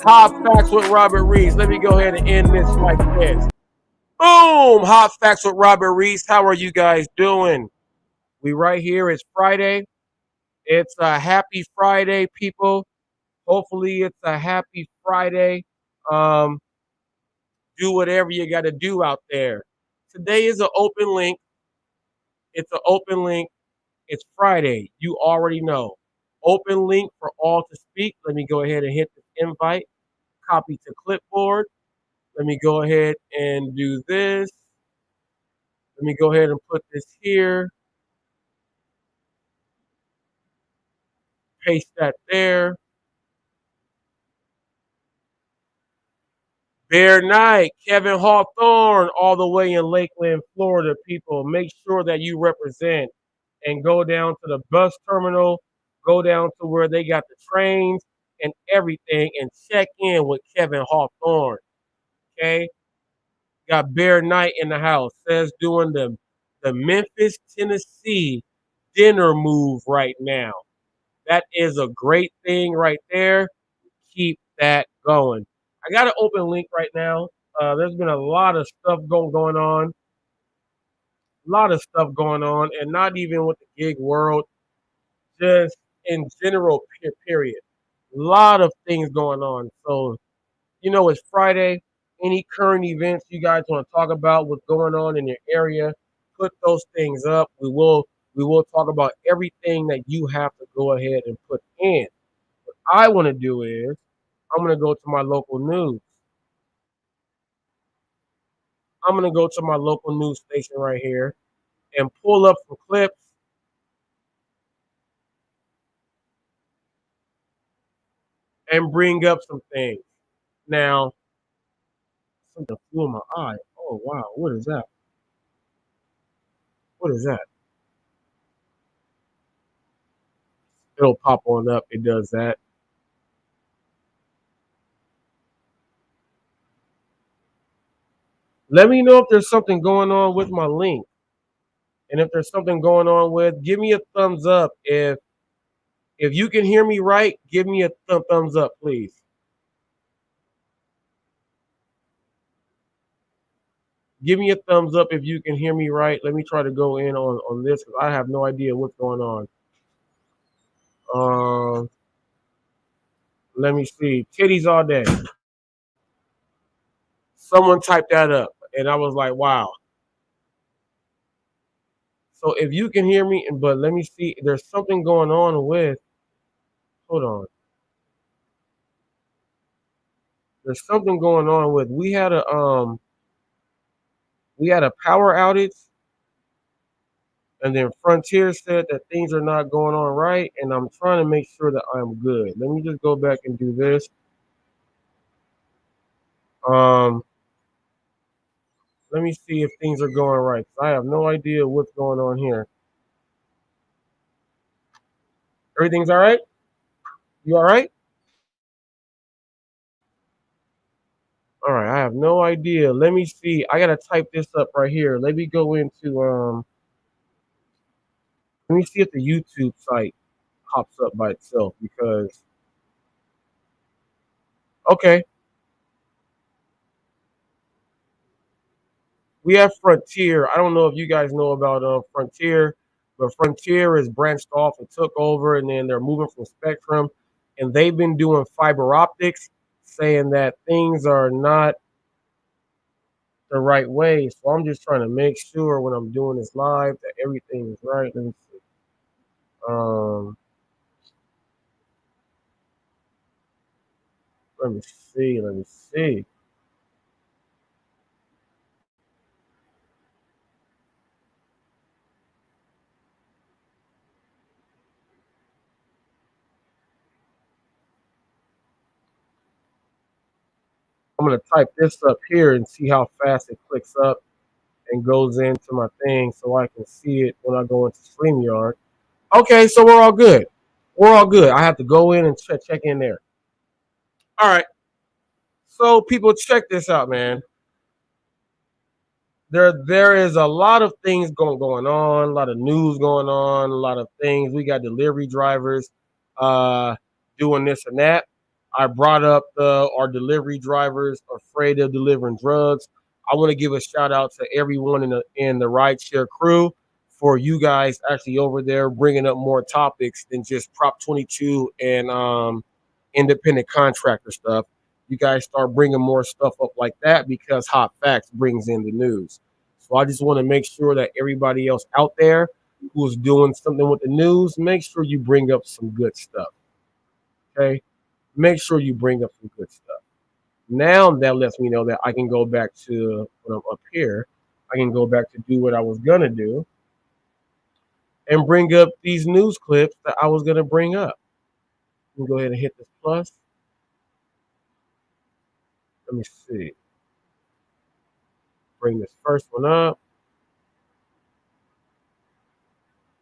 Hot Facts with Robert Reese. Let me go ahead and end this like this. Boom! Hot Facts with Robert Reese. How are you guys doing? We right here. It's Friday. It's a happy Friday, people. Hopefully, it's a happy Friday. Um, do whatever you got to do out there. Today is an open link. It's an open link. It's Friday. You already know. Open link for all to speak. Let me go ahead and hit the invite. Copy to clipboard. Let me go ahead and do this. Let me go ahead and put this here. Paste that there. Bear Night, Kevin Hawthorne, all the way in Lakeland, Florida, people. Make sure that you represent and go down to the bus terminal, go down to where they got the trains and everything, and check in with Kevin Hawthorne. Okay? Got Bear Night in the house. Says doing the Memphis, Tennessee dinner move right now. That is a great thing right there. Keep that going. I got an open link right now. There's been a lot of stuff going on. A lot of stuff going on, and not even with the gig world, just in general, period. A lot of things going on. So, it's Friday. Any current events you guys want to talk about, what's going on in your area, put those things up. We will talk about everything that you have to go ahead and put in. What I want to do is I'm going to go to my local news. I'm going to go to my local news station right here and pull up some clips and bring up some things. Now, something flew in my eye. Oh, wow. What is that? What is that? It'll pop on up. It does that. Let me know if there's something going on with my link. And if there's something going on with, give me a thumbs up. If you can hear me right, give me a thumbs up, please. Give me a thumbs up if you can hear me right. Let me try to go in on this because I have no idea what's going on. Let me see. Titties all day. Someone typed that up, and I was like, wow. So if you can hear me, but let me see. There's something going on with. Hold on. There's something going on with. We had a power outage, and then Frontier said that things are not going on right, and I'm trying to make sure that I'm good. Let me just go back and do this. Let me see if things are going right. I have no idea what's going on here. Everything's all right? You all right? All right, I have no idea. Let me see. I gotta type this up right here. Let me go into let me see if the YouTube site pops up by itself because okay. We have Frontier. I don't know if you guys know about Frontier, but Frontier is branched off and took over, and then they're moving from Spectrum, and they've been doing fiber optics, saying that things are not the right way. So I'm just trying to make sure when I'm doing this live that everything is right. Let me see. Um, let me see. Let me see. I'm gonna type this up here and see how fast it clicks up and goes into my thing so I can see it when I go into StreamYard. Okay, so we're all good. We're all good. I have to go in and check in there. All right. So people, check this out, man. There is a lot of things going on, a lot of news going on, a lot of things. We got delivery drivers doing this and that. I brought up our delivery drivers afraid of delivering drugs. I want to give a shout out to everyone in the rideshare crew for you guys actually over there bringing up more topics than just Prop 22 and independent contractor stuff. You guys start bringing more stuff up like that because Hot Facts brings in the news. So I just want to make sure that everybody else out there who's doing something with the news, make sure you bring up some good stuff. Okay? Make sure you bring up some good stuff. Now that lets me know that I can go back to when I'm up here. I can go back to do what I was gonna do and bring up these news clips that I was gonna bring up. Let me go ahead and hit this plus. Let me see. Bring this first one up.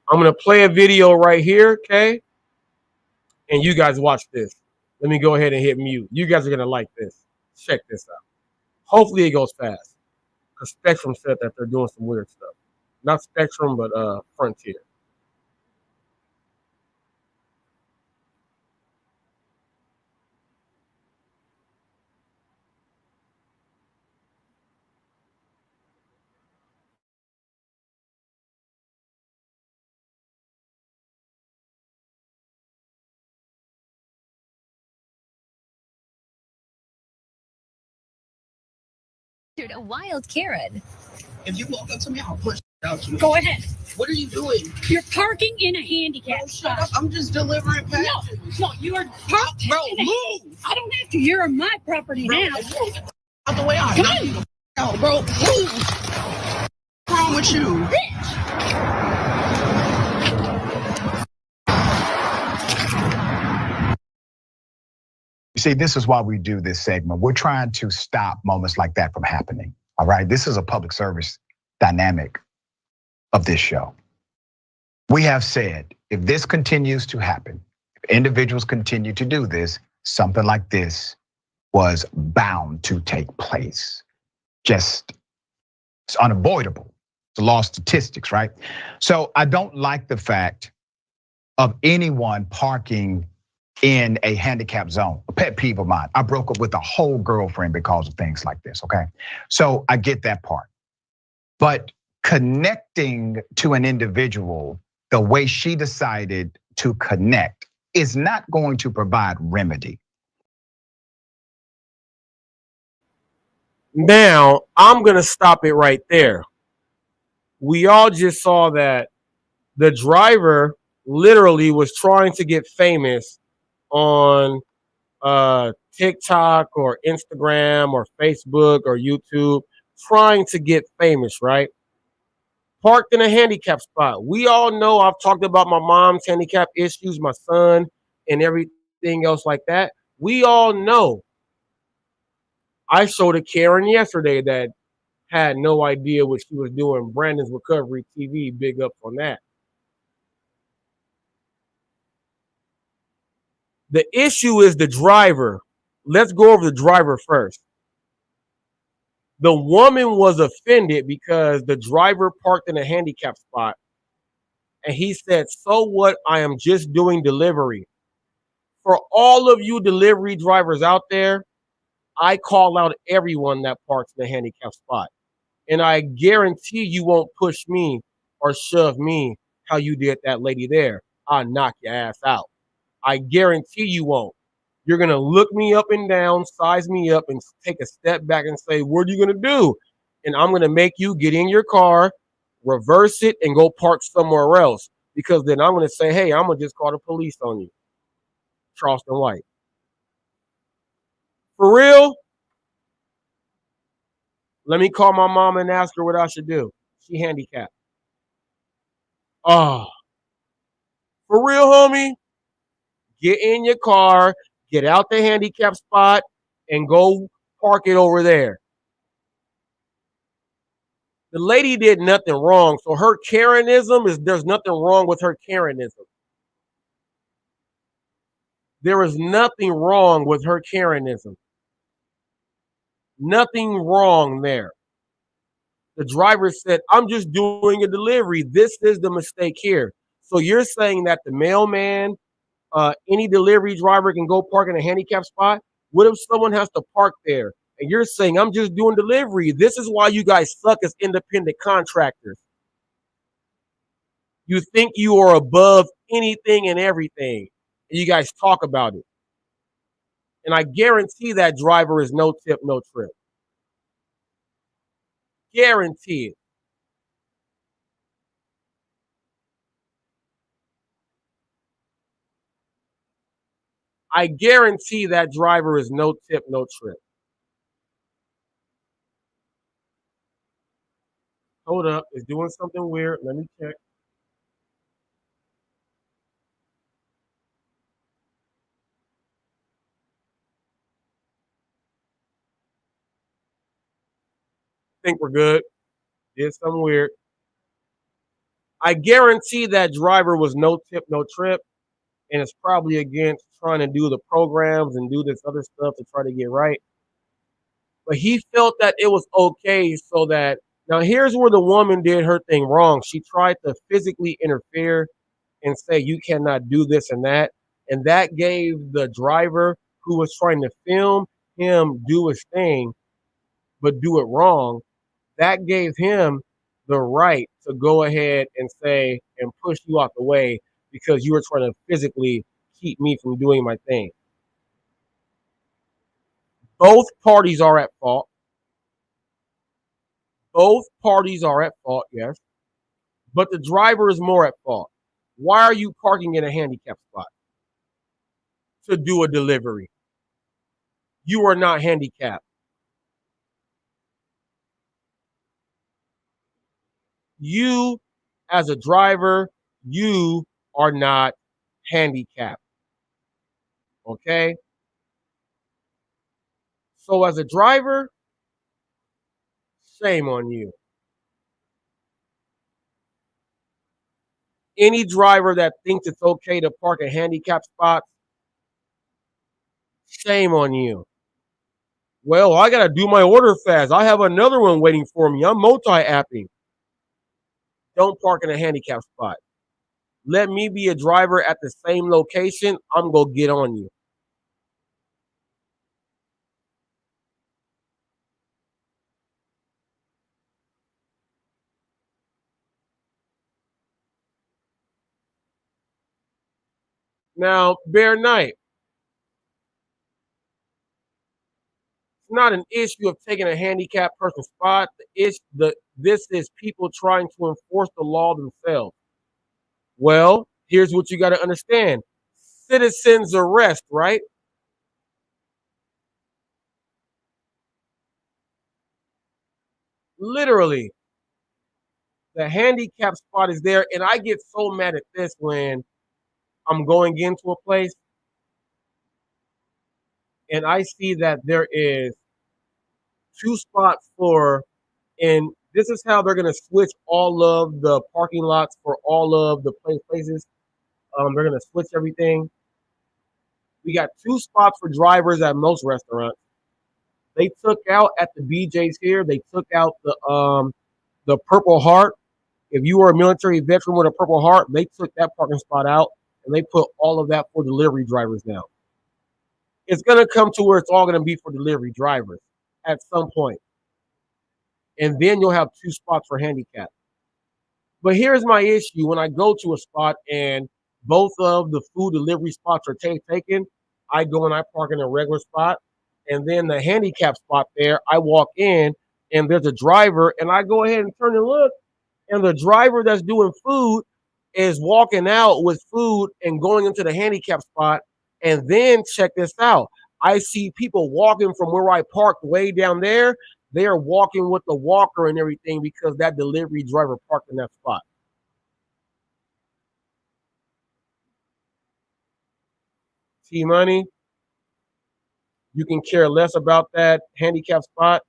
I'm gonna play a video right here, okay? And you guys watch this. Let me go ahead and hit mute. You guys are gonna like this. Check this out. Hopefully it goes fast. Because Spectrum said that they're doing some weird stuff. Not Spectrum, but Frontier. Dude, a wild Karen. If you walk up to me, I'll push out you. Go ahead. What are you doing? You're parking in a handicap Shut spot. up. I'm just delivering packages. No, you are parked. Bro, move. I don't have to. You're on my property Bro, now. out the way. I'll knock you the out, bro. Move. What's wrong with you? You see, this is why we do this segment. We're trying to stop moments like that from happening. All right. This is a public service dynamic of this show. We have said if this continues to happen, if individuals continue to do this, something like this was bound to take place. Just, it's unavoidable. It's the law of statistics, right? So I don't like the fact of anyone parking in a handicap zone, a pet peeve of mine. I broke up with a whole girlfriend because of things like this, okay? So I get that part. But connecting to an individual the way she decided to connect is not going to provide remedy. Now, I'm gonna stop it right there. We all just saw that the driver literally was trying to get famous on TikTok or Instagram or Facebook or YouTube, trying to get famous, right? Parked in a handicap spot. We all know I've talked about my mom's handicap issues, my son, and everything else like that. We all know. I showed a Karen yesterday that had no idea what she was doing. Brandon's Recovery TV, big up on that. The issue is the driver. Let's go over the driver first. The woman was offended because the driver parked in a handicap spot. And he said, so what? I am just doing delivery. For all of you delivery drivers out there, I call out everyone that parks in a handicap spot. And I guarantee you won't push me or shove me how you did that lady there. I'll knock your ass out. I guarantee you won't. You're going to look me up and down, size me up, and take a step back and say, what are you going to do? And I'm going to make you get in your car, reverse it, and go park somewhere else. Because then I'm going to say, hey, I'm going to just call the police on you. Charleston White. For real? Let me call my mom and ask her what I should do. She handicapped. Oh. For real, homie? Get in your car, get out the handicap spot, and go park it over there. The lady did nothing wrong, so her Karenism there's nothing wrong with her Karenism. There is nothing wrong with her Karenism. Nothing wrong there. The driver said, I'm just doing a delivery. This is the mistake here. So you're saying that the mailman any delivery driver can go park in a handicap spot. What if someone has to park there? And you're saying, I'm just doing delivery. This is why you guys suck as independent contractors. You think you are above anything and everything. And you guys talk about it. And I guarantee that driver is no tip, no trip. Guarantee it. I guarantee that driver is no tip, no trip. Hold up. It's doing something weird. Let me check. Think we're good. Did something weird. I guarantee that driver was no tip, no trip, and it's probably against trying to do the programs and do this other stuff to try to get right. But he felt that it was okay so that now here's where the woman did her thing wrong. She tried to physically interfere and say you cannot do this and that. And that gave the driver who was trying to film him do his thing, but do it wrong, that gave him the right to go ahead and say and push you out the way because you were trying to physically keep me from doing my thing. Both parties are at fault. Both parties are at fault, yes. But the driver is more at fault. Why are you parking in a handicap spot? To do a delivery. You are not handicapped. You, as a driver, you are not handicapped. Okay? So, as a driver, shame on you. Any driver that thinks it's okay to park at handicap spots, shame on you. Well, I got to do my order fast. I have another one waiting for me. I'm multi-apping. Don't park in a handicap spot. Let me be a driver at the same location. I'm going to get on you. Now, Bear Knight, it's not an issue of taking a handicapped person's spot. This is people trying to enforce the law themselves. Well, here's what you got to understand. Citizens arrest, right? Literally, the handicap spot is there. And I get so mad at this when I'm going into a place and I see that there is two spots for, and this is how they're going to switch all of the parking lots for all of the places. They're going to switch everything. We got two spots for drivers at most restaurants. They took out at the BJ's here. They took out the Purple Heart. If you were a military veteran with a Purple Heart, they took that parking spot out and they put all of that for delivery drivers now. It's going to come to where it's all going to be for delivery drivers at some point. And then you'll have two spots for handicap. But here's my issue. When I go to a spot and both of the food delivery spots are taken, I go and I park in a regular spot. And then the handicap spot there, I walk in and there's a driver and I go ahead and turn and look. And the driver that's doing food is walking out with food and going into the handicap spot. And then check this out. I see people walking from where I parked way down there. They are walking with the walker and everything because that delivery driver parked in that spot. T-Money, you can care less about that handicap spot.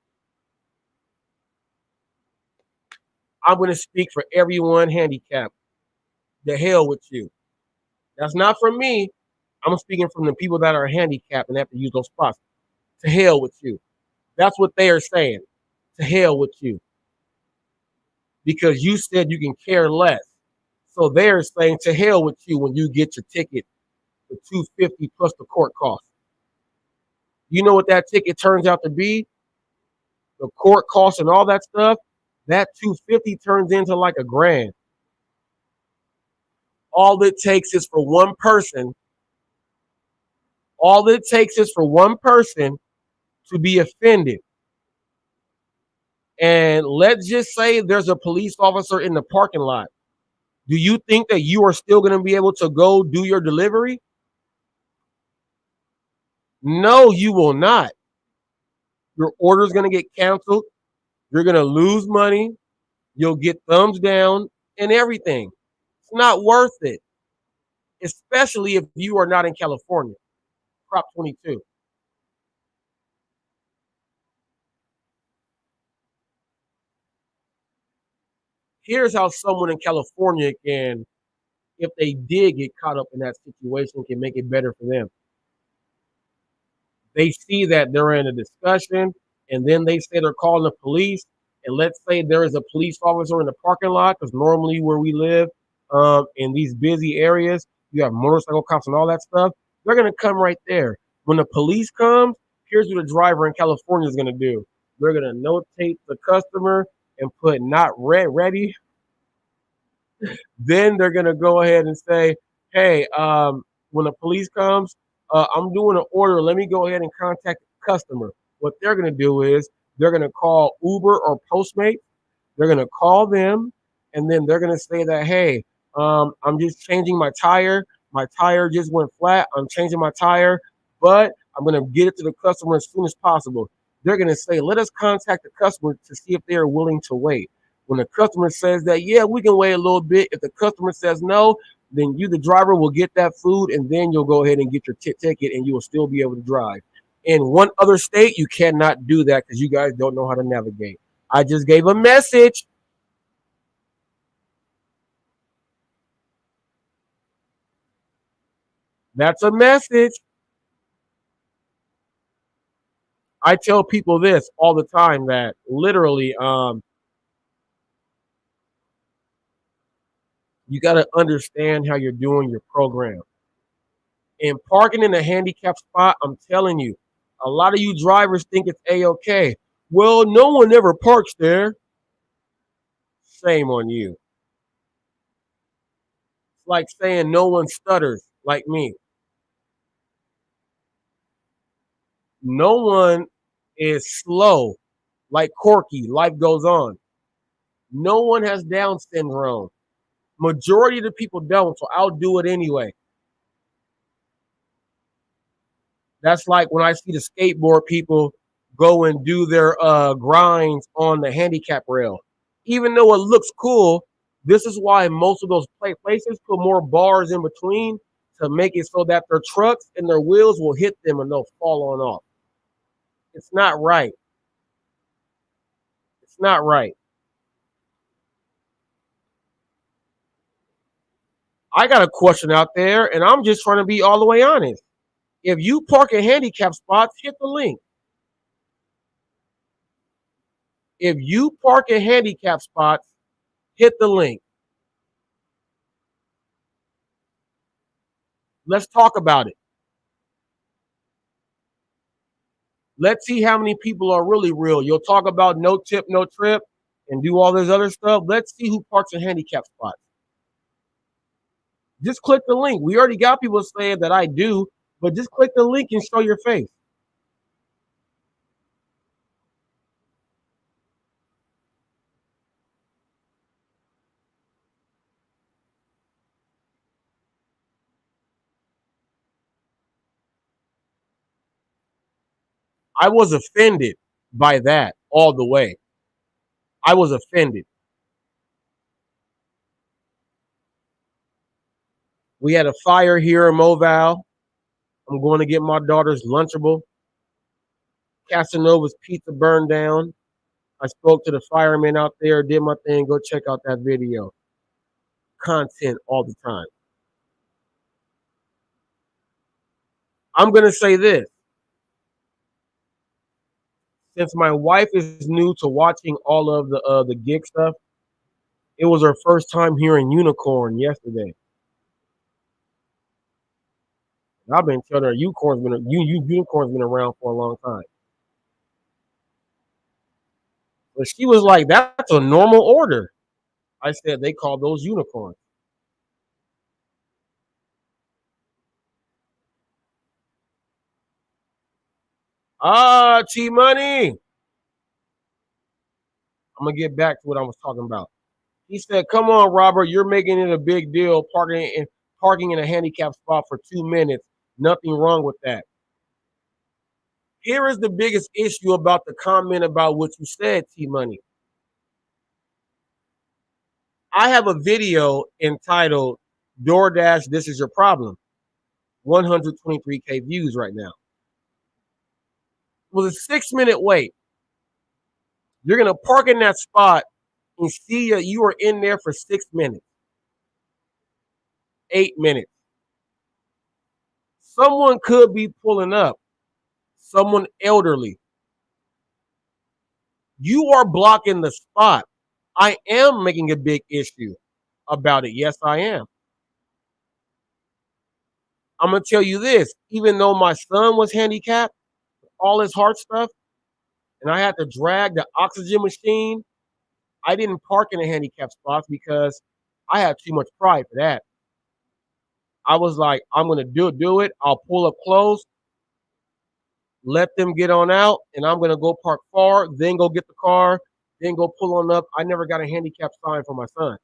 I'm going to speak for everyone handicapped. The hell with you. That's not from me. I'm speaking from the people that are handicapped and have to use those spots. To hell with you. That's what they are saying. To hell with you. Because you said you can care less. So they're saying to hell with you when you get your ticket the 250 plus the court cost. You know what that ticket turns out to be? The court costs and all that stuff. That 250 turns into like a grand. All it takes is for one person. All it takes is for one person to be offended. And let's just say there's a police officer in the parking lot. Do you think that you are still going to be able to go do your delivery? No, you will not. Your order is going to get canceled. You're going to lose money. You'll get thumbs down and everything. It's not worth it, especially if you are not in California. Prop 22. Here's how someone in California can, if they did get caught up in that situation, can make it better for them. They see that they're in a discussion, and then they say they're calling the police. And let's say there is a police officer in the parking lot, because normally where we live, in these busy areas, you have motorcycle cops and all that stuff. They're gonna come right there. When the police comes, here's what the driver in California is gonna do. They're gonna notate the customer and put not ready. Then they're gonna go ahead and say, "Hey, when the police comes, I'm doing an order. Let me go ahead and contact the customer." What they're gonna do is they're gonna call Uber or Postmates. They're gonna call them, and then they're gonna say that, "Hey, I'm just changing my tire. My tire just went flat. I'm changing my tire, but I'm gonna get it to the customer as soon as possible." They're gonna say, "Let us contact the customer to see if they are willing to wait." When the customer says that, yeah, we can wait a little bit. If the customer says no, then you, the driver, will get that food, and then you'll go ahead and get your ticket, and you will still be able to drive. In one other state, you cannot do that because you guys don't know how to navigate. I just gave a message. That's a message. I tell people this all the time that literally, you got to understand how you're doing your program. And parking in a handicapped spot, I'm telling you, a lot of you drivers think it's A-OK. Well, no one ever parks there. Shame on you. It's like saying no one stutters like me. No one is slow like Corky. Life goes on. No one has Down syndrome. Majority of the people don't, so I'll do it anyway. That's like when I see the skateboard people go and do their grinds on the handicap rail. Even though it looks cool, this is why most of those places put more bars in between to make it so that their trucks and their wheels will hit them and they'll fall on off. It's not right. It's not right. I got a question out there, and I'm just trying to be all the way honest. If you park in handicap spots, hit the link. If you park in handicap spots, hit the link. Let's talk about it. Let's see how many people are really real. You'll talk about no tip, no trip, and do all this other stuff. Let's see who parks in handicap spots. Just click the link. We already got people saying that I do, but just click the link and show your face. I was offended by that all the way. I was offended. We had a fire here in Moval. I'm going to get my daughter's Lunchable. Casanova's pizza burned down. I spoke to the fireman out there, did my thing. Go check out that video. Content all the time. I'm going to say this. Since my wife is new to watching all of the gig stuff, it was her first time hearing unicorn yesterday. I've been telling her unicorns been around for a long time. But she was like, "That's a normal order." I said, "They call those unicorns." T Money. I'm gonna get back to what I was talking about. He said, "Come on, Robert, you're making it a big deal parking in a handicap spot for 2 minutes. Nothing wrong with that." Here is the biggest issue about the comment about what you said, T Money. I have a video entitled DoorDash, This Is Your Problem. 123K views right now. It was a 6-minute wait. You're going to park in that spot and see that you are in there for 6 minutes, 8 minutes. Someone could be pulling up, someone elderly. You are blocking the spot. I am making a big issue about it. Yes, I am. I'm going to tell you this. Even though my son was handicapped, all his heart stuff, and I had to drag the oxygen machine, I didn't park in a handicapped spot because I had too much pride for that. I was like, I'm going to do it. I'll pull up close, let them get on out, and I'm going to go park far, then go get the car, then go pull on up. I never got a handicap sign for my son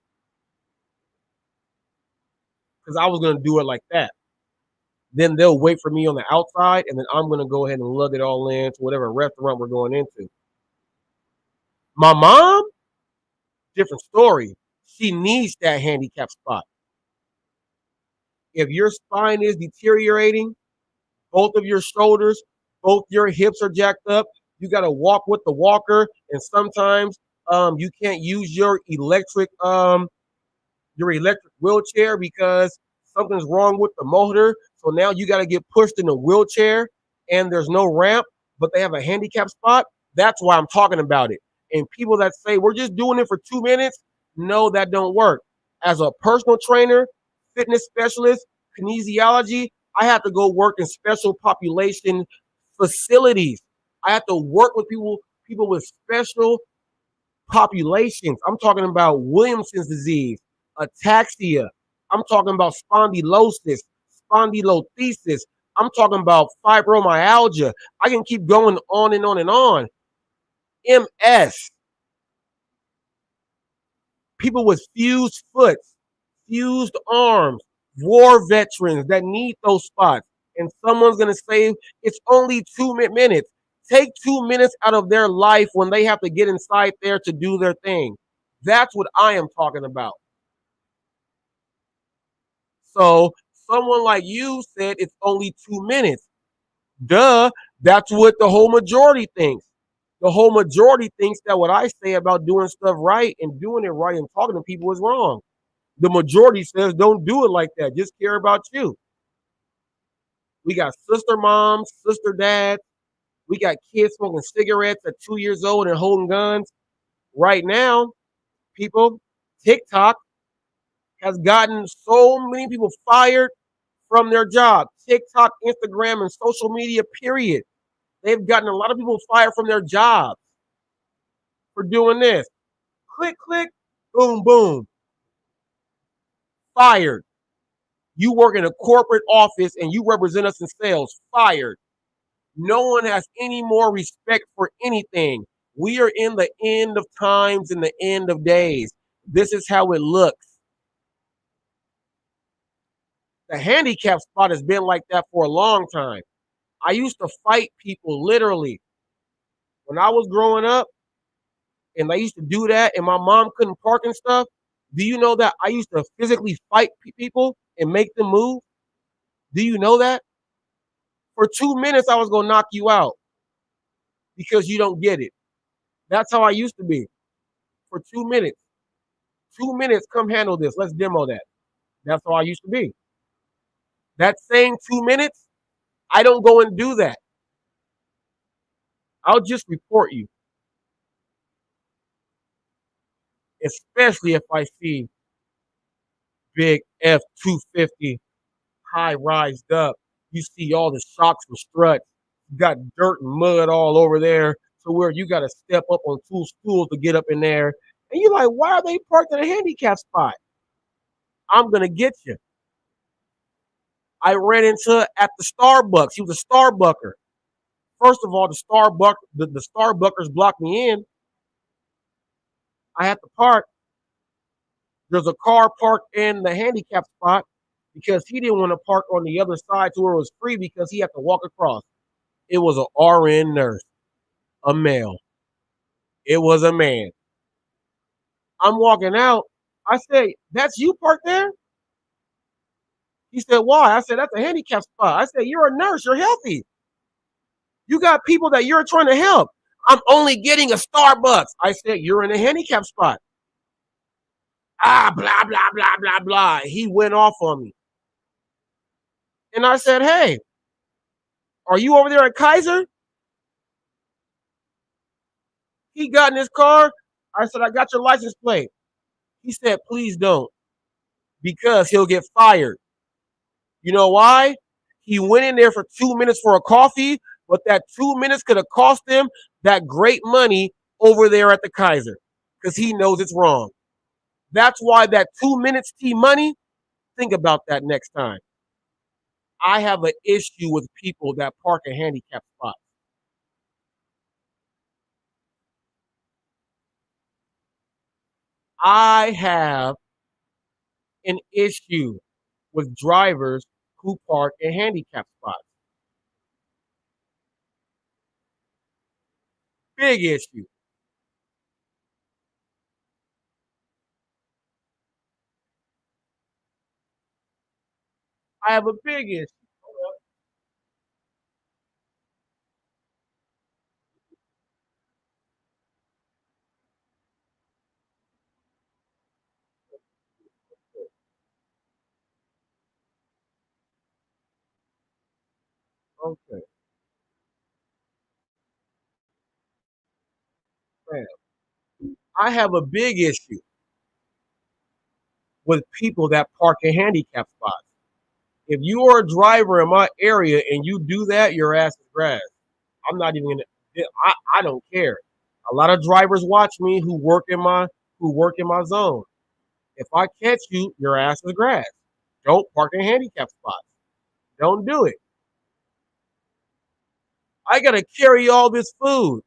because I was going to do it like that. Then they'll wait for me on the outside, and then I'm going to go ahead and lug it all in to whatever restaurant we're going into. My mom, different story. She needs that handicap spot. If your spine is deteriorating, both of your shoulders, both your hips are jacked up, you got to walk with the walker, and sometimes you can't use your electric wheelchair because something's wrong with the motor. So now you got to get pushed in a wheelchair and there's no ramp, but they have a handicap spot. That's why I'm talking about it. And people that say we're just doing it for 2 minutes, no, that don't work. As a personal trainer, fitness specialist, kinesiology, I have to go work in special population facilities. I have to work with people with special populations. I'm talking about Williamson's disease, ataxia. I'm talking about spondylosis, spondylolisthesis. I'm talking about fibromyalgia. I can keep going on and on and on. MS. People with fused foot, fused arms, war veterans that need those spots. And someone's going to say it's only 2 minutes. Take 2 minutes out of their life when they have to get inside there to do their thing. That's what I am talking about. So someone like you said it's only 2 minutes. Duh, that's what the whole majority thinks. The whole majority thinks that what I say about doing stuff right and doing it right and talking to people is wrong. The majority says don't do it like that. Just care about you. We got sister moms, sister dads. We got kids smoking cigarettes at 2 years old and holding guns. Right now, people, TikTok has gotten so many people fired from their job. TikTok, Instagram, and social media, period. They've gotten a lot of people fired from their jobs for doing this. Click, click, boom, boom. Fired. You work in a corporate office and you represent us in sales. Fired. No one has any more respect for anything. We are in the end of times and the end of days. This is how it looks. The handicap spot has been like that for a long time. I used to fight people literally when I was growing up, and I used to do that, and my mom couldn't park and stuff. Do you know that I used to physically fight people and make them move? Do you know that? For 2 minutes, I was going to knock you out because you don't get it. That's how I used to be. For 2 minutes. 2 minutes, come handle this. Let's demo that. That's how I used to be. That same 2 minutes, I don't go and do that. I'll just report you, especially if I see big F-250 high rised up. You see all the shocks and struts. You got dirt and mud all over there to where you got to step up on two stools to get up in there. And you're like, why are they parked in a handicap spot? I'm going to get you. I ran into at the Starbucks. He was a Starbucker. First of all, the Starbuckers blocked me in. I had to park. There's a car parked in the handicap spot because he didn't want to park on the other side to where it was free because he had to walk across. It was an RN nurse, a male. It was a man. I'm walking out. I said, that's you parked there? He said, why? I said, that's a handicap spot. I said, you're a nurse. You're healthy. You got people that you're trying to help. I'm only getting a Starbucks. I said, you're in a handicap spot. Blah, blah, blah, blah, blah. He went off on me. And I said, hey, are you over there at Kaiser? He got in his car. I said, I got your license plate. He said, please don't, because he'll get fired. You know why? He went in there for 2 minutes for a coffee, but that 2 minutes could have cost him that great money over there at the Kaiser because he knows it's wrong. That's why that 2 minutes T money, think about that next time. I have an issue with people that park in handicap spots. I have an issue with drivers who park in handicap spots. Big issue. I have a big issue. Okay, man. I have a big issue with people that park in handicap spots. If you are a driver in my area and you do that, your ass is grass. I'm not even gonna. I don't care. A lot of drivers watch me who work in my zone. If I catch you, your ass is grass. Don't park in handicap spots. Don't do it. I gotta carry all this food.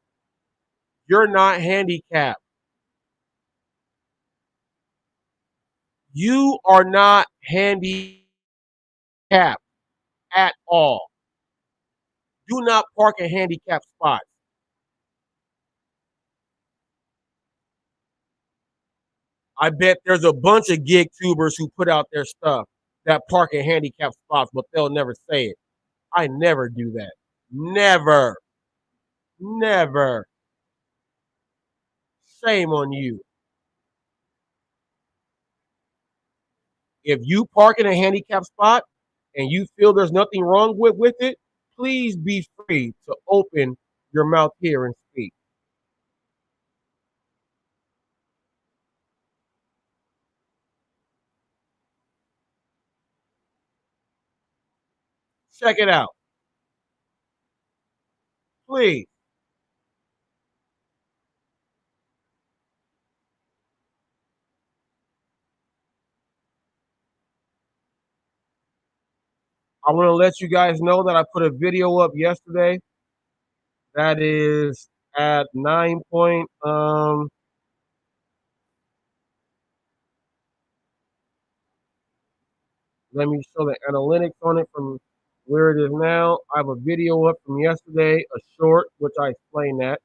You're not handicapped. You are not handicapped at all. Do not park in handicap spots. I bet there's a bunch of gig tubers who put out their stuff that park in handicap spots, but they'll never say it. I never do that. Never. Never. Shame on you. If you park in a handicap spot and you feel there's nothing wrong with it, please be free to open your mouth here and speak. Check it out. Please. I want to let you guys know that I put a video up yesterday that is at 9 point. Let me show the analytics on it from where it is now. I have a video up from yesterday, a short, which I explained that.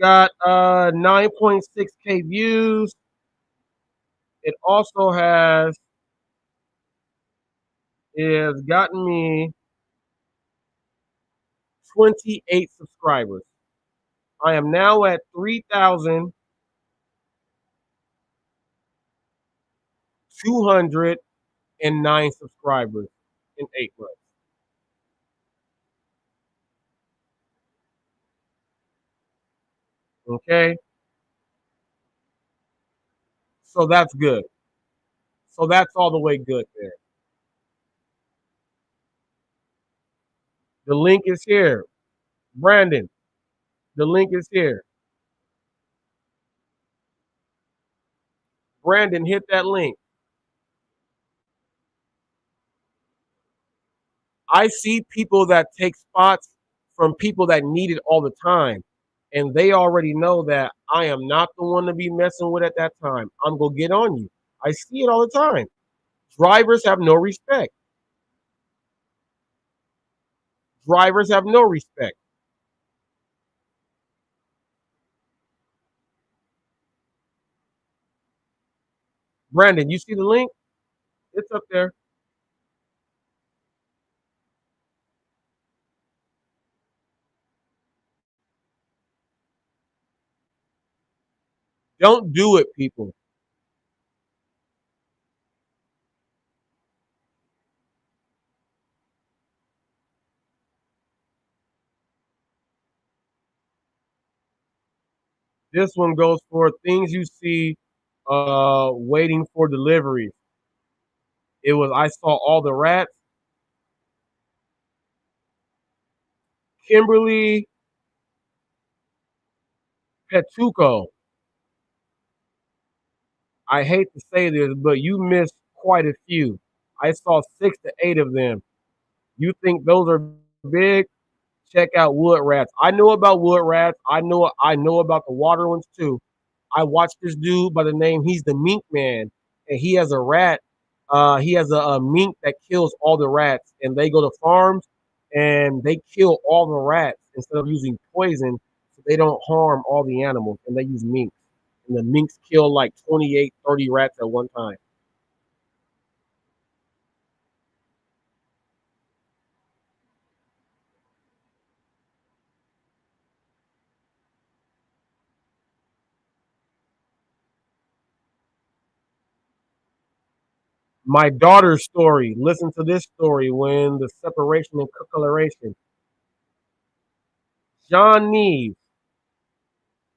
Got 9.6K views. It also has gotten me 28 subscribers. I am now at 3,209 subscribers in 8 months. Okay, so that's good. So that's all the way good there. The link is here. Brandon, the link is here. Brandon, hit that link. I see people that take spots from people that need it all the time. And they already know that I am not the one to be messing with at that time. I'm going to get on you. I see it all the time. Drivers have no respect. Drivers have no respect. Brandon, you see the link? It's up there. Don't do it, people. This one goes for things you see waiting for delivery. It was I saw all the rats. Kimberly Petuco. I hate to say this, but you missed quite a few. I saw 6 to 8 of them. You think those are big? Check out wood rats. I know about wood rats. I know about the water ones too. I watched this dude by the name. He's the Mink Man, and he has a rat. He has a mink that kills all the rats, and they go to farms and they kill all the rats instead of using poison, so they don't harm all the animals. And they use minks, and the minks kill like 28, 30 rats at one time. My daughter's story. Listen to this story when the separation and coloration. John Neves,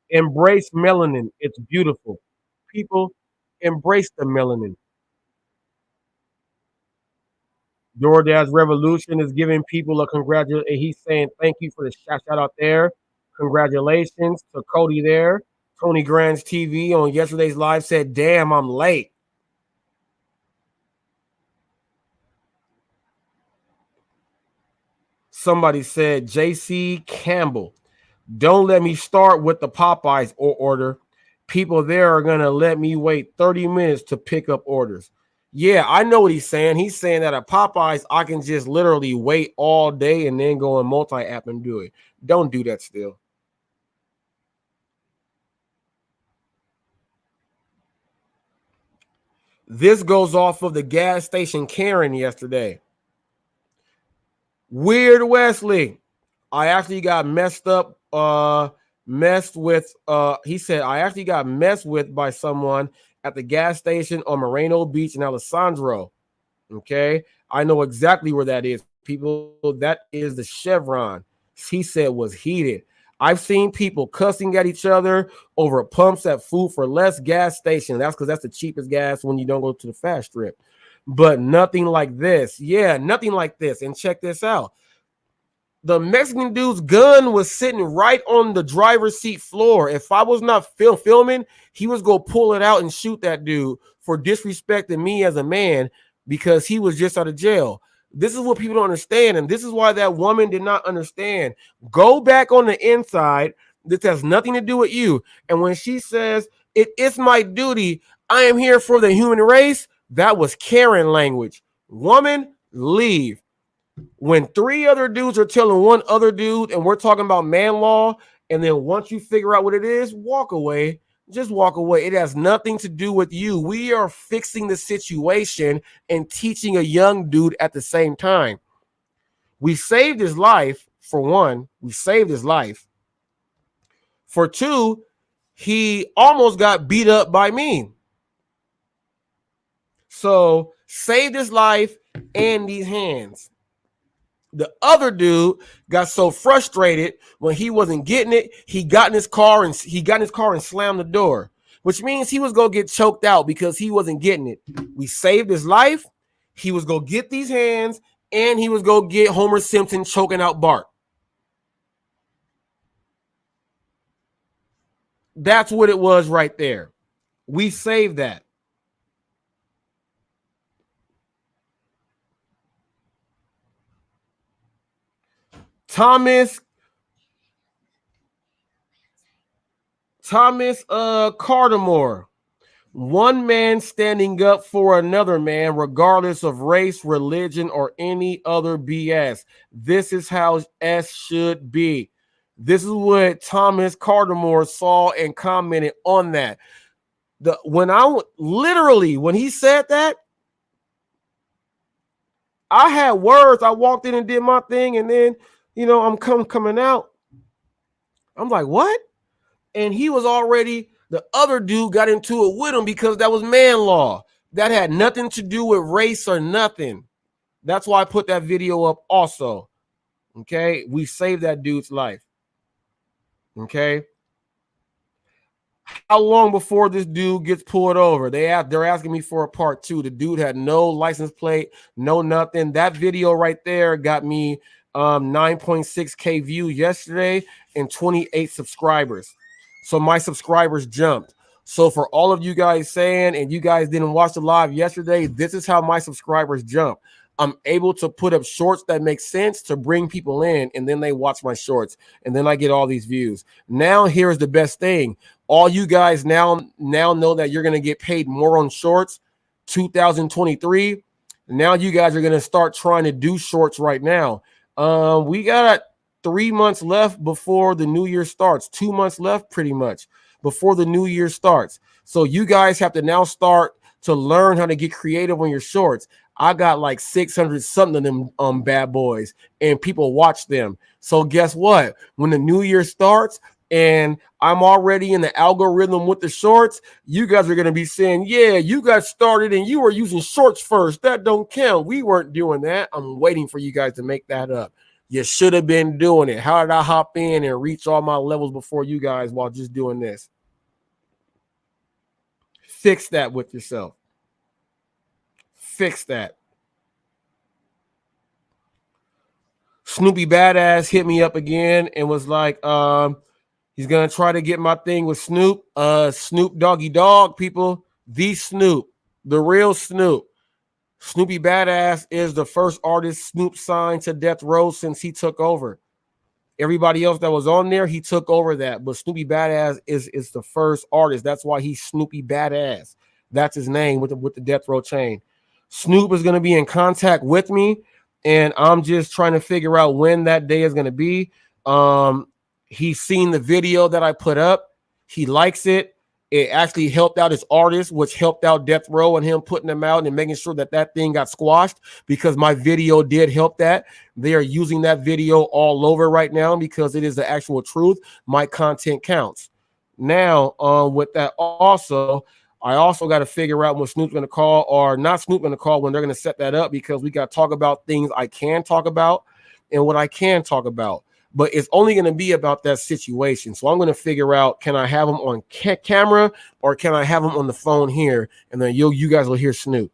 embrace melanin. It's beautiful. People, embrace the melanin. DoorDash Revolution is giving people a congratulation. He's saying thank you for the shout out there. Congratulations to Cody there. Tony Grand's TV on yesterday's live said, damn, I'm late. Somebody said, JC Campbell, don't let me start with the Popeyes order. People there are going to let me wait 30 minutes to pick up orders. Yeah, I know what he's saying. He's saying that at Popeyes, I can just literally wait all day and then go in multi-app and do it. Don't do that still. This goes off of the gas station Karen yesterday. Weird Wesley. I actually got messed with. He said, I actually got messed with by someone at the gas station on Moreno Beach in Alessandro. Okay. I know exactly where that is. People, that is the Chevron. He said was heated. I've seen people cussing at each other over pumps at Food for Less gas station. That's because that's the cheapest gas when you don't go to the fast strip. But nothing like this. Yeah, nothing like this. And check this out. The Mexican dude's gun was sitting right on the driver's seat floor. If I was not filming, he was going to pull it out and shoot that dude for disrespecting me as a man because he was just out of jail. This is what people don't understand. And this is why that woman did not understand. Go back on the inside. This has nothing to do with you. And when she says, it is my duty, I am here for the human race, that was Karen language. Woman, leave. When 3 other dudes are telling one other dude and we're talking about man law, and then once you figure out what it is, walk away. Just walk away. It has nothing to do with you. We are fixing the situation and teaching a young dude at the same time. We saved his life, for one. We saved his life. For two, he almost got beat up by me. So saved his life and these hands. The other dude got so frustrated when he wasn't getting it, he got in his car and slammed the door, which means he was gonna get choked out because he wasn't getting it. We saved his life. He was gonna get these hands and he was go get Homer Simpson choking out Bart. That's what it was right there. We saved that. Thomas Cardamore. One man standing up for another man, regardless of race, religion, or any other BS. This is how S should be. This is what Thomas Cardamore saw and commented on that. When he said that, I had words. I walked in and did my thing, and then I'm coming out. I'm like, what? And he was already, the other dude got into it with him because that was man law. That had nothing to do with race or nothing. That's why I put that video up also. Okay, we saved that dude's life. Okay. How long before this dude gets pulled over? They're asking me for a part 2. The dude had no license plate, no nothing. That video right there got me 9.6K views yesterday and 28 subscribers. So my subscribers jumped. So for all of you guys saying, and you guys didn't watch the live yesterday, this is how my subscribers jump. I'm able to put up shorts that make sense to bring people in, and then they watch my shorts, and then I get all these views. Now here's the best thing. All you guys now know that you're going to get paid more on shorts 2023. Now you guys are going to start trying to do shorts right now. We got 3 months left before the new year starts. 2 months left pretty much before the new year starts. So you guys have to now start to learn how to get creative on your shorts. I got like 600 something of them bad boys, and people watch them. So guess what? When the new year starts and I'm already in the algorithm with the shorts, you guys are going to be saying, yeah, you got started and you were using shorts first. That don't count. We weren't doing that. I'm waiting for you guys to make that up. You should have been doing it. How did I hop in and reach all my levels before you guys while just doing this? Fix that with yourself. Fix that. Snoopy Badass hit me up again and was like, he's gonna try to get my thing with Snoop. Snoop Doggy Dogg, people. The Snoop, the real Snoop. Snoopy Badass is the first artist Snoop signed to Death Row since he took over. Everybody else that was on there, he took over that. But Snoopy Badass is the first artist. That's why he's Snoopy Badass. That's his name with the Death Row chain. Snoop is going to be in contact with me, and I'm just trying to figure out when that day is going to be. He's seen the video that I put up. He likes it. It actually helped out his artist, which helped out Death Row and him putting them out and making sure that thing got squashed, because my video did help that. They are using that video all over right now because it is the actual truth. My content counts. Now, with that also, I also got to figure out when Snoop's going to call, or not Snoop going to call, when they're going to set that up, because we got to talk about things I can talk about and what I can talk about. But it's only going to be about that situation. So I'm going to figure out, can I have them on camera or can I have them on the phone here? And then you guys will hear Snoop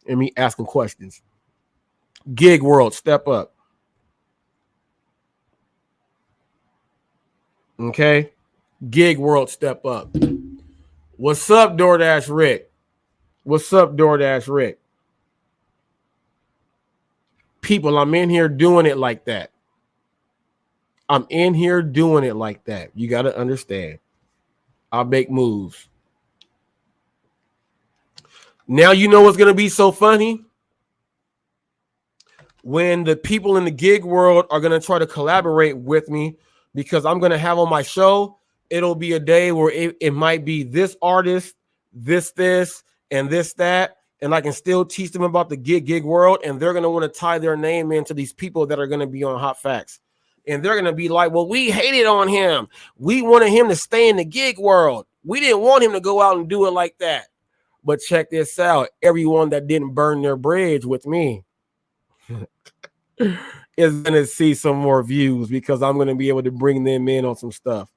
and me asking questions. Gig World, step up. Okay. Gig World, step up. What's up, DoorDash Rick? What's up, DoorDash Rick? People, I'm in here doing it like that. I'm in here doing it like that. You got to understand. I'll make moves. Now you know what's going to be so funny? When the people in the gig world are going to try to collaborate with me, because I'm going to have on my show, it'll be a day where it might be this artist, this, and this, that, and I can still teach them about the gig world, and they're going to want to tie their name into these people that are going to be on Hot Facts. And they're going to be like, well, we hated on him. We wanted him to stay in the gig world. We didn't want him to go out and do it like that. But check this out. Everyone that didn't burn their bridge with me is going to see some more views, because I'm going to be able to bring them in on some stuff.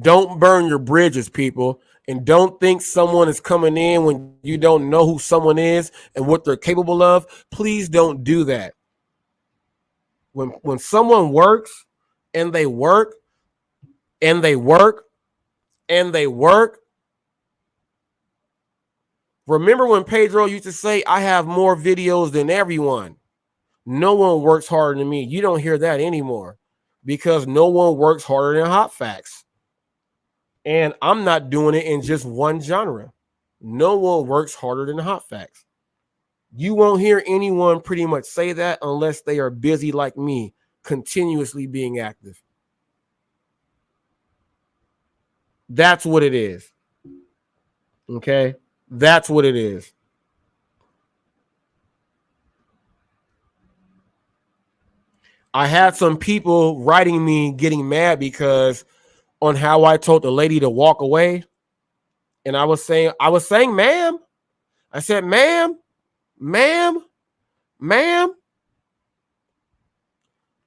Don't burn your bridges, people. and don't think someone is coming in when you don't know who someone is and what they're capable of. Please don't do that. When someone works and they work and they work and they work. Remember when Pedro used to say, I have more videos than everyone. No one works harder than me. You don't hear that anymore because no one works harder than HotFacts. And I'm not doing it in just one genre. No one works harder than HotFacts. You won't hear anyone pretty much say that unless they are busy like me, continuously being active. That's what it is. Okay? That's what it is. I had some people writing me getting mad because on how I told the lady to walk away. And I was saying, ma'am. I said, ma'am.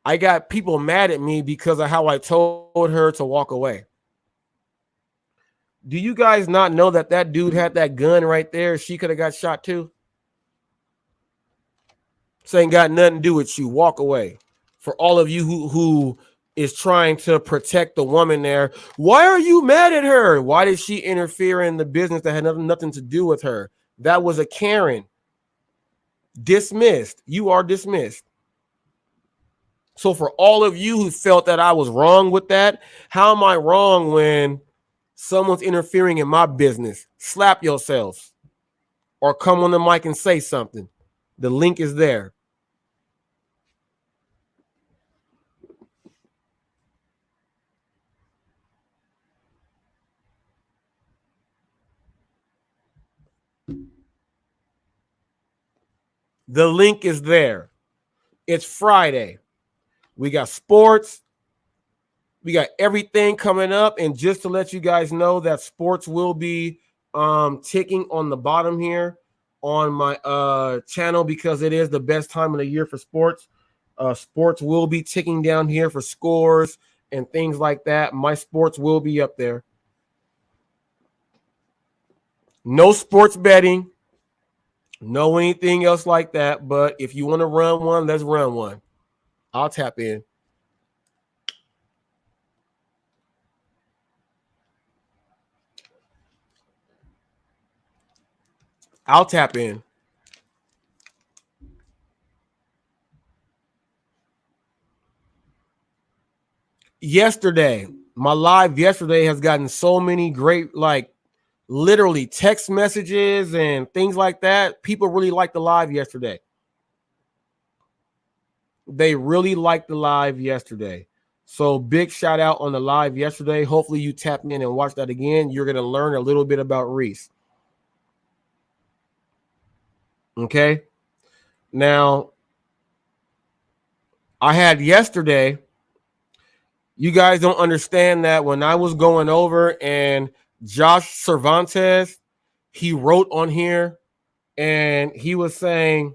I got people mad at me because of how I told her to walk away. Do you guys not know that that dude had that gun right there? She could have got shot too. This ain't got nothing to do with you. Walk away. For all of you who is trying to protect the woman there, why are you mad at her? Why did she interfere in the business that had nothing to do with her? That was a Karen. Dismissed. You are dismissed. So for all of you who felt that I was wrong with that, how am I wrong when someone's interfering in my business? Slap yourselves or come on the mic and say something. The link is there. The link is there. It's Friday. We got sports. We got everything coming up. And just to let you guys know that sports will be ticking on the bottom here on my channel because it is the best time of the year for sports. Sports will be ticking down here for scores and things like that. My sports will be up there. No sports betting. No anything else like that. But if you want to run one, let's run one. I'll tap in. I'll tap in. Yesterday, my live yesterday has gotten so many great, like, literally text messages and things like that. People really liked the live yesterday. They really liked the live yesterday. So big shout out on the live yesterday. Hopefully you tap in and watch that again. You're going to learn a little bit about Reese. Okay. Now, I had yesterday, you guys don't understand that when I was going over and Josh Cervantes, he wrote on here and he was saying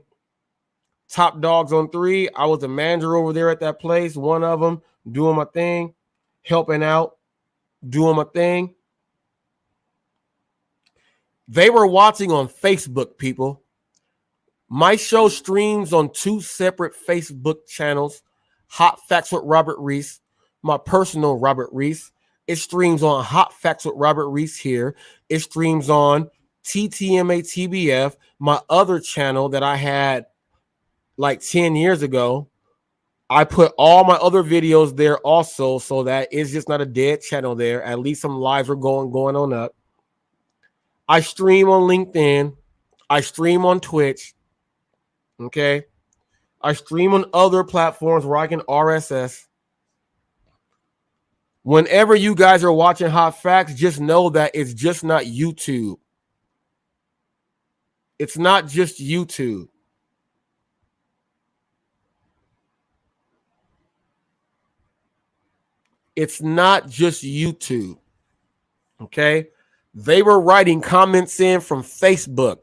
top dogs on 3. I was the manager over there at that place, one of them, doing my thing, helping out, doing my thing. They were watching on Facebook, people. My show streams on 2 separate Facebook channels, Hot Facts with Robert Reese, my personal Robert Reese. It streams on Hot Facts with Robert Reese here. It streams on TTMA TBF, my other channel that I had like 10 years ago. I put all my other videos there also, so that it's just not a dead channel there. At least some lives are going on up. I stream on LinkedIn. I stream on Twitch. Okay. I stream on other platforms where I can RSS. Whenever you guys are watching Hot Facts, just know that it's just not YouTube. It's not just YouTube. It's not just YouTube. Okay. They were writing comments in from Facebook.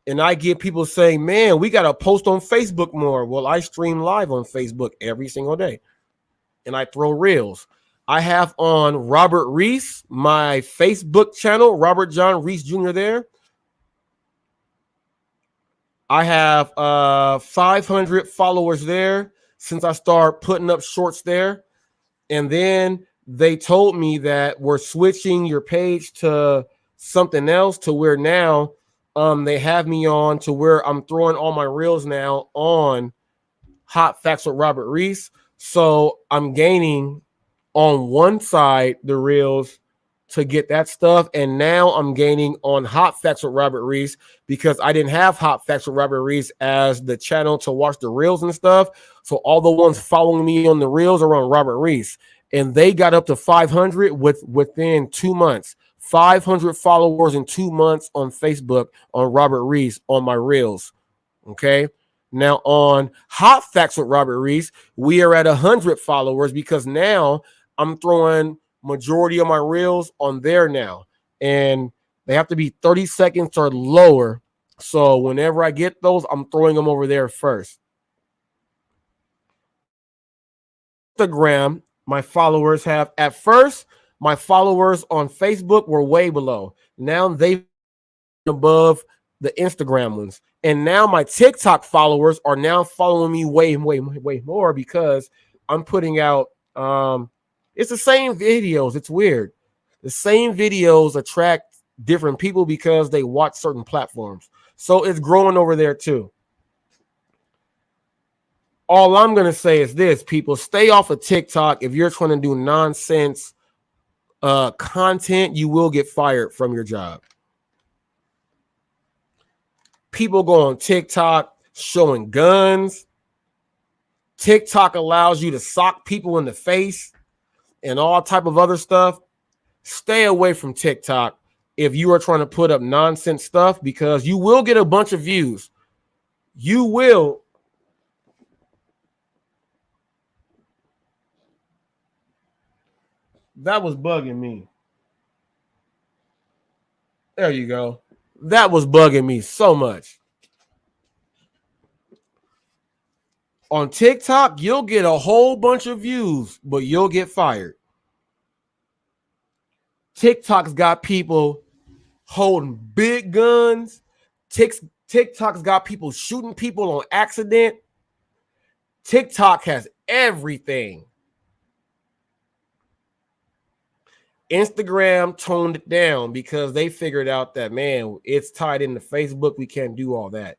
And I get people saying, man, we got to post on Facebook more. Well, I stream live on Facebook every single day. And I throw reels. I have on Robert Reese, my Facebook channel, Robert John Reese Jr. there. I have 500 followers there since I started putting up shorts there. And then they told me that we're switching your page to something else, to where now they have me on to where I'm throwing all my reels now on Hot Facts with Robert Reese. So I'm gaining on one side the reels to get that stuff, and now I'm gaining on Hot Facts with Robert Reese because I didn't have Hot Facts with Robert Reese as the channel to watch the reels and stuff. So all the ones following me on the reels are on Robert Reese, and they got up to 500 within 2 months. 500 followers in 2 months on Facebook on Robert Reese on my reels. Okay. Now on Hot Facts with Robert Reese, we are at 100 followers because now I'm throwing majority of my reels on there now, and they have to be 30 seconds or lower. So whenever I get those, I'm throwing them over there first. Instagram, my followers have, at first, my followers on Facebook were way below. Now they above the Instagram ones. And now my TikTok followers are now following me way more because I'm putting out it's the same videos. It's weird. The same videos attract different people because they watch certain platforms. So it's growing over there too. All I'm going to say is this, people, stay off of TikTok. If you're trying to do nonsense content, you will get fired from your job. People go on TikTok showing guns. TikTok allows you to sock people in the face and all type of other stuff. Stay away from TikTok if you are trying to put up nonsense stuff, because you will get a bunch of views. You will. That was bugging me. There you go. That was bugging me so much. On TikTok, you'll get a whole bunch of views, but you'll get fired. TikTok's got people holding big guns. TikTok's got people shooting people on accident. TikTok has everything. Instagram toned it down because they figured out that, man, it's tied into Facebook. We can't do all that.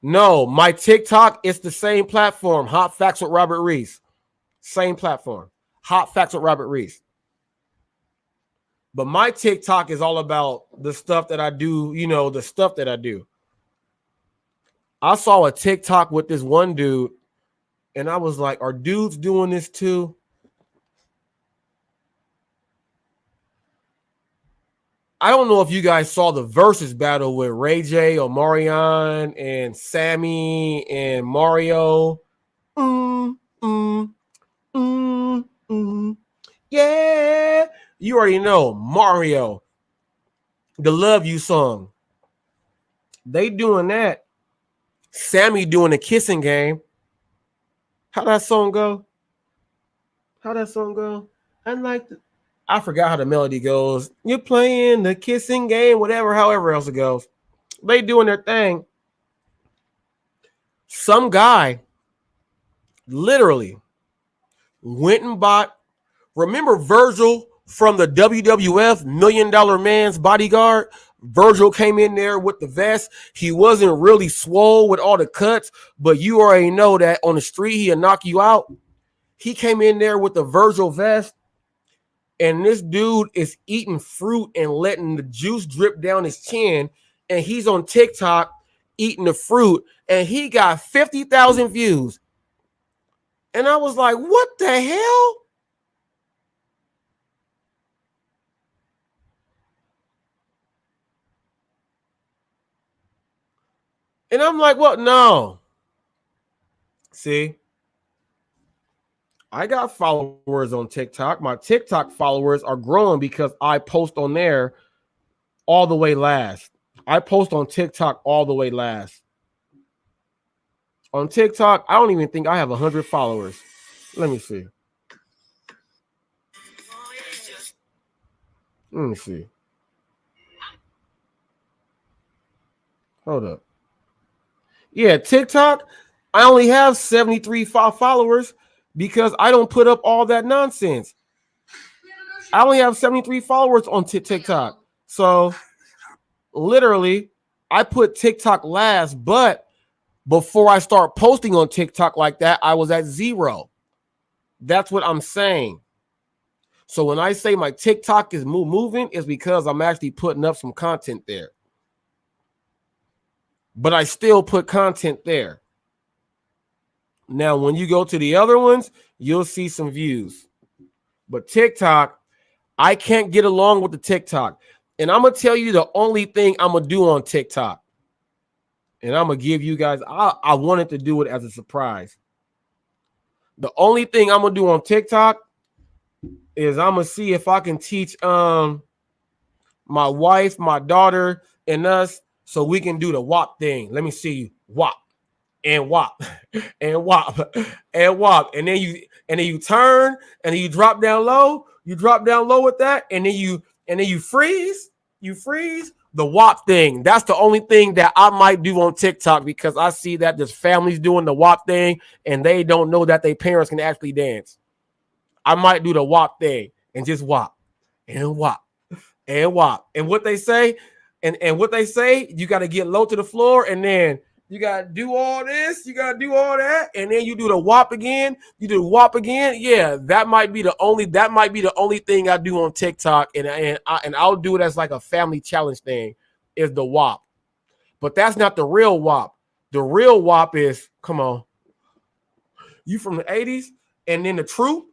No, my TikTok is the same platform. Hot Facts with Robert Reese. Same platform. Hot Facts with Robert Reese. But my TikTok is all about the stuff that I do, you know, the stuff that I do. I saw a TikTok with this one dude, and I was like, are dudes doing this too? I don't know if you guys saw the versus battle with Ray J, Omarion, and Sammy and Mario. Yeah. You already know Mario, the Love You song. They doing that. Sammy doing the kissing game. How that song go? I forgot how the melody goes. You're playing the kissing game, whatever, however else it goes. They doing their thing. Some guy literally went and bought. Remember Virgil from the WWF $1 Million Man's Bodyguard? Virgil came in there with the vest. He wasn't really swole with all the cuts, but you already know that on the street he'll knock you out. He came in there with the Virgil vest, and this dude is eating fruit and letting the juice drip down his chin, and he's on TikTok eating the fruit, and he got 50,000 views. And I was like, what the hell? And I'm like, what? No. See, I got followers on TikTok. My TikTok followers are growing because I post on there all the way last. I post on TikTok all the way last. On TikTok, I don't even think I have 100 followers. Let me see. Let me see. Hold up. Yeah, TikTok, I only have 73 followers because I don't put up all that nonsense. I only have 73 followers on TikTok. So literally, I put TikTok last, but before I start posting on TikTok like that, I was at 0. That's what I'm saying. So when I say my TikTok is moving, it's because I'm actually putting up some content there. But I still put content there. Now, when you go to the other ones, you'll see some views. But TikTok, I can't get along with the TikTok. And I'm going to tell you the only thing I'm going to do on TikTok. And I'm going to give you guys, I wanted to do it as a surprise. The only thing I'm going to do on TikTok is I'm going to see if I can teach my wife, my daughter, and us so we can do the WAP thing. Let me see you. WAP. And WAP and WAP and WAP. And then you turn and then you drop down low. You drop down low with that, and then you freeze. You freeze the WAP thing. That's the only thing that I might do on TikTok because I see that there's families doing the WAP thing and they don't know that their parents can actually dance. I might do the WAP thing and just WAP and WAP and WAP. And what they say, and what they say, you got to get low to the floor and then you got to do all this, you got to do all that, and then you do the WAP again, you do the WAP again. Yeah, that might be the only thing I do on TikTok, and I'll do it as like a family challenge thing, is the WAP. But that's not the real WAP. The real WAP is, come on, you from the 80s, and then the troop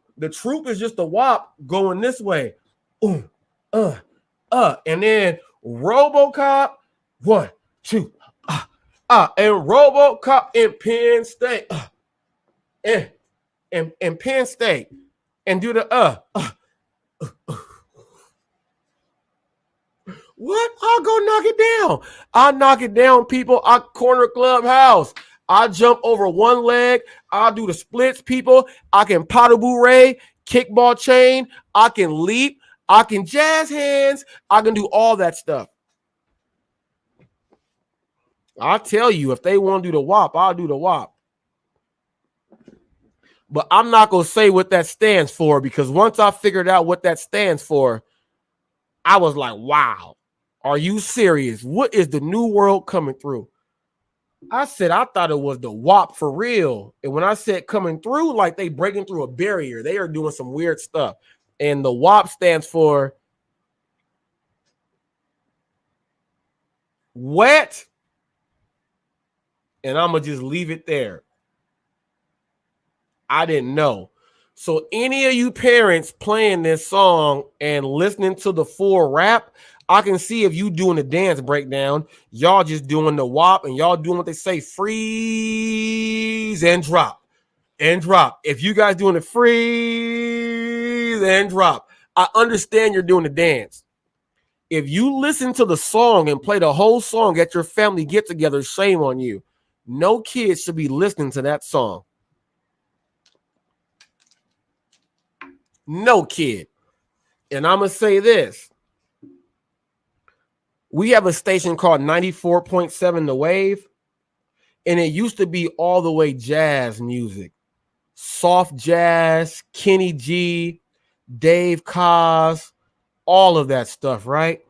is just the WAP going this way. And then RoboCop, 1, 2, and RoboCop in Penn State, and Penn State, and do the What? I'll go knock it down. I'll knock it down, people. I corner clubhouse. I jump over one leg. I'll do the splits, people. I can pas de bourrée, kickball chain. I can leap. I can jazz hands. I can do all that stuff. I'll tell you, if they want to do the WAP, I'll do the WAP. But I'm not going to say what that stands for because once I figured out what that stands for, I was like, wow, are you serious? What is the new world coming through? I said, I thought it was the WAP for real. And when I said coming through, like they breaking through a barrier, they are doing some weird stuff. And the WAP stands for wet. And I'm going to just leave it there. I didn't know. So any of you parents playing this song and listening to the full rap, I can see if you doing the dance breakdown, y'all just doing the WAP and y'all doing what they say, freeze and drop and drop. If you guys doing the freeze and drop, I understand you're doing the dance. If you listen to the song and play the whole song at your family get together, shame on you. No kids should be listening to that song. No kid. And I'm going to say this. We have a station called 94.7 The Wave. And it used to be all the way jazz music. Soft jazz, Kenny G, Dave Koz, all of that stuff, right?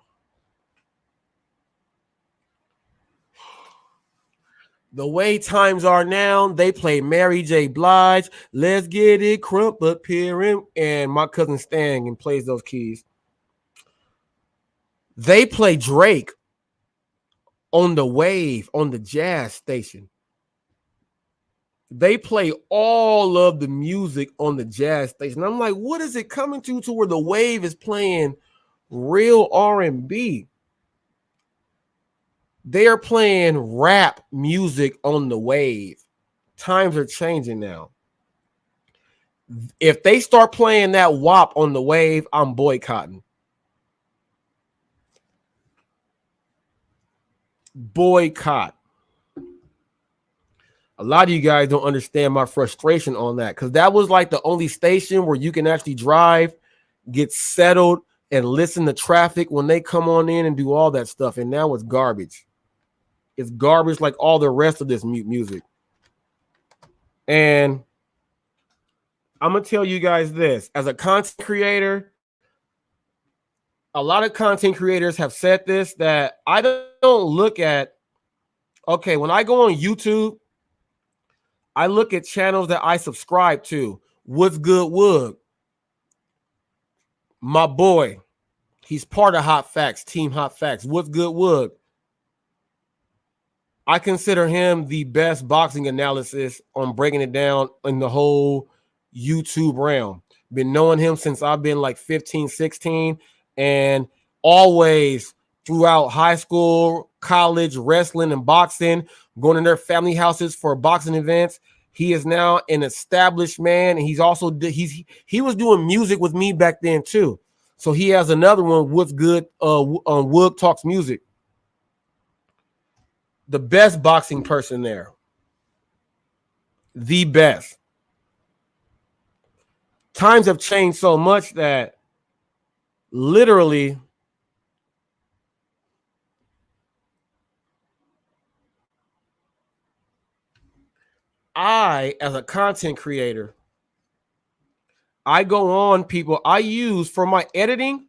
The way times are now, they play Mary J. Blige, Let's Get It Crump Up Here, and my cousin Stan and plays those keys. They play Drake on the Wave, on the jazz station. They play all of the music on the jazz station. I'm like, what is it coming to where the Wave is playing real R&B? They are playing rap music on the Wave. Times are changing now. If they start playing that WAP on the Wave, I'm boycotting. Boycott. A lot of you guys don't understand my frustration on that, because that was like the only station where you can actually drive, get settled, and listen to traffic when they come on in and do all that stuff. And now it's garbage. It's garbage like all the rest of this music. And I'm going to tell you guys this. As a content creator, a lot of content creators have said this, that I don't look at, okay, when I go on YouTube, I look at channels that I subscribe to. What's Good Wood? My boy. He's part of Hot Facts, Team Hot Facts. What's Good Wood? I consider him the best boxing analysis on breaking it down in the whole YouTube realm. Been knowing him since I've been like 15, 16, and always throughout high school, college, wrestling, and boxing, going to their family houses for boxing events. He is now an established man, and he's also he was doing music with me back then too. So he has another one, What's Good on Wood Talks Music. The best boxing person there. The best. Times have changed so much that literally I, as a content creator, I go on people, I use for my editing,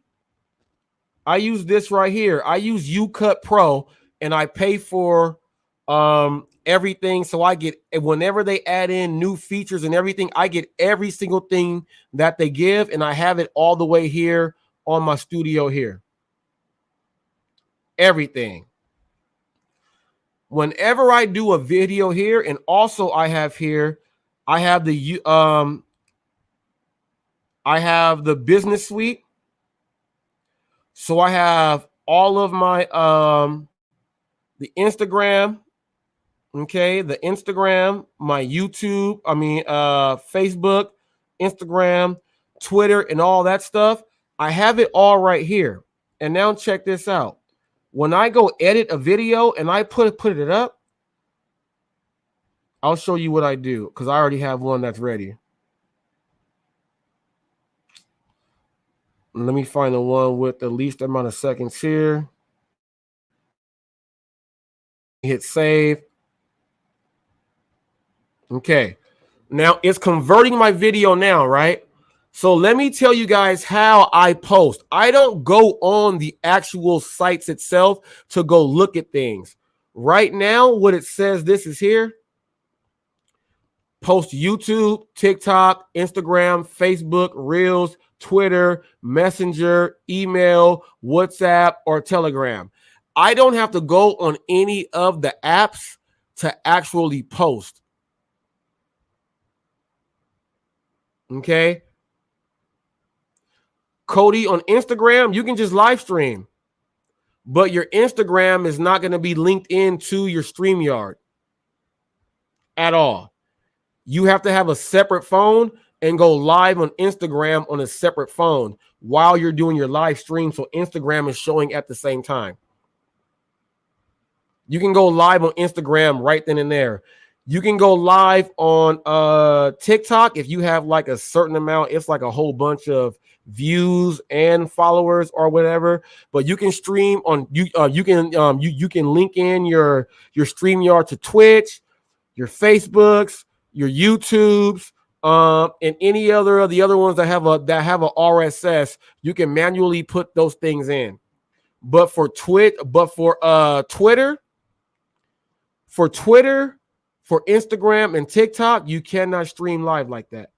I use this right here. I use UCut Pro, and I pay for everything. So I get, whenever they add in new features and everything, I get every single thing that they give, and I have it all the way here on my studio here. Everything. Whenever I do a video here, and also I have here, I have the business suite. So I have all of my the Instagram, okay, the Instagram, my YouTube, Facebook, Instagram, Twitter, and all that stuff. I have it all right here. And now check this out. When I go edit a video and I put it up, I'll show you what I do, because I already have one that's ready. Let me find the one with the least amount of seconds here. Hit save. Okay. Now it's converting my video now, right? So let me tell you guys how I post. I don't go on the actual sites itself to go look at things. Right now, what it says, this is here. Post YouTube, TikTok, Instagram, Facebook, Reels, Twitter, Messenger, email, WhatsApp, or Telegram. I don't have to go on any of the apps to actually post. Okay. Cody, on Instagram, you can just live stream, but your Instagram is not going to be linked into your StreamYard at all. You have to have a separate phone and go live on Instagram on a separate phone while you're doing your live stream, so Instagram is showing at the same time. You can go live on Instagram right then and there. You can go live on TikTok if you have like a certain amount. It's like a whole bunch of views and followers or whatever. But you can stream on you can link in your StreamYard to Twitch, your Facebooks, your YouTubes, and any other of the other ones that have a RSS. You can manually put those things in. But for Twitter, for Instagram and TikTok, you cannot stream live like that.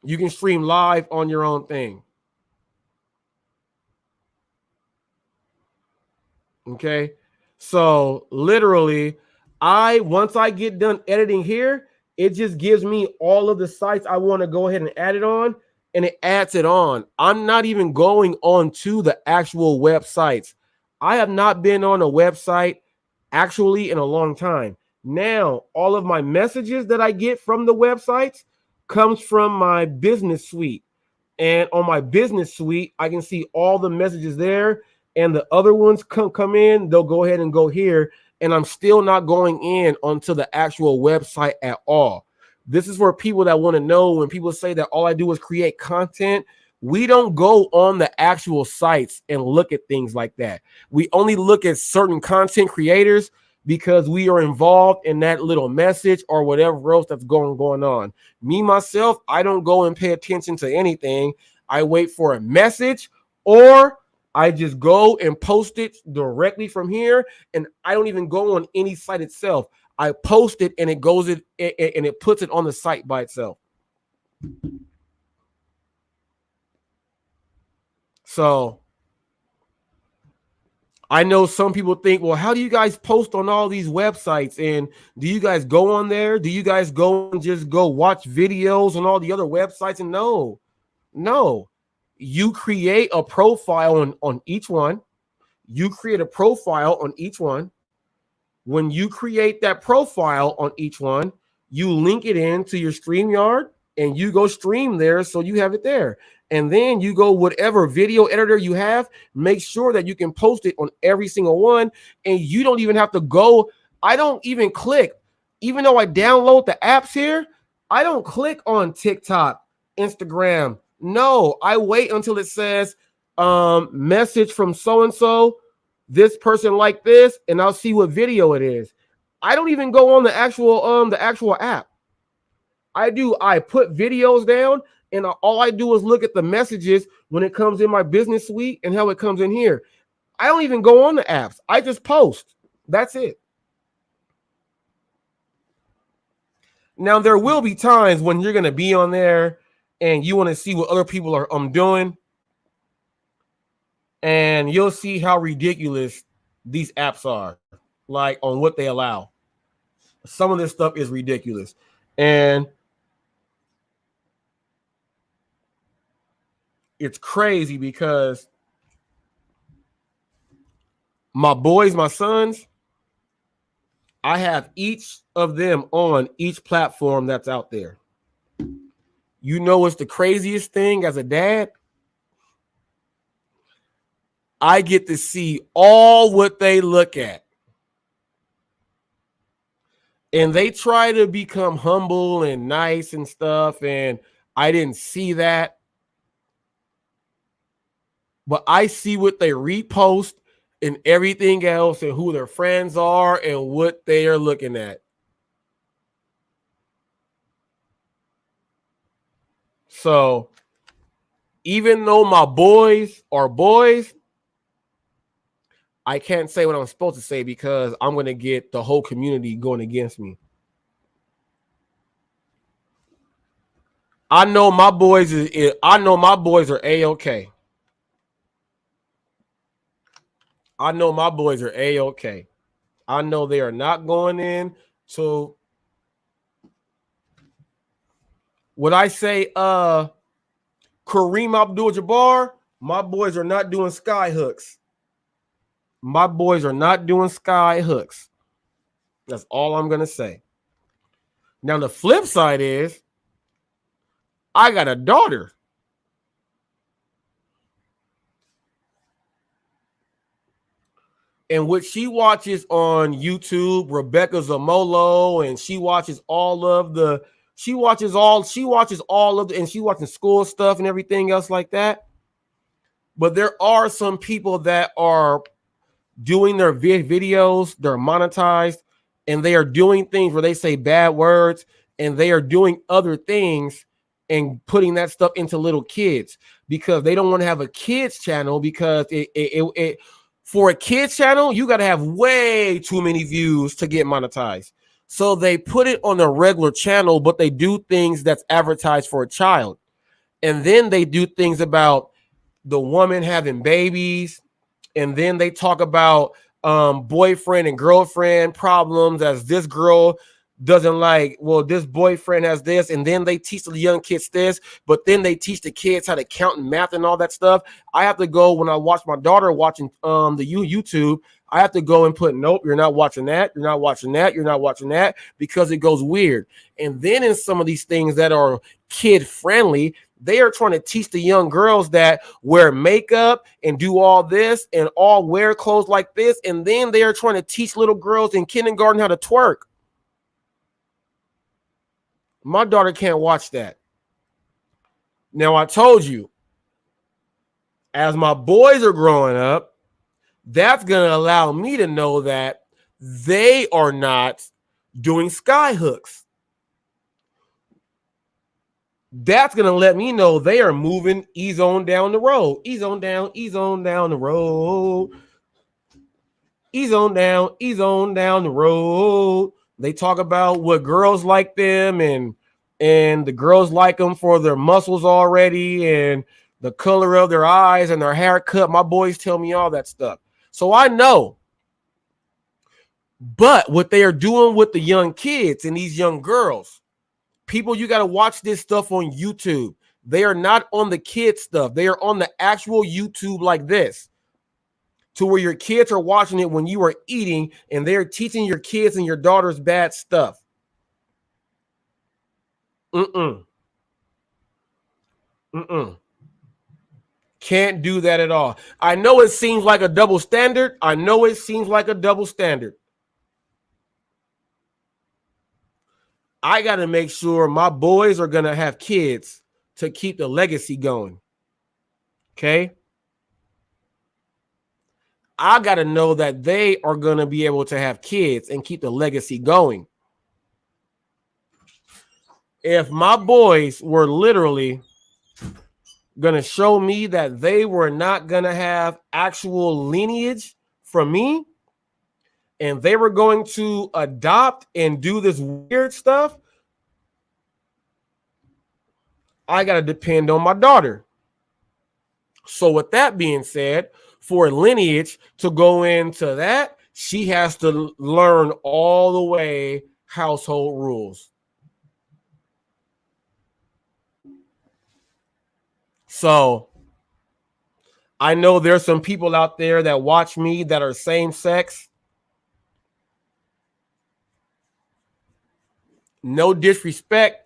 You can stream live on your own thing. Okay. So literally, once I get done editing here, it just gives me all of the sites I want to go ahead and add it on, and it adds it on. I'm not even going on to the actual websites. I have not been on a website actually in a long time. Now, all of my messages that I get from the websites comes from my business suite. And on my business suite, I can see all the messages there, and the other ones come in, they'll go ahead and go here, and I'm still not going in onto the actual website at all. This is for people that want to know when people say that all I do is create content. We don't go on the actual sites and look at things like that. We only look at certain content creators because we are involved in that little message or whatever else that's going on. Me, myself, I don't go and pay attention to anything. I wait for a message, or I just go and post it directly from here, and I don't even go on any site itself. I post it and it goes and it puts it on the site by itself. So I know some people think, well, how do you guys post on all these websites? And do you guys go on there? Do you guys go and just go watch videos on all the other websites? And no, you create a profile on each one. You create a profile on each one. When you create that profile on each one, you link it into your StreamYard and you go stream there, so you have it there. And then you go whatever video editor you have, make sure that you can post it on every single one. And you don't even have to go. I don't even click, even though I download the apps here, I don't click on TikTok, Instagram. No, I wait until it says message from so-and-so, this person like this, and I'll see what video it is. I don't even go on the actual app. I put videos down, and all I do is look at the messages when it comes in my business suite and how it comes in here. I don't even go on the apps. I just post. That's it. Now, there will be times when you're going to be on there and you want to see what other people are doing, and you'll see how ridiculous these apps are, like on what they allow. Some of this stuff is ridiculous. And it's crazy because my boys, my sons, I have each of them on each platform that's out there. You know what's the craziest thing as a dad? I get to see all what they look at. And they try to become humble and nice and stuff, and I didn't see that. But I see what they repost and everything else, and who their friends are and what they are looking at. So even though my boys are boys, I can't say what I'm supposed to say because I'm going to get the whole community going against me. I know my boys are A-okay. I know my boys are A-okay. I know they are not going in to what I say, Kareem Abdul-Jabbar, my boys are not doing sky hooks. My boys are not doing sky hooks. That's all I'm going to say. Now, the flip side is I got a daughter. And what she watches on YouTube, Rebecca Zamolo, and she watches all of the, and she watching school stuff and everything else like that. But there are some people that are doing their videos, they're monetized, and they are doing things where they say bad words, and they are doing other things and putting that stuff into little kids because they don't want to have a kids channel, because it for a kids channel, you got to have way too many views to get monetized. So they put it on a regular channel, but they do things that's advertised for a child. And then they do things about the woman having babies. And then they talk about boyfriend and girlfriend problems, as this girl doesn't like, well, this boyfriend has this. And then they teach the young kids this, but then they teach the kids how to count and math and all that stuff. I have to go, when I watch my daughter watching the YouTube, I have to go and put, nope, you're not watching that. You're not watching that. You're not watching that, because it goes weird. And then in some of these things that are kid friendly. They are trying to teach the young girls that wear makeup and do all this and all wear clothes like this. And then they are trying to teach little girls in kindergarten how to twerk. My daughter can't watch that. Now, I told you, as my boys are growing up, that's going to allow me to know that they are not doing sky hooks. That's going to let me know they are moving ease on down the road. Ease on down the road. Ease on down the road. They talk about what girls like them and the girls like them for their muscles already and the color of their eyes and their haircut. My boys tell me all that stuff. So I know. But what they are doing with the young kids and these young girls, people, you got to watch this stuff on YouTube. They are not on the kid stuff. They are on the actual YouTube like this, to where your kids are watching it when you are eating and they're teaching your kids and your daughters bad stuff. Can't do that at all. I know it seems like a double standard. I got to make sure my boys are going to have kids to keep the legacy going. Okay? I got to know that they are going to be able to have kids and keep the legacy going. If my boys were literally going to show me that they were not going to have actual lineage from me, and they were going to adopt and do this weird stuff, I got to depend on my daughter. So with that being said, for lineage to go into that, she has to learn all the way household rules. So I know there's some people out there that watch me that are same sex. No disrespect.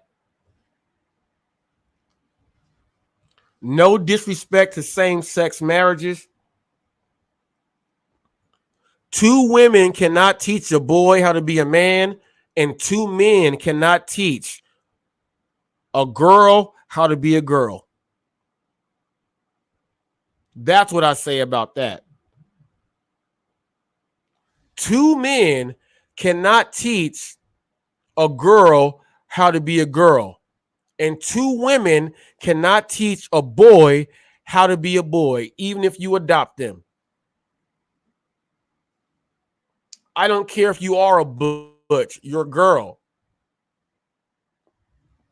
No disrespect to same-sex marriages. 2 women cannot teach a boy how to be a man, and 2 men cannot teach a girl how to be a girl. That's what I say about that. 2 men cannot teach a girl how to be a girl, and 2 women cannot teach a boy how to be a boy, even if you adopt them. I don't care if you are a butch, you're a girl.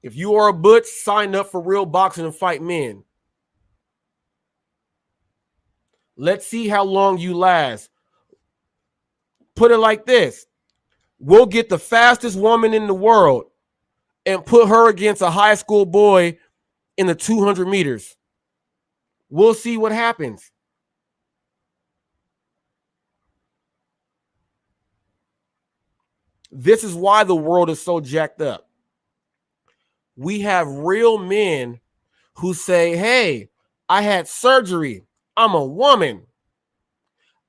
If you are a butch, sign up for real boxing and fight men. Let's see how long you last. Put it like this. We'll get the fastest woman in the world and put her against a high school boy in the 200 meters. We'll see what happens. This is why the world is so jacked up. We have real men who say, hey, I had surgery. I'm a woman.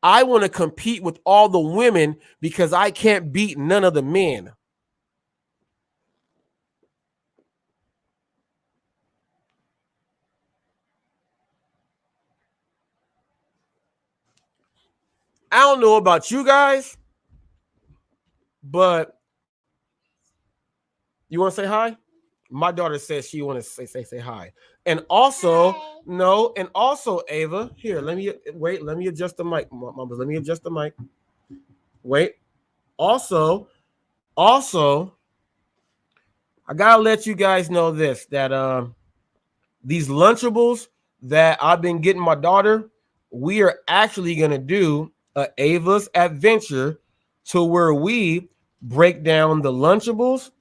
I want to compete with all the women because I can't beat none of the men. I don't know about you guys, but you want to say hi? My daughter says she want to say hi. And also, hi. No, and also, Ava, here, let me adjust the mic. Mama, let me adjust the mic. Wait. Also, I gotta let you guys know this, that these Lunchables that I've been getting my daughter, we are actually gonna do a Ava's Adventure to where we break down the Lunchables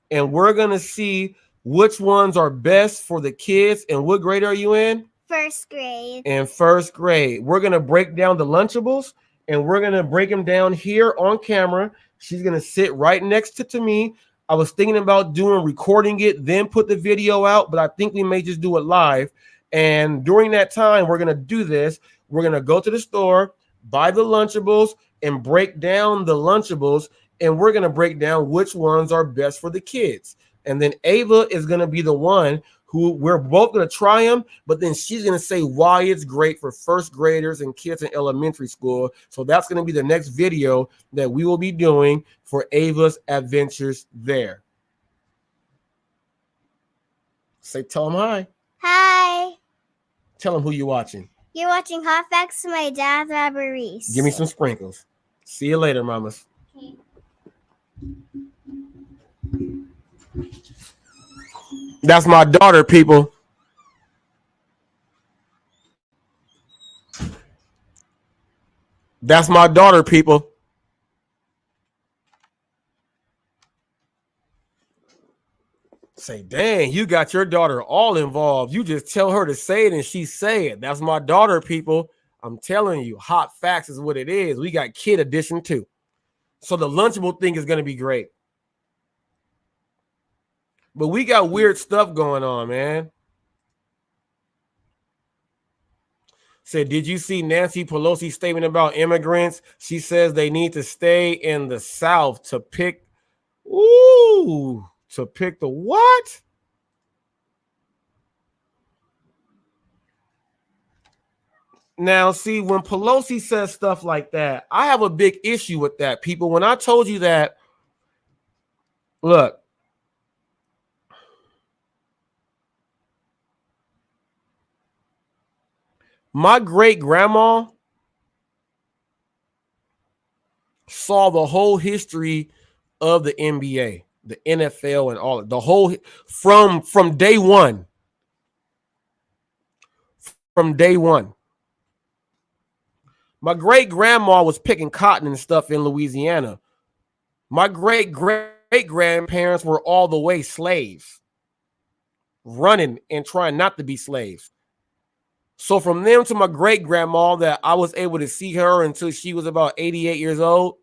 and we're gonna see which ones are best for the kids. And what grade are you in? First grade. In first grade. We're gonna break down the Lunchables and we're gonna break them down here on camera. She's gonna sit right next to me. I was thinking about recording it, then put the video out, but I think we may just do it live. And during that time, we're going to do this. We're going to go to the store, buy the Lunchables, and break down the Lunchables. And we're going to break down which ones are best for the kids. And then Ava is going to be the one who we're both going to try them, but then she's going to say why it's great for first graders and kids in elementary school. So that's going to be the next video that we will be doing for Ava's adventures there. Tell them hi. Hi. Tell them who you're watching. You're watching Hot Facts with my dad, Robert Reese. Give me some sprinkles. See you later, mamas. Okay. That's my daughter, people. That's my daughter, people. Say, dang, you got your daughter all involved. You just tell her to say it and she say it. That's my daughter, people. I'm telling you, Hot Facts is what it is. We got kid edition too. So the Lunchable thing is going to be great. But we got weird stuff going on, man. Said, did you see Nancy Pelosi's statement about immigrants? She says they need to stay in the South to pick. Ooh, to pick the what? Now, see, when Pelosi says stuff like that, I have a big issue with that, people. When I told you that, look, my great-grandma saw the whole history of the NBA, the NFL, and all the whole from day one. From day one. My great-grandma was picking cotton and stuff in Louisiana. My great-great-grandparents were all the way slaves, running and trying not to be slaves. So from them to my great-grandma that I was able to see her until she was about 88 years old,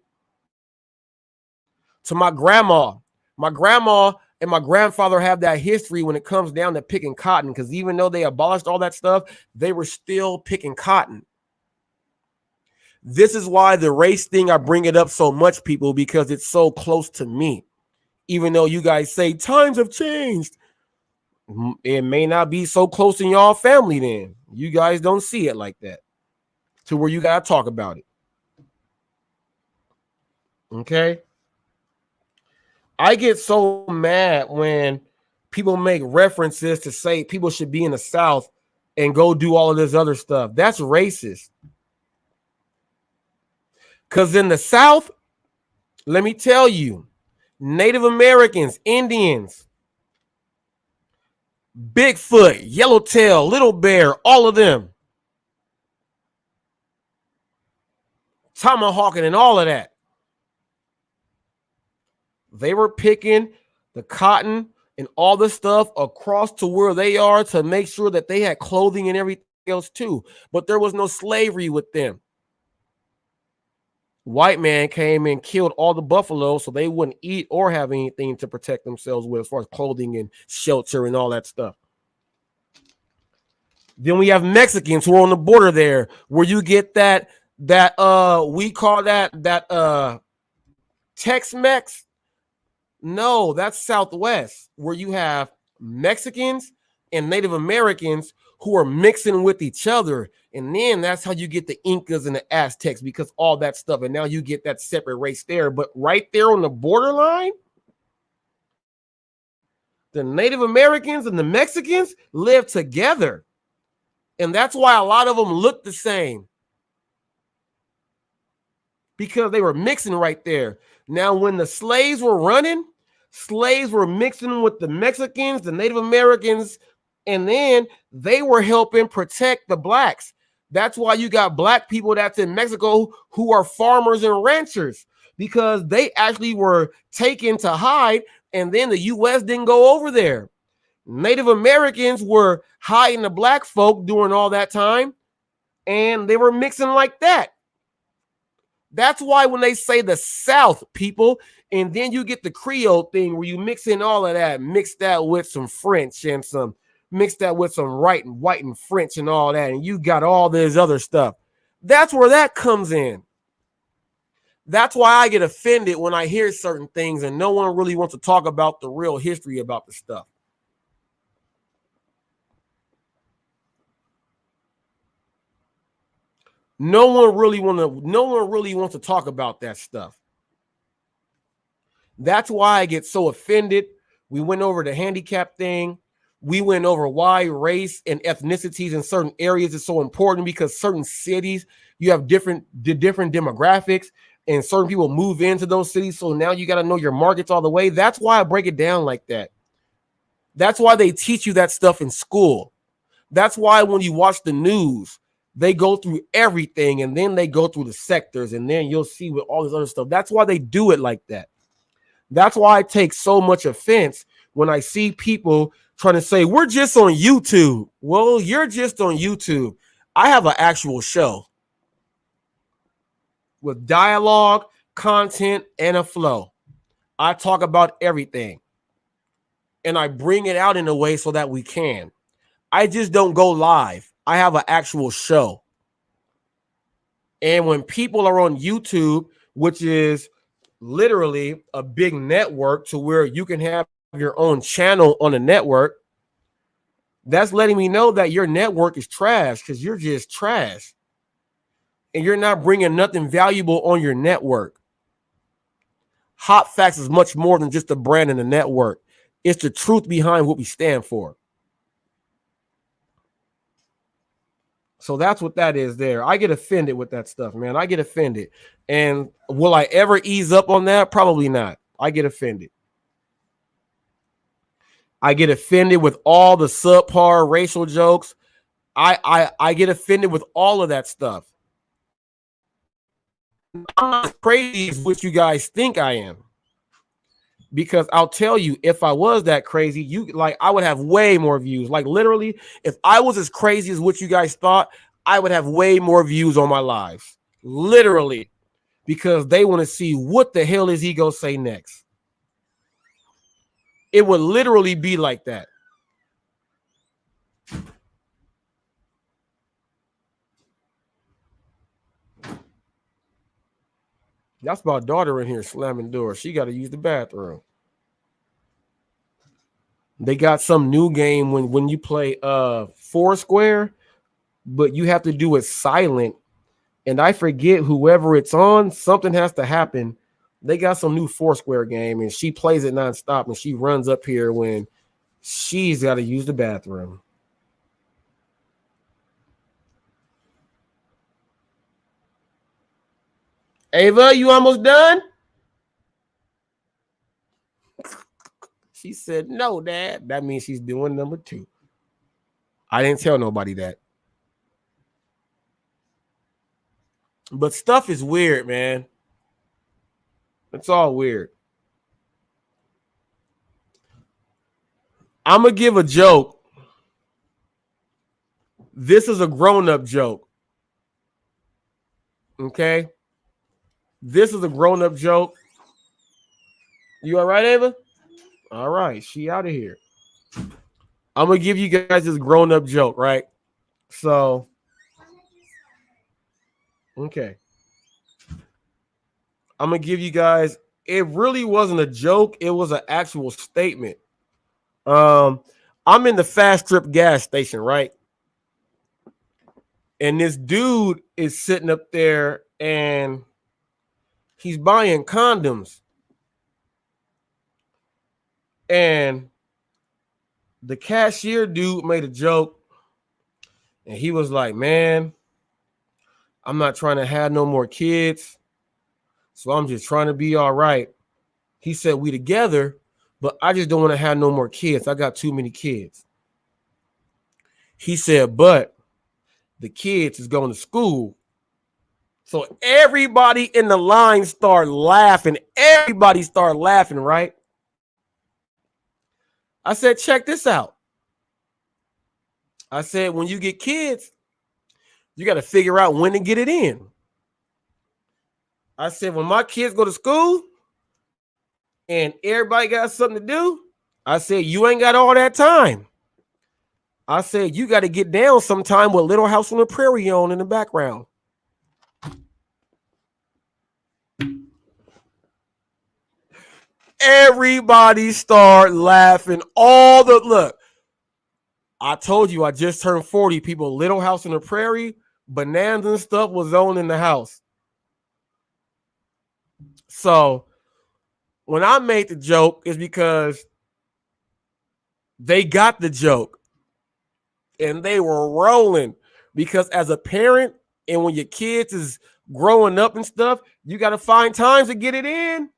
to my grandma and my grandfather have that history when it comes down to picking cotton, because even though they abolished all that stuff, they were still picking cotton. This is why the race thing, I bring it up so much, people, because it's so close to me. Even though you guys say times have changed, it may not be so close in y'all family then. You guys don't see it like that to where you got to talk about it. Okay? I get so mad when people make references to say people should be in the South and go do all of this other stuff. That's racist. Because in the South, let me tell you, Native Americans, Indians, Bigfoot, Yellowtail, Little Bear, all of them, tomahawking and all of that. They were picking the cotton and all the stuff across to where they are to make sure that they had clothing and everything else too. But there was no slavery with them. White man came and killed all the buffalo so they wouldn't eat or have anything to protect themselves with as far as clothing and shelter and all that stuff. Then we have Mexicans who are on the border there, where you get that we call that Tex-Mex. No, that's Southwest, where you have Mexicans and Native Americans who are mixing with each other. And then that's how you get the Incas and the Aztecs, because all that stuff. And now you get that separate race there. But right there on the borderline, the Native Americans and the Mexicans live together. And that's why a lot of them look the same, because they were mixing right there. Now, when the slaves were running, slaves were mixing with the Mexicans, the Native Americans, and then they were helping protect the blacks. That's why you got black people that's in Mexico who are farmers and ranchers, because they actually were taken to hide, and then the U.S. didn't go over there. Native Americans were hiding the black folk during all that time, and they were mixing like that. That's why when they say the South, people, and then you get the Creole thing where you mix in all of that, mix that with some French and mix that with some white and French and all that, and you got all this other stuff. That's where that comes in. That's why I get offended when I hear certain things and no one really wants to talk about the real history about the stuff. No one really wants to talk about that stuff. That's why I get so offended. We went over the handicap thing. We went over why race and ethnicities in certain areas is so important, because certain cities, you have different demographics and certain people move into those cities. So now you got to know your markets all the way. That's why I break it down like that. That's why they teach you that stuff in school. That's why when you watch the news, they go through everything and then they go through the sectors and then you'll see with all this other stuff. That's why they do it like that. That's why I take so much offense when I see people trying to say, we're just on YouTube. Well, you're just on YouTube. I have an actual show with dialogue, content, and a flow. I talk about everything. And I bring it out in a way so that we can. I just don't go live. I have an actual show. And when people are on YouTube, which is literally a big network to where you can have your own channel on a network, that's letting me know that your network is trash, because you're just trash. And you're not bringing nothing valuable on your network. HotFacts is much more than just a brand and a network. It's the truth behind what we stand for. So that's what that is there. I get offended with that stuff, man. I get offended. And will I ever ease up on that? Probably not. I get offended. I get offended with all the subpar racial jokes. I get offended with all of that stuff. I'm not as crazy as what you guys think I am. Because I'll tell you, if I was that crazy, I would have way more views. Like literally, if I was as crazy as what you guys thought, I would have way more views on my lives. Literally. Because they want to see what the hell is he going to say next. It would literally be like that. That's my daughter in here slamming doors. She got to use the bathroom. They got some new game when you play Foursquare, but you have to do it silent. And I forget whoever it's on, something has to happen. They got some new Foursquare game, and she plays it nonstop, and she runs up here when she's got to use the bathroom. Ava, you almost done? She said, no, Dad. That means she's doing number 2. I didn't tell nobody that. But stuff is weird, man. It's all weird. I'm going to give a joke. This is a grown-up joke. Okay? This is a grown-up joke. You all right, Ava? All right. She out of here. I'm going to give you guys this grown-up joke, right? So, okay. I'm going to give you guys, it really wasn't a joke. It was an actual statement. I'm in the Fast Strip gas station, right? And this dude is sitting up there and he's buying condoms. And the cashier dude made a joke. And he was like, man, I'm not trying to have no more kids. So I'm just trying to be all right. He said, we together, but I just don't want to have no more kids. I got too many kids. He said, but the kids is going to school. So everybody in the line started laughing. Everybody started laughing, right? I said, check this out. I said, when you get kids, you got to figure out when to get it in. I said, when my kids go to school and everybody got something to do, I said, you ain't got all that time. I said, you got to get down sometime with Little House on the Prairie on in the background. Everybody start laughing. Look, I told you I just turned 40. People, Little House on the Prairie, Bonanza and stuff was on in the house. So when I made the joke, it's because they got the joke and they were rolling. Because as a parent, and when your kids is growing up and stuff, you got to find times to get it in.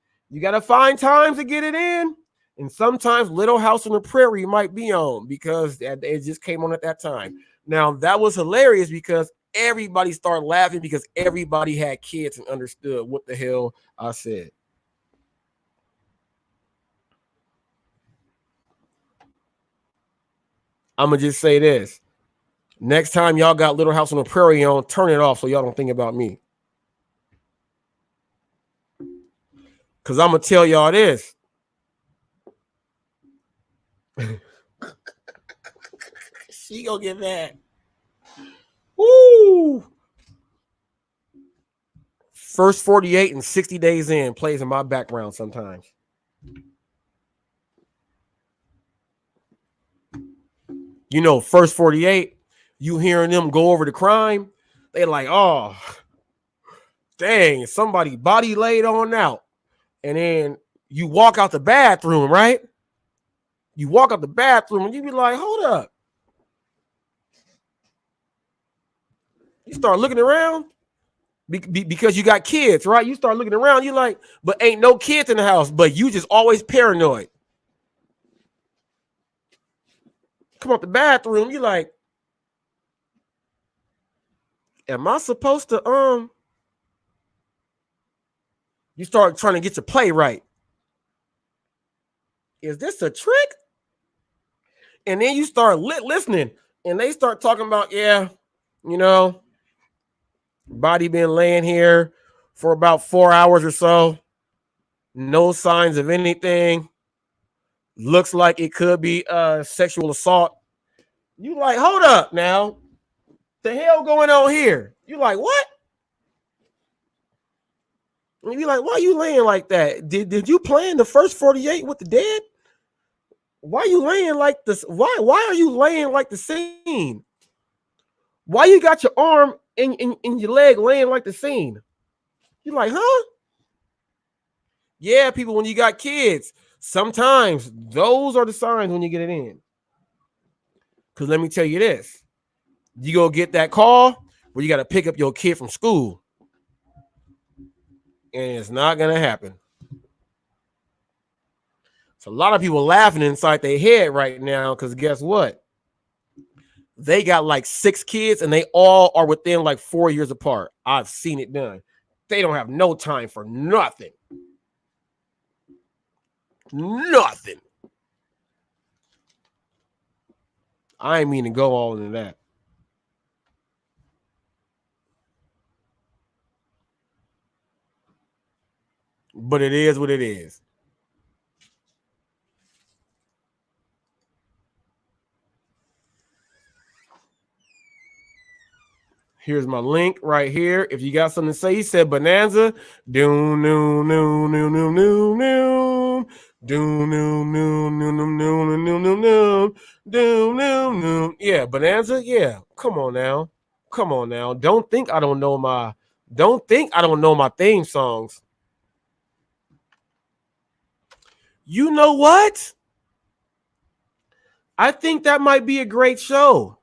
And sometimes Little House on the Prairie might be on because it just came on at that time. Now, that was hilarious because everybody started laughing because everybody had kids and understood what the hell I said. I'm going to just say this. Next time y'all got Little House on the Prairie on, turn it off so y'all don't think about me. Because I'm going to tell y'all this. She going to get mad. Woo! First 48 and 60 days in plays in my background sometimes. You know, first 48, you hearing them go over the crime, they like, oh, dang, somebody body laid on out. And then you walk out the bathroom, right? You walk out the bathroom and you be like, hold up. You start looking around because you got kids, right? You start looking around, you like, but ain't no kids in the house, but you just always paranoid. Come out the bathroom, you like, am I supposed to, you start trying to get your play right. Is this a trick? And then you start listening and they start talking about, yeah, you know, body been laying here for about 4 hours or so. No signs of anything. Looks like it could be sexual assault. You like, hold up now. The hell going on here? You like, what? And you like, why are you laying like that? Did you plan the first 48 with the dead? Why are you laying like this? Why are you laying like the scene? Why you got your arm in your leg laying like the scene? You like, huh? Yeah, people, when you got kids, sometimes those are the signs when you get it in. Because let me tell you this. You go get that call where you got to pick up your kid from school. And it's not going to happen. So a lot of people laughing inside their head right now because guess what? They got like 6 kids and they all are within like 4 years apart. I've seen it done. They don't have no time for nothing. Nothing. I ain't mean to go all into that. But it is what it is. Here's my link right here. If you got something to say, he said Bonanza. Yeah, Bonanza. Yeah. Come on now. Don't think I don't know my theme songs. You know what? I think that might be a great show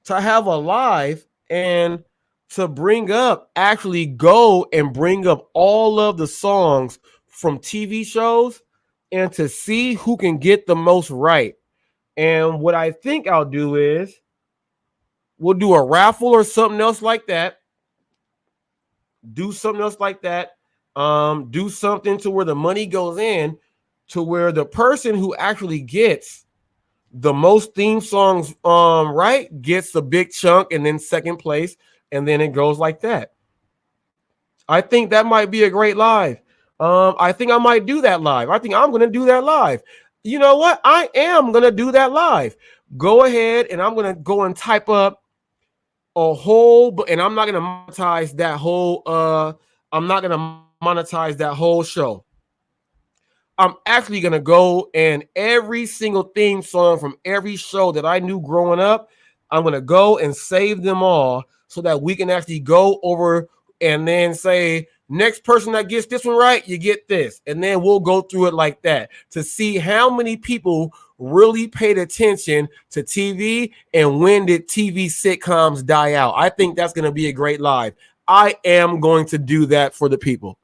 to have a live and to actually go and bring up all of the songs from TV shows and to see who can get the most right. And what I think I'll do is we'll do a raffle or something else like that. Do something to where the money goes in to where the person who actually gets the most theme songs right gets the big chunk and then second place, and then it goes like that. I think that might be a great live. I think I might do that live. I think I'm going to do that live. You know what? I am going to do that live. Go ahead and I'm going to go and type up a whole, and I'm not going to monetize that whole, I'm not going to monetize that whole show. I'm actually going to go and every single theme song from every show that I knew growing up, I'm going to go and save them all so that we can actually go over and then say, next person that gets this one right, you get this. And then we'll go through it like that to see how many people really paid attention to TV and when did TV sitcoms die out. I think that's going to be a great live. I am going to do that for the people.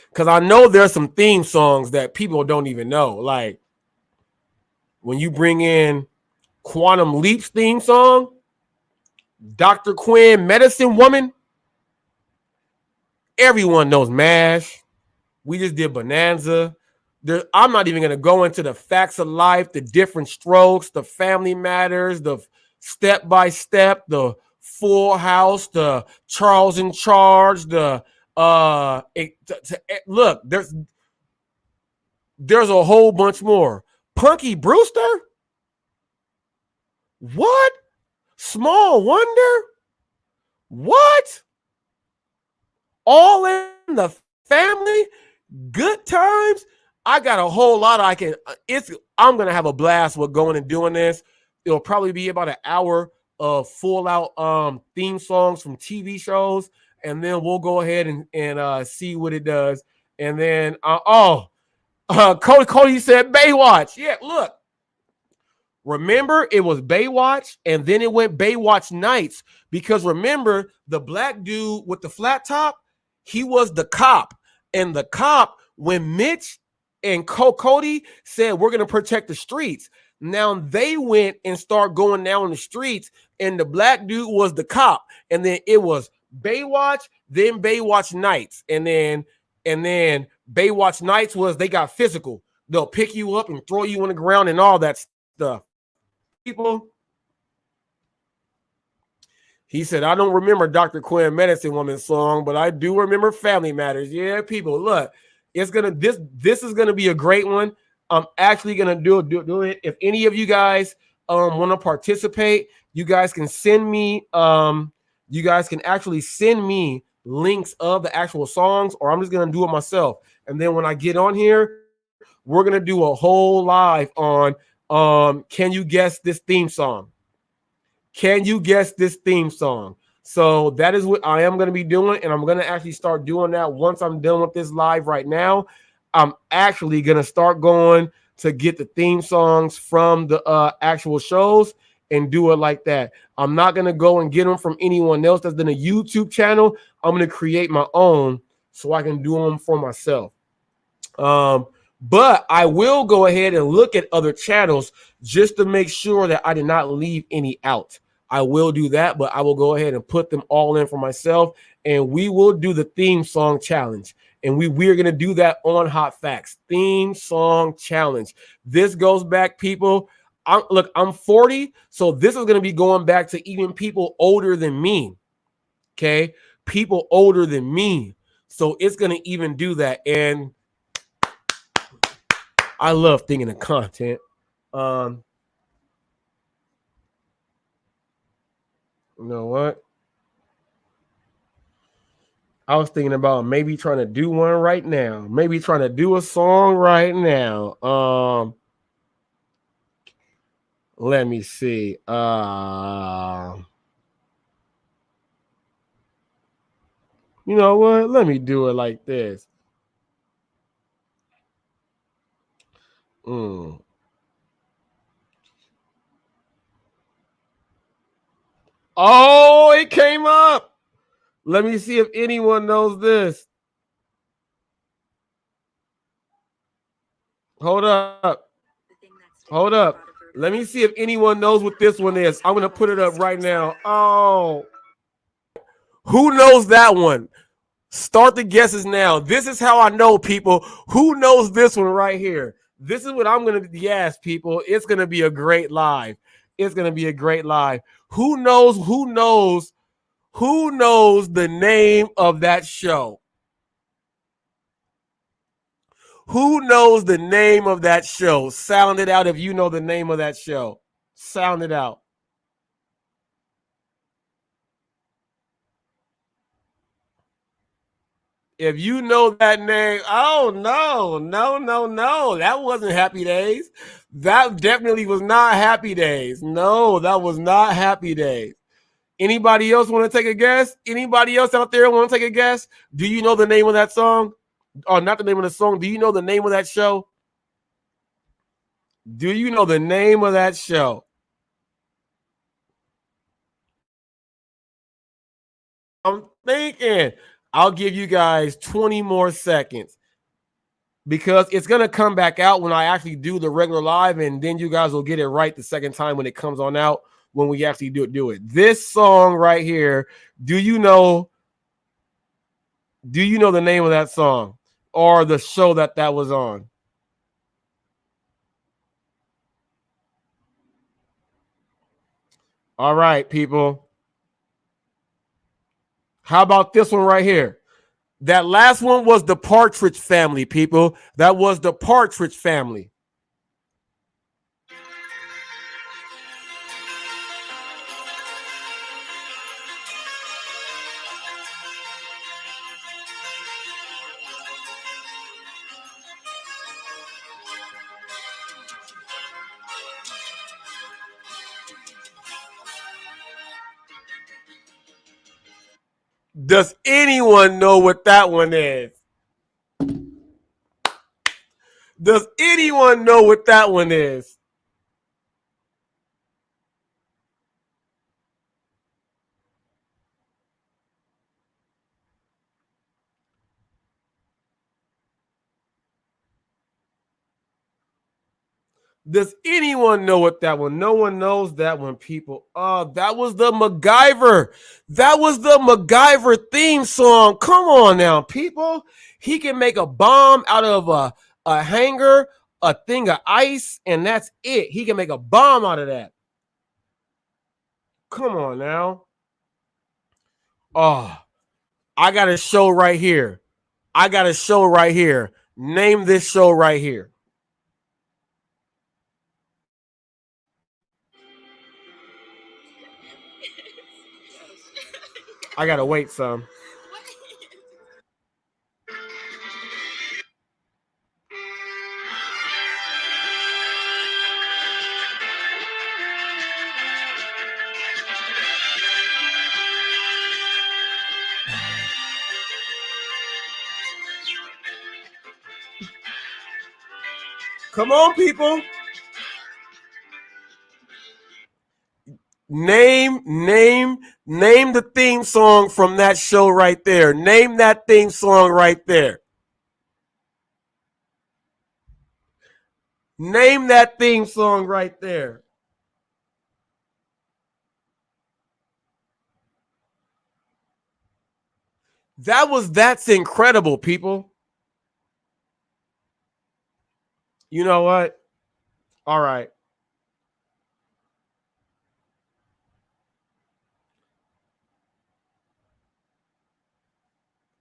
Because I know there's some theme songs that people don't even know. Like when you bring in Quantum Leap's theme song, Dr. Quinn, Medicine Woman, everyone knows MASH. We just did Bonanza. I'm not even going to go into the facts of life, the different strokes, the family matters, the step by step, the Full House, the Charles in Charge, the look, there's a whole bunch more. Punky Brewster? What? Small Wonder? What? All in the Family? Good Times? I got a whole lot I'm gonna have a blast with going and doing this. It'll probably be about an hour of full out theme songs from TV shows, and then we'll go ahead and see what it does. And then Cody said Baywatch. Yeah, look. Remember, it was Baywatch, and then it went Baywatch Nights, because remember, the black dude with the flat top, he was the cop. And the cop, when Mitch and Cody said, we're going to protect the streets, now they went and start going down the streets, and the black dude was the cop. And then it was Baywatch, then Baywatch Nights. And then Baywatch Nights was they got physical. They'll pick you up and throw you on the ground and all that stuff. People, he said, I don't remember Dr. Quinn Medicine Woman song, but I do remember Family Matters. Yeah, people, look, this is gonna be a great one. I'm actually gonna do it. If any of you guys want to participate, you guys can send me you guys can actually send me links of the actual songs, or I'm just gonna do it myself. And then when I get on here, we're gonna do a whole live on can you guess this theme song? Can you guess this theme song? So that is what I am going to be doing, and I'm going to actually start doing that once I'm done with this live right now. I'm actually going to start going to get the theme songs from the actual shows and do it like that. I'm not going to go and get them from anyone else that's done a YouTube channel. I'm going to create my own so I can do them for myself. But I will go ahead and look at other channels just to make sure that I did not leave any out. I will do that, but I will go ahead and put them all in for myself, and we will do the theme song challenge. And we're going to do that on Hot Facts. Theme song challenge. This goes back, people. I'm 40, so this is going to be going back to even people older than me. Okay? People older than me. So it's going to even do that. And I love thinking of content. You know what? I was thinking about maybe trying to do one right now. Maybe trying to do a song right now. Let me see. You know what? Let me do it like this. Oh, it came up. Let me see if anyone knows this. Hold up. Hold up. Let me see if anyone knows what this one is. I'm going to put it up right now. Oh. Who knows that one? Start the guesses now. This is how I know, people. Who knows this one right here? This is what I'm going to guess, people. It's going to be a great live. It's going to be a great live. Who knows Who knows the name of that show? Who knows the name of that show? Sound it out if you know the name of that show. Sound it out. If you know that name, oh no. That wasn't Happy Days. That definitely was not Happy Days. No, that was not Happy Days. Anybody else want to take a guess? Anybody else out there want to take a guess? Do you know the name of that song? Or not the name of the song. Do you know the name of that show? Do you know the name of that show? I'm thinking. I'll give you guys 20 more seconds because it's going to come back out when I actually do the regular live, and then you guys will get it right the second time when it comes on out when we actually do it. This song right here, do you know the name of that song or the show that was on? All right, people. How about this one right here? That last one was the Partridge Family, people. That was the Partridge Family. Does anyone know what that one is? Does anyone know what that one is? Does anyone know what that one? No one knows that one, people. That was the MacGyver. That was the MacGyver theme song. Come on now, people. He can make a bomb out of a hanger, a thing of ice, and that's it. He can make a bomb out of that. Come on now. Oh, I got a show right here. I got a show right here. Name this show right here. I gotta wait some. Come on, people. Name the theme song from that show right there. Name that theme song right there. Name that theme song right there. That's incredible, people. You know what? All right.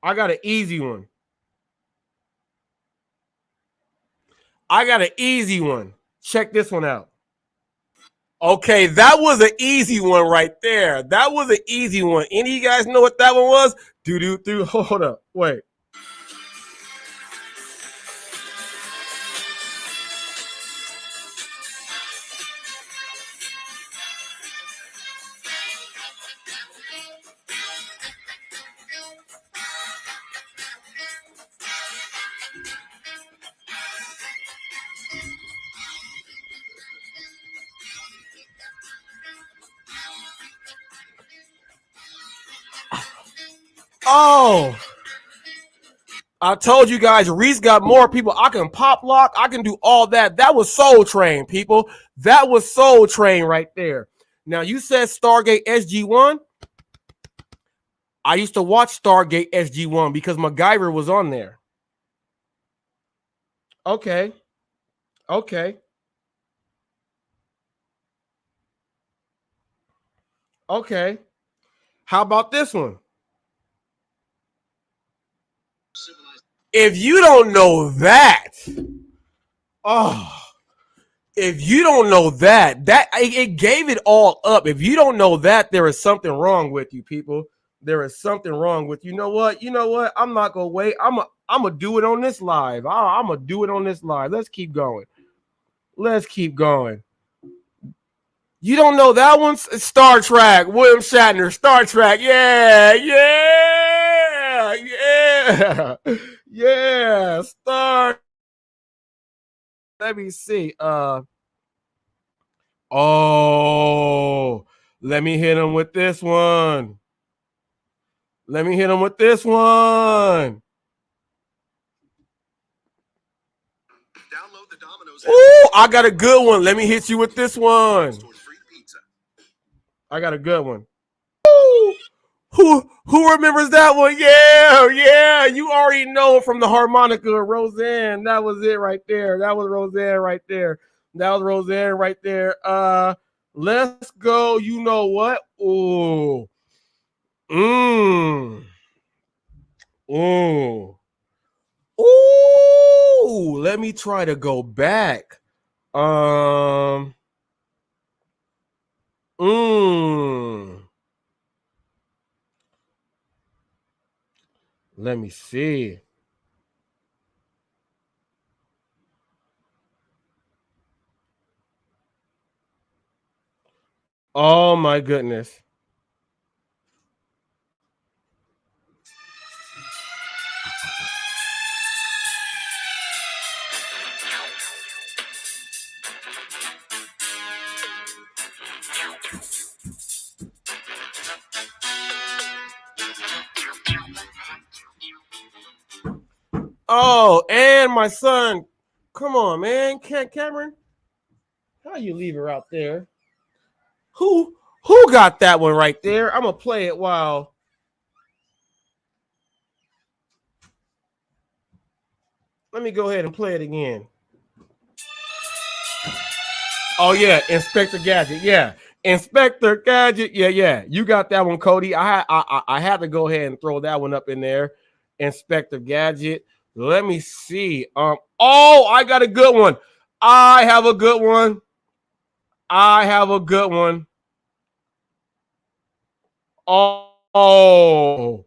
I got an easy one. Check this one out. Okay, that was an easy one right there. That was an easy one. Any of you guys know what that one was? Do. Hold up. Wait. Oh, I told you guys, Reese got more people. I can pop lock. I can do all that. That was Soul Train, people. That was Soul Train right there. Now, you said Stargate SG-1. I used to watch Stargate SG-1 because MacGyver was on there. Okay. Okay. Okay. How about this one? If you don't know that, oh, if you don't know that it gave it all up. If you don't know that, there is something wrong with you, people. There is something wrong with you. Know what? You know what? I'm not gonna wait. I'm gonna do it on this live. I'm gonna do it on this live. Let's keep going. Let's keep going. You don't know that one? Star Trek. William Shatner. Star Trek. Yeah, yeah, yeah, yeah. Star. Let me see. Oh, let me hit him with this one. Let me hit him with this one. Ooh, I got a good one. Let me hit you with this one. I got a good one. Ooh. Who remembers that one? Yeah, yeah. You already know from the harmonica, Roseanne. That was it right there. That was Roseanne right there. That was Roseanne right there. Let's go. You know what? Ooh. Mmm. Ooh. Ooh. Let me try to go back. Um. Mmm. Let me see. Oh my goodness. Oh, and my son. Come on, man. Cameron, how you leave her out there? Who got that one right there? I'm gonna play it while. Let me go ahead and play it again. Oh yeah, Inspector Gadget. Yeah, Inspector Gadget. Yeah, yeah. You got that one, Cody. I had to go ahead and throw that one up in there. Inspector Gadget. Let me see. Oh, I got a good one. I have a good one. I have a good one. Oh.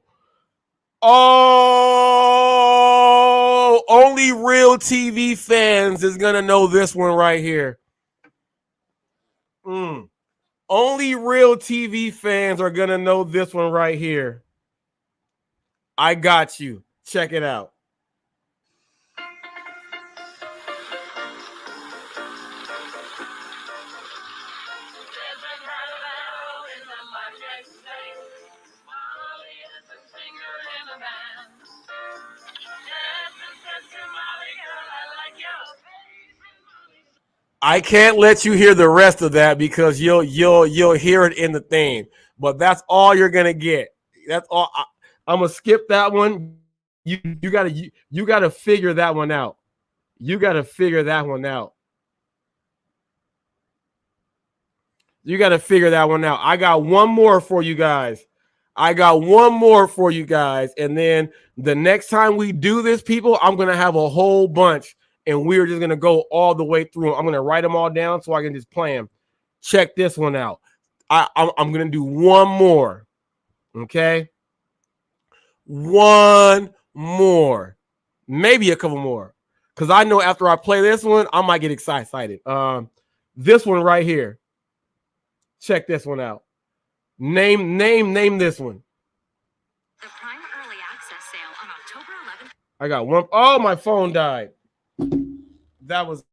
Oh, only real TV fans is gonna know this one right here. Only real TV fans are gonna know this one right here. I got you. Check it out. I can't let you hear the rest of that because you'll hear it in the theme. But that's all you're gonna get. That's all. I'm gonna skip that one. You gotta figure that one out. You gotta figure that one out. You got to figure that one out. I got one more for you guys. I got one more for you guys. And then the next time we do this, people, I'm going to have a whole bunch and we're just going to go all the way through. I'm going to write them all down so I can just play them. Check this one out. I'm going to do one more. Okay. One more. Maybe a couple more. Because I know after I play this one, I might get excited. This one right here. Check this one out. Name this one. The Prime Early Access sale on October 11th. I got one. Oh, my phone died. That was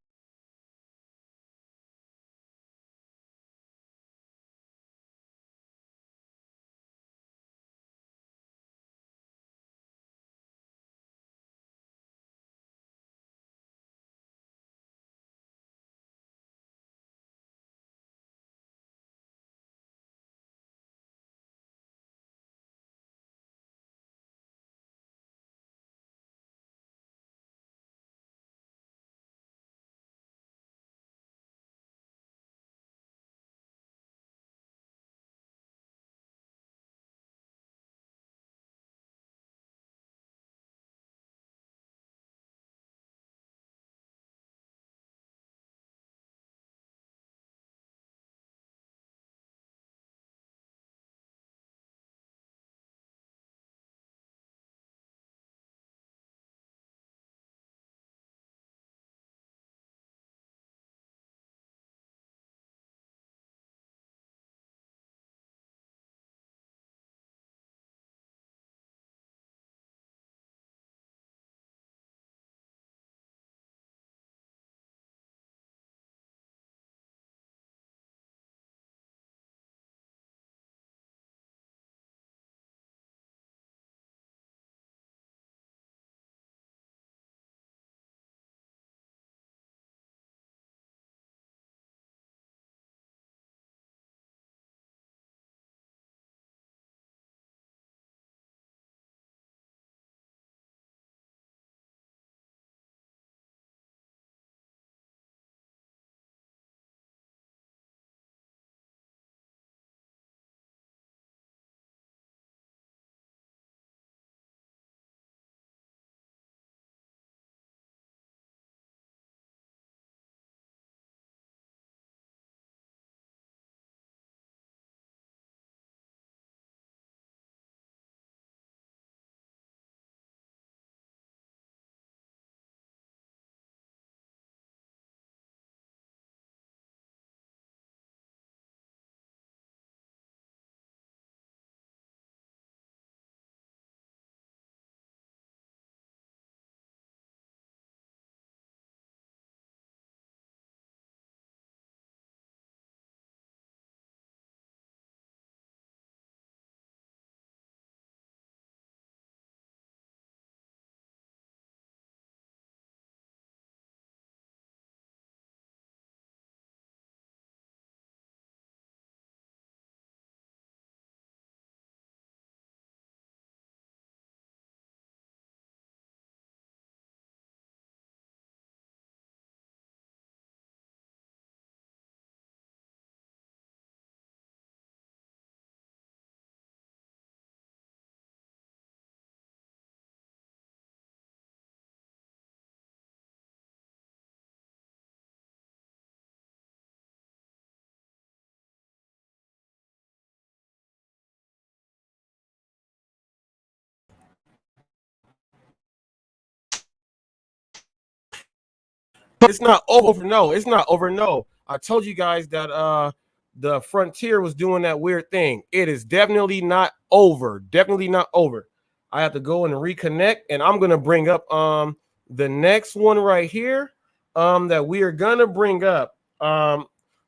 It's not over. No, it's not over. No, I told you guys that the frontier was doing that weird thing. It is definitely not over. Definitely not over. I have to go and reconnect, and I'm gonna bring up the next one right here that we are gonna bring up.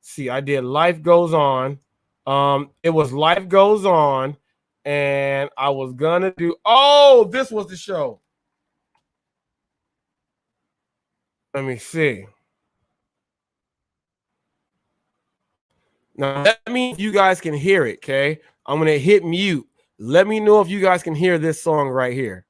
See, I did Life Goes On. It was Life Goes On, and I was gonna do. Oh, this was the show. Let me see. Now, let me if you guys can hear it, okay? I'm going to hit mute. Let me know if you guys can hear this song right here.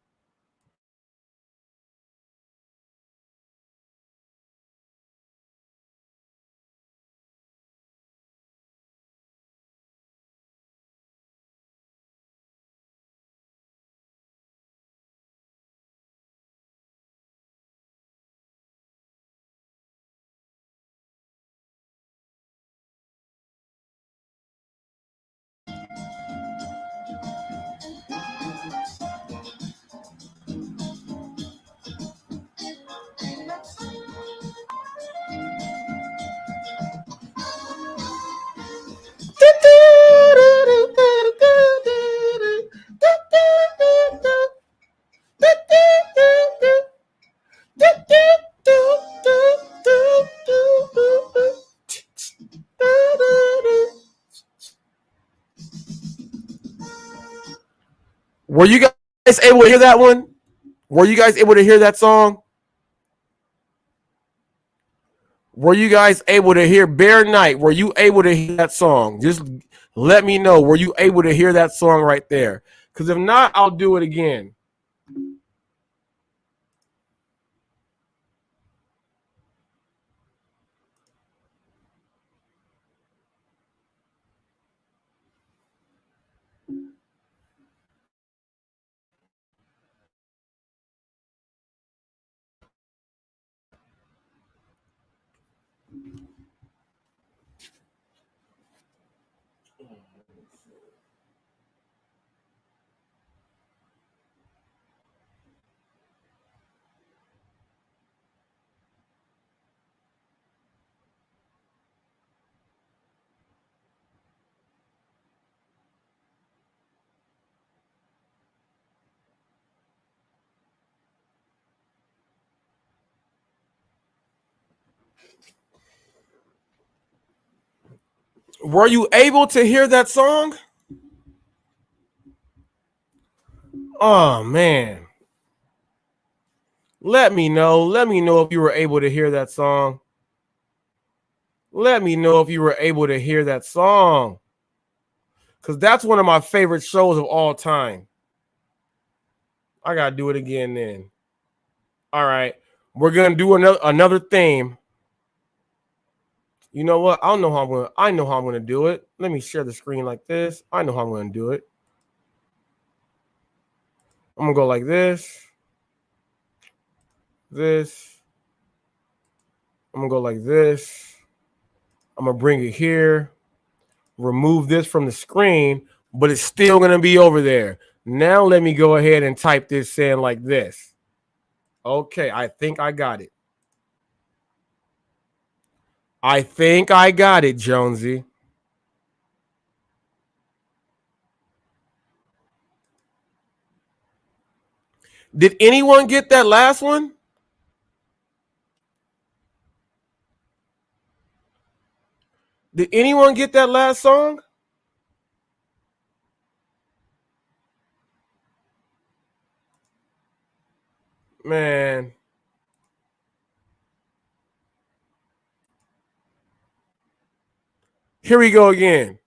Were you guys able to hear that one? Were you guys able to hear that song? Were you guys able to hear Bear Night? Were you able to hear that song? Just let me know. Were you able to hear that song right there? Because if not, I'll do it again. Were you able to hear that song? Oh, man. Let me know. Let me know if you were able to hear that song. Let me know if you were able to hear that song. Because that's one of my favorite shows of all time. I got to do it again then. All right. We're going to do another theme. You know what? I know how I'm going to do it. Let me share the screen like this. I know how I'm going to do it. I'm going to go like this. This. I'm going to go like this. I'm going to bring it here. Remove this from the screen, but it's still going to be over there. Now let me go ahead and type this in like this. Okay, I think I got it. I think I got it, Jonesy. Did anyone get that last one? Did anyone get that last song? Man. Here we go again.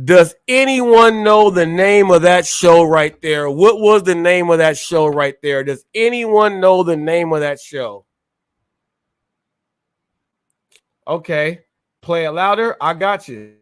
Does anyone know the name of that show right there? What was the name of that show right there? Does anyone know the name of that show? Okay. Play it louder. I got you.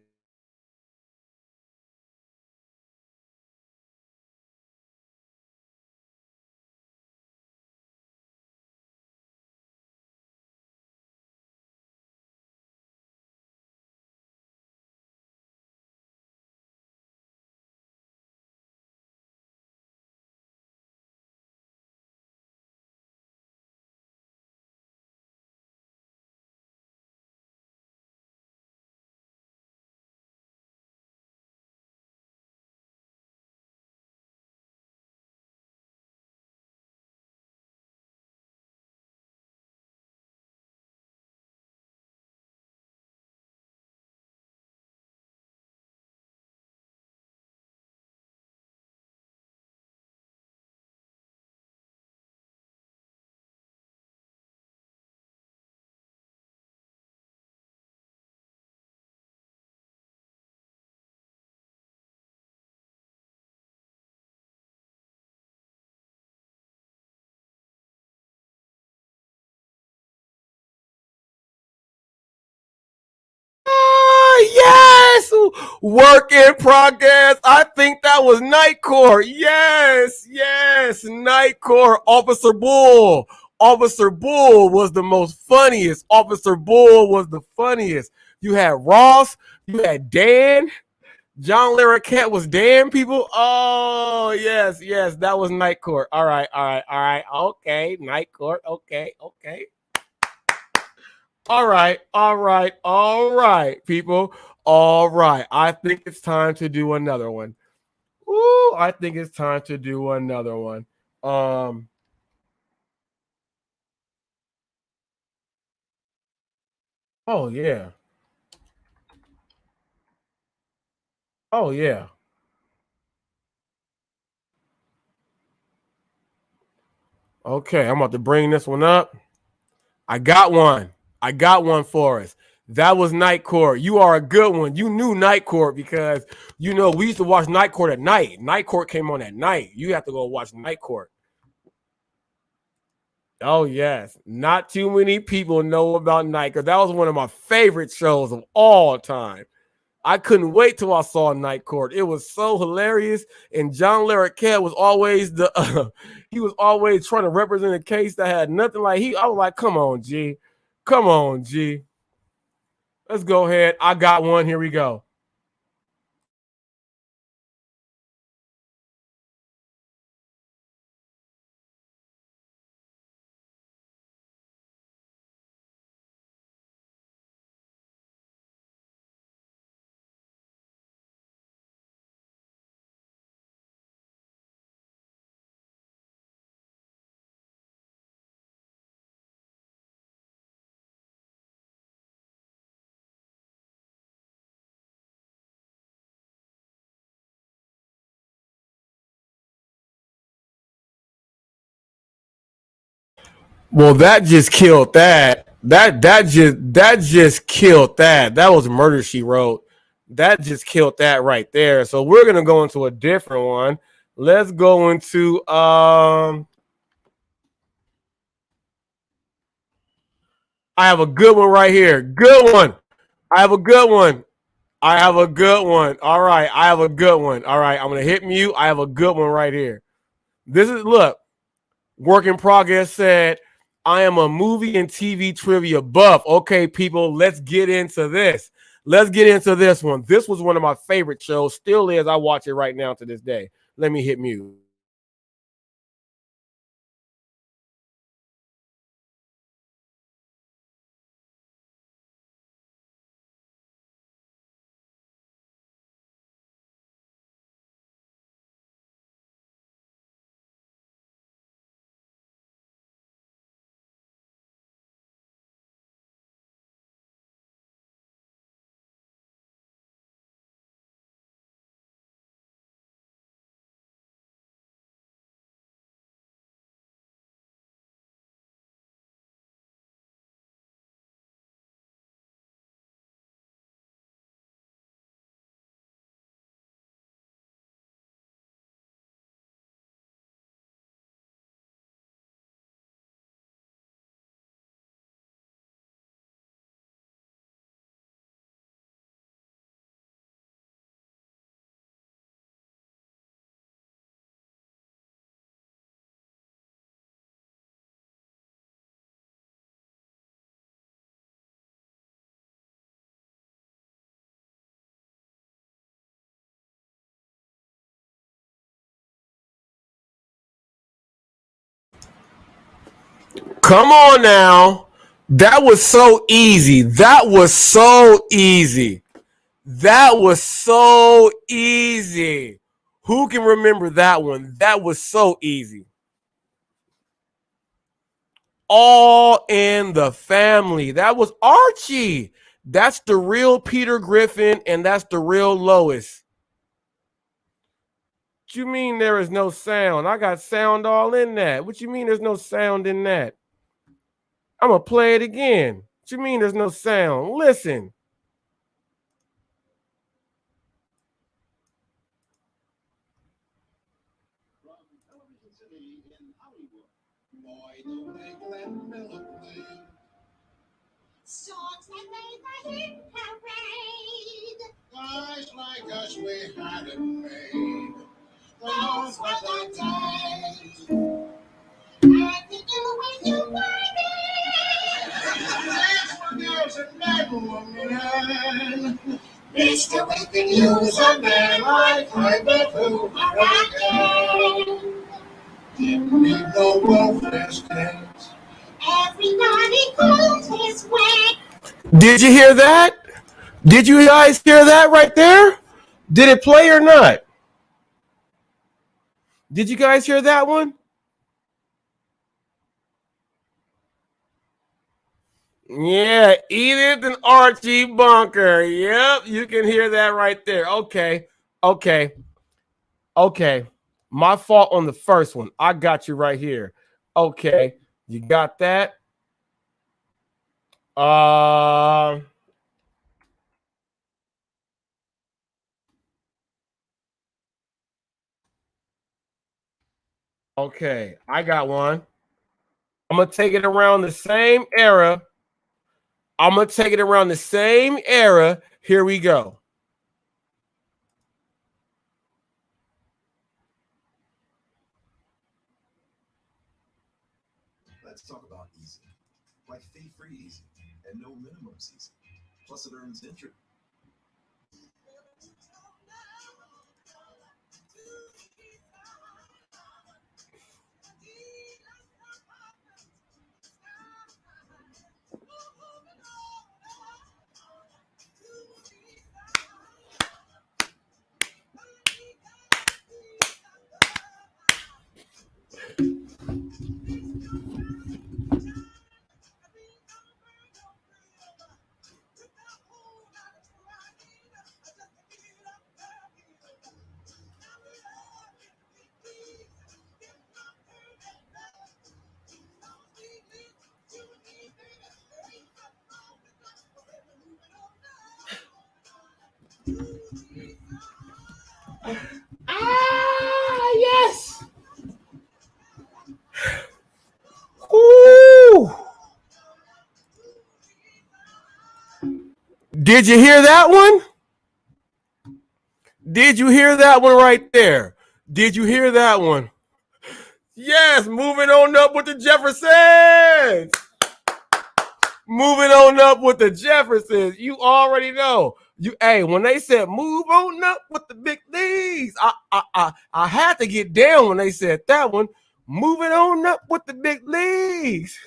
Yes, work in progress. I think that was Night Court. Yes, yes, Night Court. Officer Bull. Officer Bull was the most funniest. Officer Bull was the funniest. You had Ross. You had Dan. John Larroquette was Dan. People. Oh yes, yes, that was Night Court. All right, all right, all right. Okay, Night Court. Okay, okay. All right, all right, all right, people. All right. I think it's time to do another one. Ooh, I think it's time to do another one. Um, oh yeah. Oh yeah. Okay, I'm about to bring this one up. I got one. I got one for us. That was Night Court. You are a good one. You knew Night Court because you know we used to watch Night Court at night. Night Court came on at night. You have to go watch Night Court. Oh yes, not too many people know about Night Court. That was one of my favorite shows of all time. I couldn't wait till I saw Night Court. It was so hilarious, and John Larroquette was always the he was always trying to represent a case that had nothing like he. I was like, come on, G, come on, G. Let's go ahead. I got one. Here we go. Well, that just killed that. That just killed that. That was Murder She Wrote. That just killed that right there. So we're gonna go into a different one. Let's go into I have a good one right here. Good one. I have a good one. I have a good one. All right. I have a good one. All right. I'm gonna hit mute. I have a good one right here. This is look. Work in progress said, I am a movie and TV trivia buff. Okay, people, let's get into this. Let's get into this one. This was one of my favorite shows. Still is. I watch it right now to this day. Let me hit mute. Come on now. That was so easy. That was so easy. That was so easy. Who can remember that one? That was so easy. All in the Family. That was Archie. That's the real Peter Griffin, and that's the real Lois. What you mean there is no sound? I got sound all in that. What you mean there's no sound in that? I'm going to play it again. What you mean there's no sound? Listen. Songs that made the hit parade. Guys like us, we had it made. Those were the days. And you do when you find it. That's for girls and men, women. Mr. Wicked, use a man like Herbert Hoover. Didn't need no welfare states. Everybody goes his way. Did you hear that? Did you guys hear that right there? Did it play or not? Did you guys hear that one? Yeah, Edith and Archie Bunker. Yep, you can hear that right there. Okay. My fault on the first one. I got you right here. Okay, you got that? Okay, I got one. I'm gonna take it around the same era. Here we go. Let's talk about easy. Like fee-free easy and no minimums easy. Plus it earns interest. Yes. Ooh. Did you hear that one? Did you hear that one right there? Did you hear that one? Yes, moving on up with the Jeffersons. Moving on up with the Jeffersons. You already know. When they said move on up with the big leagues, I had to get down when they said that one. Moving on up with the big leagues.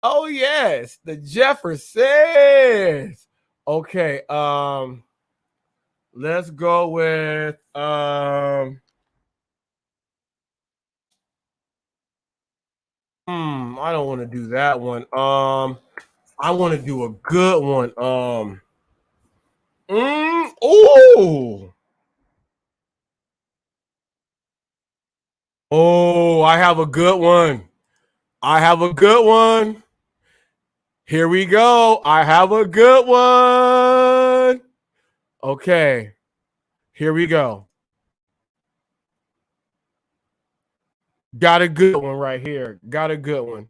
Oh yes, the Jeffersons. Okay, let's go with I don't want to do that one. I want to do a good one. I have a good one. Here we go. I have a good one. Okay. Here we go. Got a good one right here. Got a good one.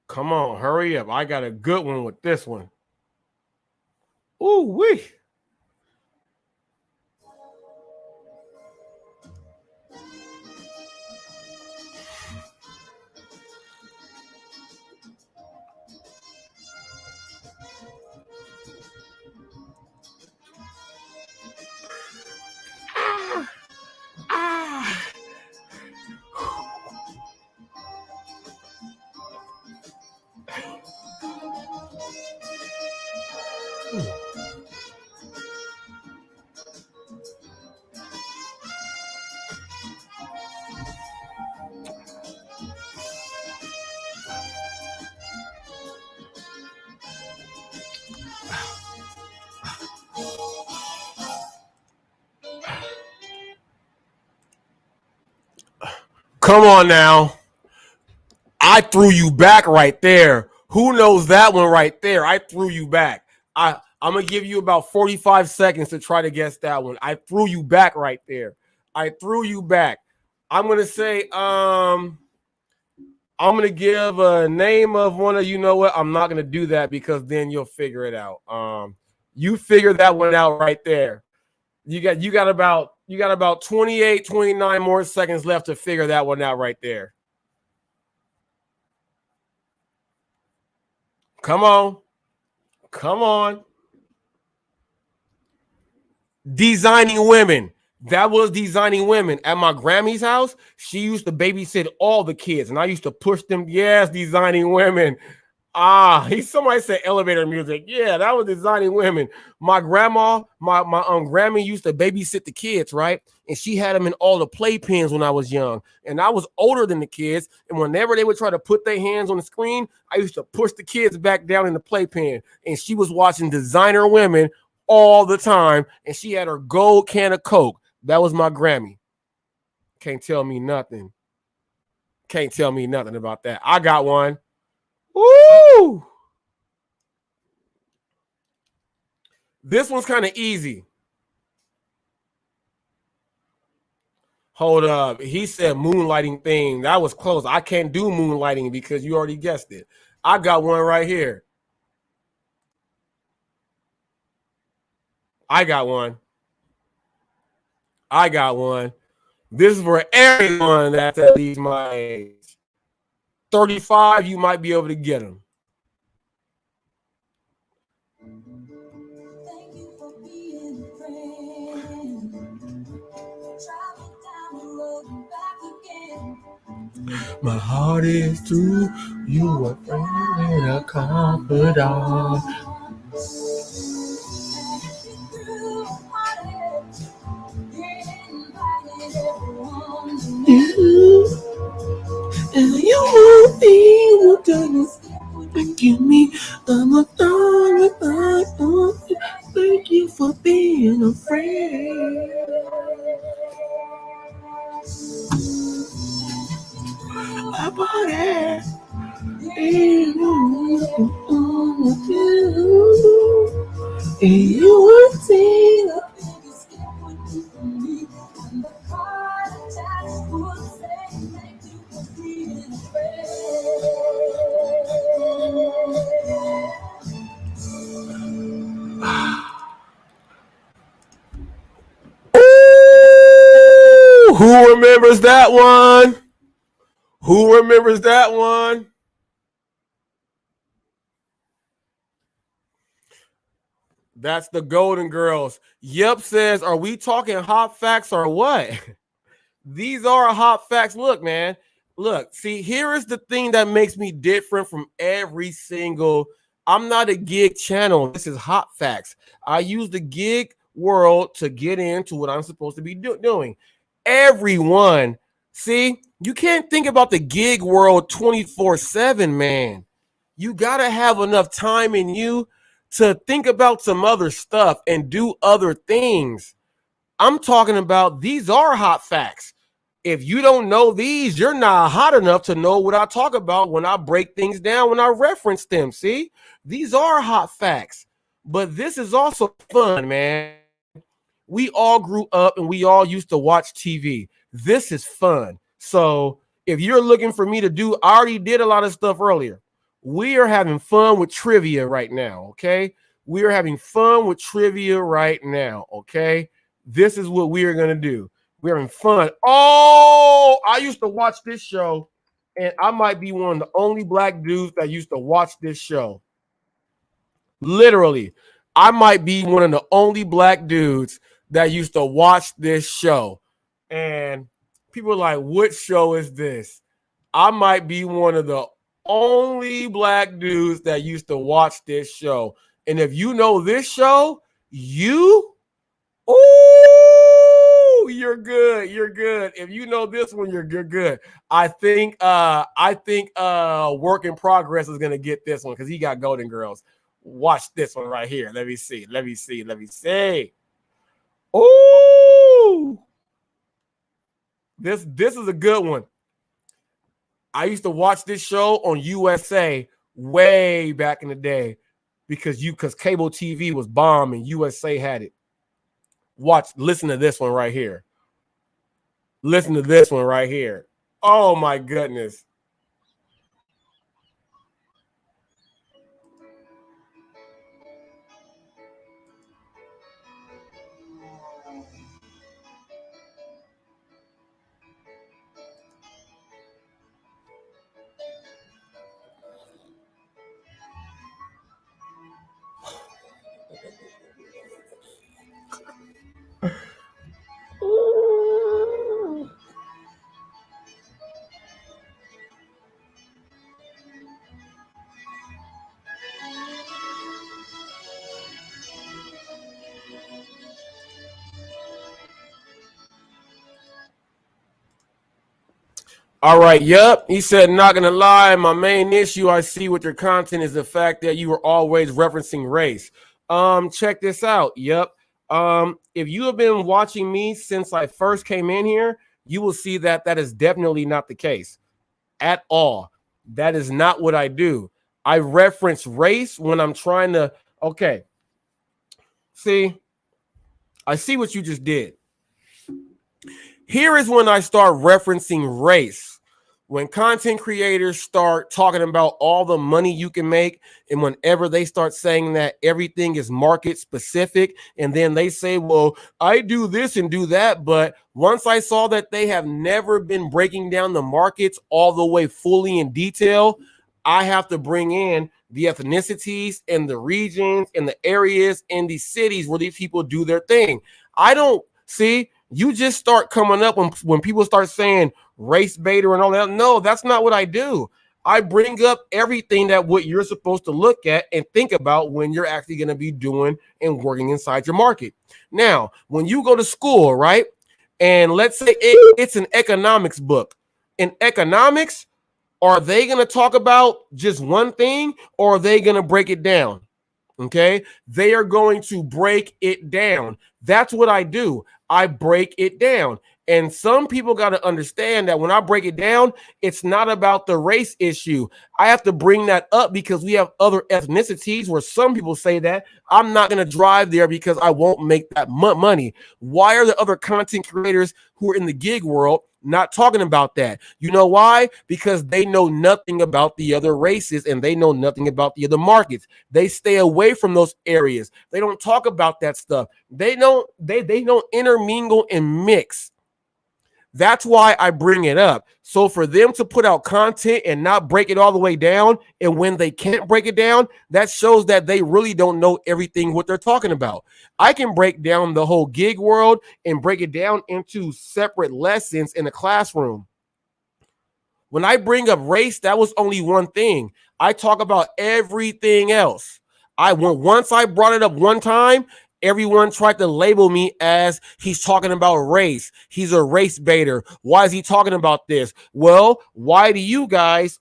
Come on, hurry up. I got a good one with this one. Ooh, wee. Come on now. I threw you back right there. Who knows that one right there? I threw you back. I'm going to give you about 45 seconds to try to guess that one. I threw you back right there. I threw you back. I'm going to say, I'm going to give a name of one of, you know what? I'm not going to do that because then you'll figure it out. You figure that one out right there. You got about 28, 29 more seconds left to figure that one out right there. Come on. Come on. Designing Women. That was Designing Women. At my Grammy's house, she used to babysit all the kids, and I used to push them. Yes, Designing Women. Somebody said elevator music. Yeah, that was Designing Women. My grandma, my Grammy used to babysit the kids, right? And she had them in all the playpens when I was young. And I was older than the kids. And whenever they would try to put their hands on the screen, I used to push the kids back down in the playpen. And she was watching Designer Women all the time. And she had her gold can of Coke. That was my Grammy. Can't tell me nothing. Can't tell me nothing about that. I got one. Woo! This one's kind of easy. Hold up. He said moonlighting thing. That was close. I can't do moonlighting because you already guessed it. I got one right here. I got one. I got one. This is for everyone that's at least my age. 35, you might be able to get them. My heart is true. You a friend and a confidant. And you won't be what to give me. I'm a thorn. Thank you for being a friend. I bought it. And you were saying who remembers that one? Who remembers that one? That's the Golden Girls. Yep says, are we talking hot facts or what? These are hot facts. Look, man. Look, see, here is the thing that makes me different from every single. I'm not a gig channel. This is hot facts. I use the gig world to get into what I'm supposed to be doing. Everyone, see, you can't think about the gig world 24/7, man. You got to have enough time in you to think about some other stuff and do other things. I'm talking about these are hot facts. If you don't know these, you're not hot enough to know what I talk about when I break things down, when I reference them. See, these are hot facts, but this is also fun, man. We all grew up and we all used to watch TV. This is fun. So if you're looking for me to do, I already did a lot of stuff earlier. We are having fun with trivia right now, okay? We are having fun with trivia right now, okay? This is what we are going to do. We're having fun. Oh, I used to watch this show, and I might be one of the only black dudes that used to watch this show. Literally, I might be one of the only black dudes that used to watch this show. And people are like, what show is this? I might be one of the only black dudes that used to watch this show. And if you know this show, you're good. You're good. If you know this one, you're good. I think Work in Progress is gonna get this one because he got Golden Girls. Watch this one right here. Let me see. Oh, this is a good one. I used to watch this show on USA way back in the day because cable TV was bomb and USA had it. Listen to this one right here. Listen to this one right here. Oh my goodness. All right, yep. He said, not gonna lie, my main issue I see with your content is the fact that you are always referencing race. Check this out. Yep. If you have been watching me since I first came in here, you will see that that is definitely not the case at all. That is not what I do. I reference race when I'm trying to, okay. See, I see what you just did. Here is when I start referencing race. When content creators start talking about all the money you can make, and whenever they start saying that everything is market specific, and then they say, well, I do this and do that. But once I saw that they have never been breaking down the markets all the way fully in detail, I have to bring in the ethnicities and the regions and the areas and the cities where these people do their thing. I don't see. You just start coming up when people start saying race baiter and all that. No, that's not what I do. I bring up everything that what you're supposed to look at and think about when you're actually going to be doing and working inside your market. Now, when you go to school, right? And let's say it's an economics book. In economics, are they going to talk about just one thing, or are they going to break it down? Okay, they are going to break it down. That's what I do. I break it down. And some people got to understand that when I break it down, it's not about the race issue. I have to bring that up because we have other ethnicities where some people say that I'm not going to drive there because I won't make that money. Why are the other content creators who are in the gig world not talking about that? You know why? Because they know nothing about the other races and they know nothing about the other markets. They stay away from those areas. They don't talk about that stuff. They don't intermingle and mix. That's why I bring it up. So for them to put out content and not break it all the way down, and when they can't break it down, that shows that they really don't know everything what they're talking about. I can break down the whole gig world and break it down into separate lessons in a classroom. When I bring up race, that was only one thing. I talk about everything else. Once I brought it up one time, everyone tried to label me as he's talking about race. He's a race baiter. Why is he talking about this? Well, why do you guys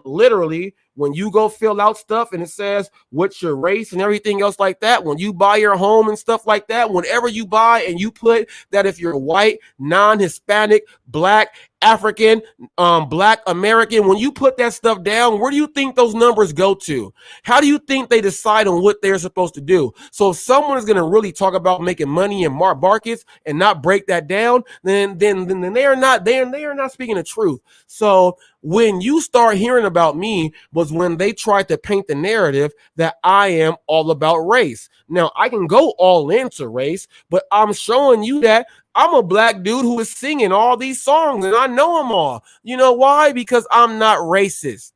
literally, when you go fill out stuff and it says what's your race and everything else like that, when you buy your home and stuff like that, whenever you buy and you put that if you're white, non-Hispanic, black, African, black American, when you put that stuff down, where do you think those numbers go to? How do you think they decide on what they're supposed to do? So if someone is going to really talk about making money in markets and not break that down, then they are not speaking the truth. So when you start hearing about me was when they tried to paint the narrative that I am all about race. Now, I can go all into race, but I'm showing you that I'm a black dude who is singing all these songs and I know them all. You know why? Because I'm not racist.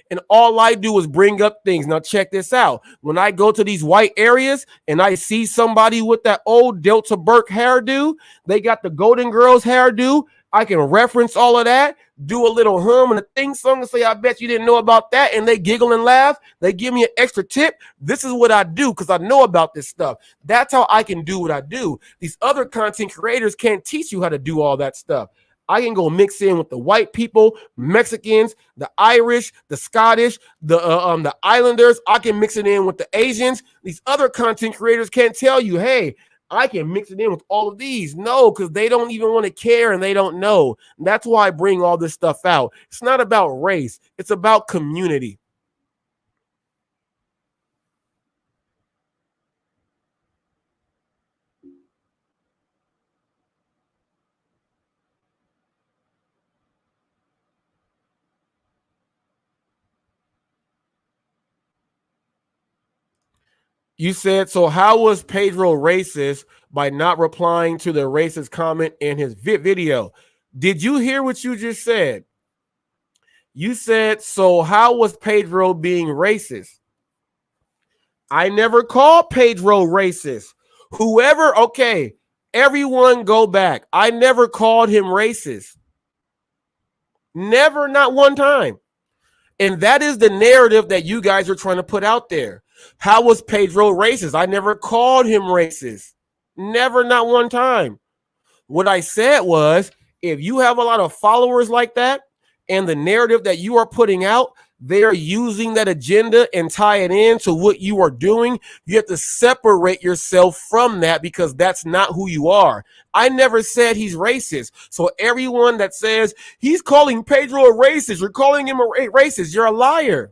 And all I do is bring up things. Now, check this out. When I go to these white areas and I see somebody with that old Delta Burke hairdo, they got the Golden Girls hairdo. I can reference all of that, do a little hum and a thing song and say, I bet you didn't know about that. And they giggle and laugh. They give me an extra tip. This is what I do because I know about this stuff. That's how I can do what I do. These other content creators can't teach you how to do all that stuff. I can go mix in with the white people, Mexicans, the Irish, the Scottish, the Islanders. I can mix it in with the Asians. These other content creators can't tell you, hey, I can mix it in with all of these. No, because they don't even want to care and they don't know. That's why I bring all this stuff out. It's not about race. It's about community. You said, so how was Pedro racist by not replying to the racist comment in his video? Did you hear what you just said? You said, so how was Pedro being racist? I never called Pedro racist. Whoever, okay, everyone go back. I never called him racist. Never, not one time. And that is the narrative that you guys are trying to put out there. How was Pedro racist? I never called him racist. Never, not one time. What I said was, if you have a lot of followers like that and the narrative that you are putting out, they are using that agenda and tie it in to what you are doing. You have to separate yourself from that because that's not who you are. I never said he's racist. So everyone that says he's calling Pedro a racist, you're calling him a racist, you're a liar.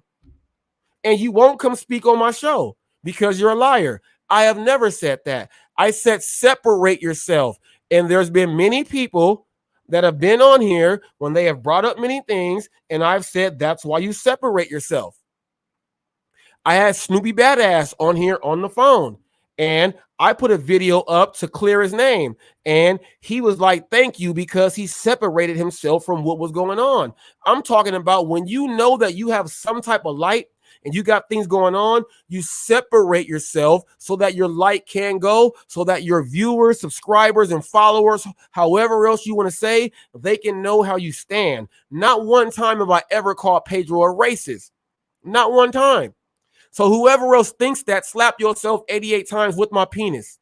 And you won't come speak on my show because you're a liar. I have never said that. I said separate yourself. And there's been many people that have been on here when they have brought up many things, and I've said that's why you separate yourself. I had Snoopy Badass on here on the phone, and I put a video up to clear his name, and he was like, thank you, because he separated himself from what was going on. I'm talking about when you know that you have some type of light and you got things going on, you separate yourself so that your light can go, so that your viewers, subscribers, and followers, however else you want to say, they can know how you stand. Not one time have I ever called Pedro a racist. Not one time. So whoever else thinks that, slap yourself 88 times with my penis.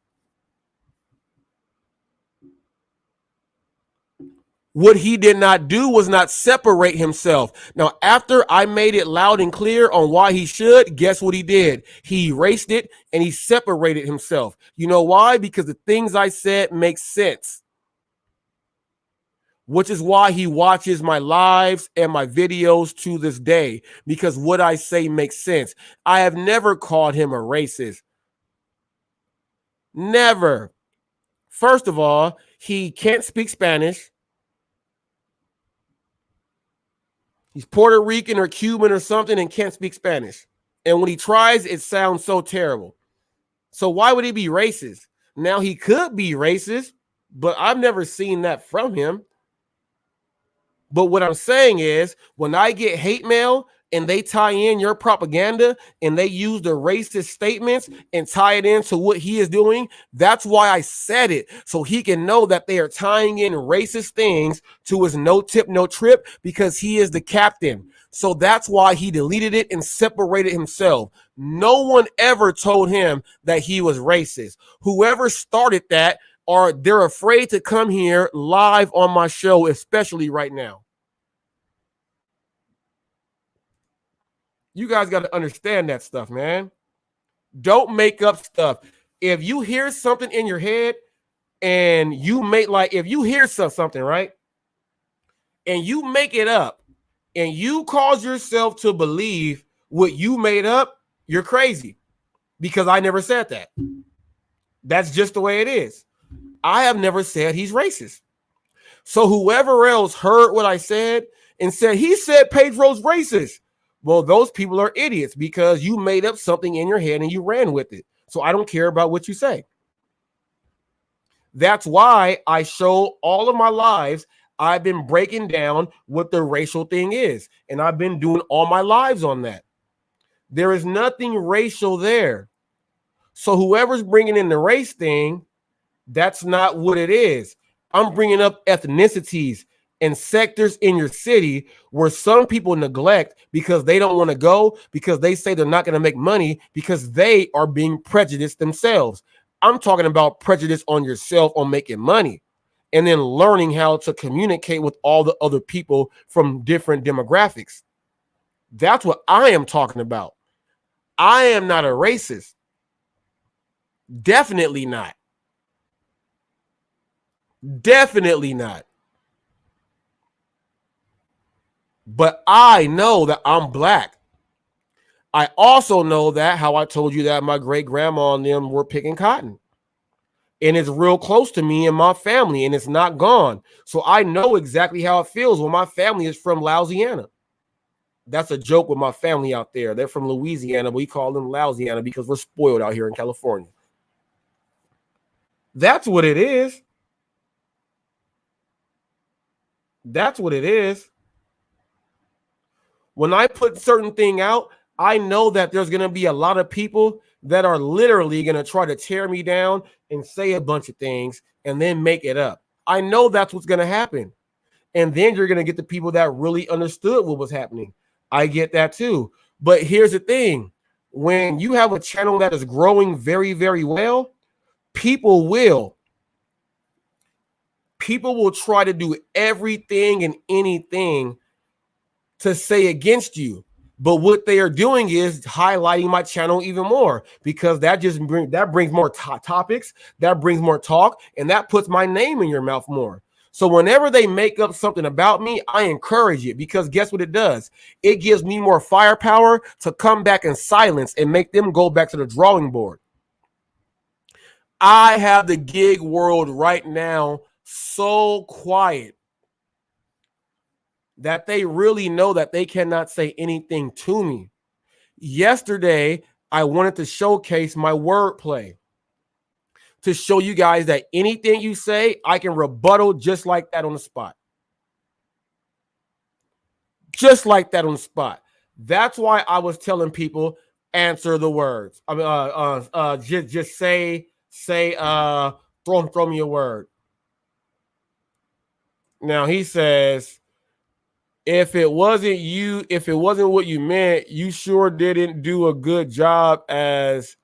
What he did not do was not separate himself. Now, after I made it loud and clear on why he should, guess what he did? He erased it and he separated himself. You know why? Because the things I said make sense. Which is why he watches my lives and my videos to this day, because what I say makes sense. I have never called him a racist. Never. First of all, he can't speak Spanish. He's Puerto Rican or Cuban or something and can't speak Spanish. And when he tries, it sounds so terrible. So why would he be racist? Now, he could be racist, but I've never seen that from him. But what I'm saying is, when I get hate mail and they tie in your propaganda and they use the racist statements and tie it into what he is doing, that's why I said it. So he can know that they are tying in racist things to his no tip, no trip, because he is the captain. So that's why he deleted it and separated himself. No one ever told him that he was racist. Whoever started that, or they're afraid to come here live on my show, especially right now. You guys got to understand that stuff, man. Don't make up stuff. If you hear something in your head and you make, like, if you hear something, right, and you make it up and you cause yourself to believe what you made up, you're crazy, because I never said that. That's just the way it is. I have never said he's racist. So whoever else heard what I said and said, he said Pedro's racist. Well, those people are idiots, because you made up something in your head and you ran with it. So I don't care about what you say. That's why I show all of my lives. I've been breaking down what the racial thing is, and I've been doing all my lives on that. There is nothing racial there. So whoever's bringing in the race thing, that's not what it is. I'm bringing up ethnicities and sectors in your city where some people neglect because they don't want to go, because they say they're not going to make money, because they are being prejudiced themselves. I'm talking about prejudice on yourself on making money, and then learning how to communicate with all the other people from different demographics. That's what I am talking about. I am not a racist. Definitely not. Definitely not. But I know that I'm black. I also know that how I told you that my great grandma and them were picking cotton. And it's real close to me and my family, and it's not gone. So I know exactly how it feels when my family is from Louisiana. That's a joke with my family out there. They're from Louisiana. We call them Louisiana because we're spoiled out here in California. That's what it is. That's what it is. When I put certain thing out, I know that there's going to be a lot of people that are literally going to try to tear me down and say a bunch of things and then make it up. I know that's what's going to happen. And then you're going to get the people that really understood what was happening. I get that too. But here's the thing. When you have a channel that is growing very, very well, people will try to do everything and anything to say against you. But what they are doing is highlighting my channel even more because that brings more topics, that brings more talk, and that puts my name in your mouth more. So whenever they make up something about me, I encourage it because guess what it does? It gives me more firepower to come back in silence and make them go back to the drawing board. I have the gig world right now so quiet that they really know that they cannot say anything to me. Yesterday, I wanted to showcase my wordplay to show you guys that anything you say, I can rebuttal just like that on the spot. Just like that on the spot. That's why I was telling people, answer the words. I mean, just say, throw me a word. Now he says, if it wasn't what you meant, you sure didn't do a good job as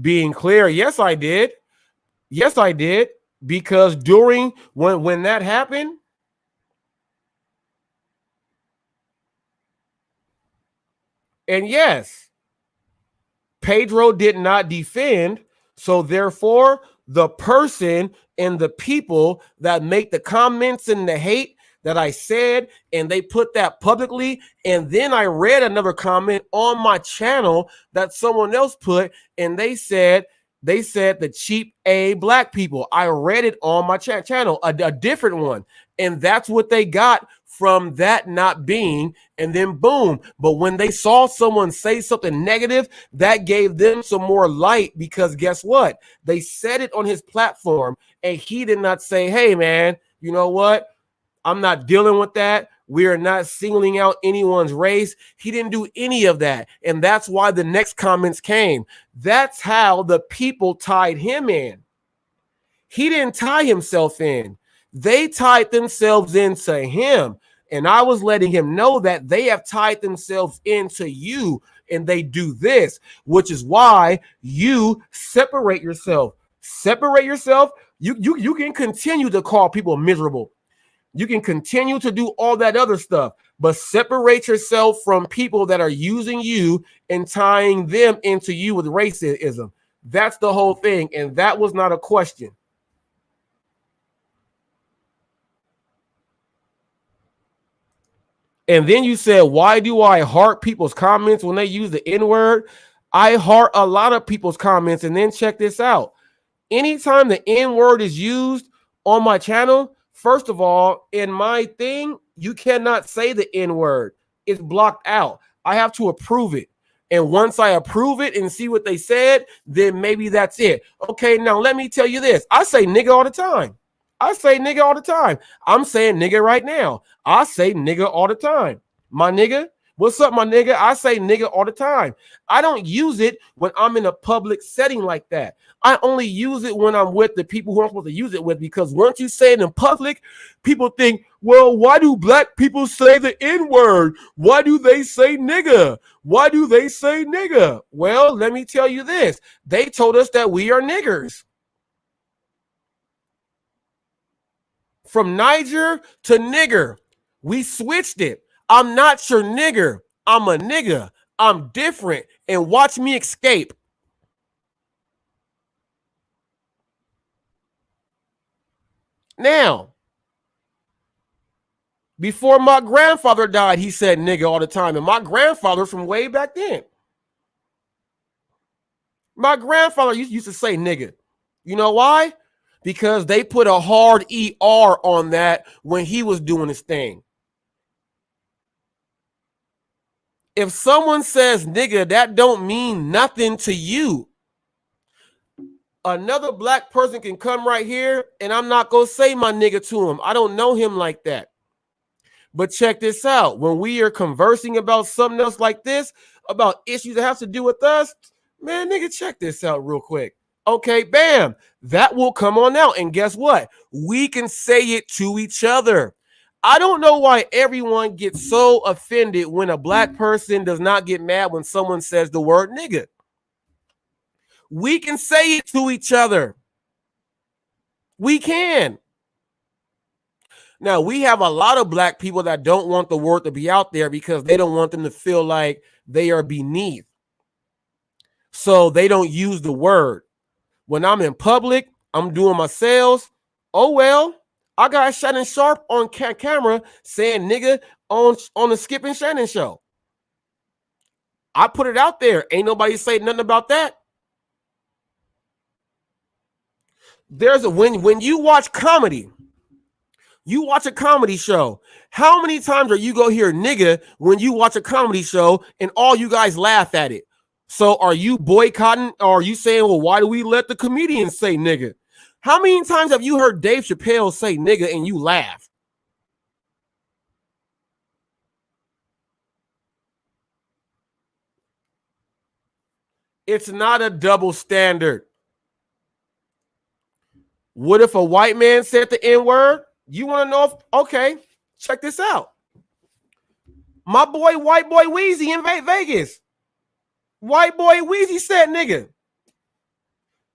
being clear. Yes, I did. Yes, I did. Because during when that happened, and yes, Pedro did not defend. So therefore, the person and the people that make the comments and the hate that I said, and they put that publicly, and then I read another comment on my channel that someone else put, and they said the cheap black people. I read it on my channel, a different one, and that's what they got from that not being, and then boom. But when they saw someone say something negative, that gave them some more light because guess what? They said it on his platform, and he did not say, hey man, you know what? I'm not dealing with that. We are not singling out anyone's race. He didn't do any of that. And that's why the next comments came. That's how the people tied him in. He didn't tie himself in. They tied themselves into him. And I was letting him know that they have tied themselves into you and they do this, which is why you separate yourself. Separate yourself. You can continue to call people miserable. You can continue to do all that other stuff, but separate yourself from people that are using you and tying them into you with racism. That's the whole thing. And that was not a question. And then you said, why do I heart people's comments when they use the N-word? I heart a lot of people's comments. And then check this out. Anytime the N-word is used on my channel, first of all, in my thing, you cannot say the N-word. It's blocked out. I have to approve it. And once I approve it and see what they said, then maybe that's it. Okay, now let me tell you this. I say nigga all the time. I say nigga all the time. I'm saying nigga right now. I say nigga all the time. My nigga, what's up, my nigga? I say nigga all the time. I don't use it when I'm in a public setting like that. I only use it when I'm with the people who I'm supposed to use it with, because once you say it in public, people think, well, why do black people say the N-word? Why do they say nigga? Why do they say nigga? Well, let me tell you this. They told us that we are niggers. From Niger to nigger, we switched it. I'm not your nigger. I'm a nigga. I'm different. And watch me escape. Now, before my grandfather died, he said nigga all the time. And my grandfather from way back then. My grandfather used to say nigga. You know why? Because they put a hard ER on that when he was doing his thing. If someone says nigga, that don't mean nothing to you. Another black person can come right here and I'm not going to say my nigga to him. I don't know him like that. But check this out. When we are conversing about something else like this, about issues that have to do with us, man, nigga, check this out real quick. Okay, bam, that will come on out. And guess what? We can say it to each other. I don't know why everyone gets so offended when a black person does not get mad when someone says the word nigga. We can say it to each other. We can. Now, we have a lot of black people that don't want the word to be out there because they don't want them to feel like they are beneath. So they don't use the word. When I'm in public, I'm doing my sales. Oh, well, I got Shannon Sharp on camera saying nigga on the Skip and Shannon show. I put it out there. Ain't nobody say nothing about that. There's a when you watch comedy, you watch a comedy show. How many times are you go hear nigga when you watch a comedy show and all you guys laugh at it? So are you boycotting or are you saying, well, why do we let the comedians say nigga? How many times have you heard Dave Chappelle say nigga and you laugh? It's not a double standard. What if a white man said the N-word? You want to know if, okay, check this out. My boy, white boy Weezy in Vegas. White boy Weezy said nigga.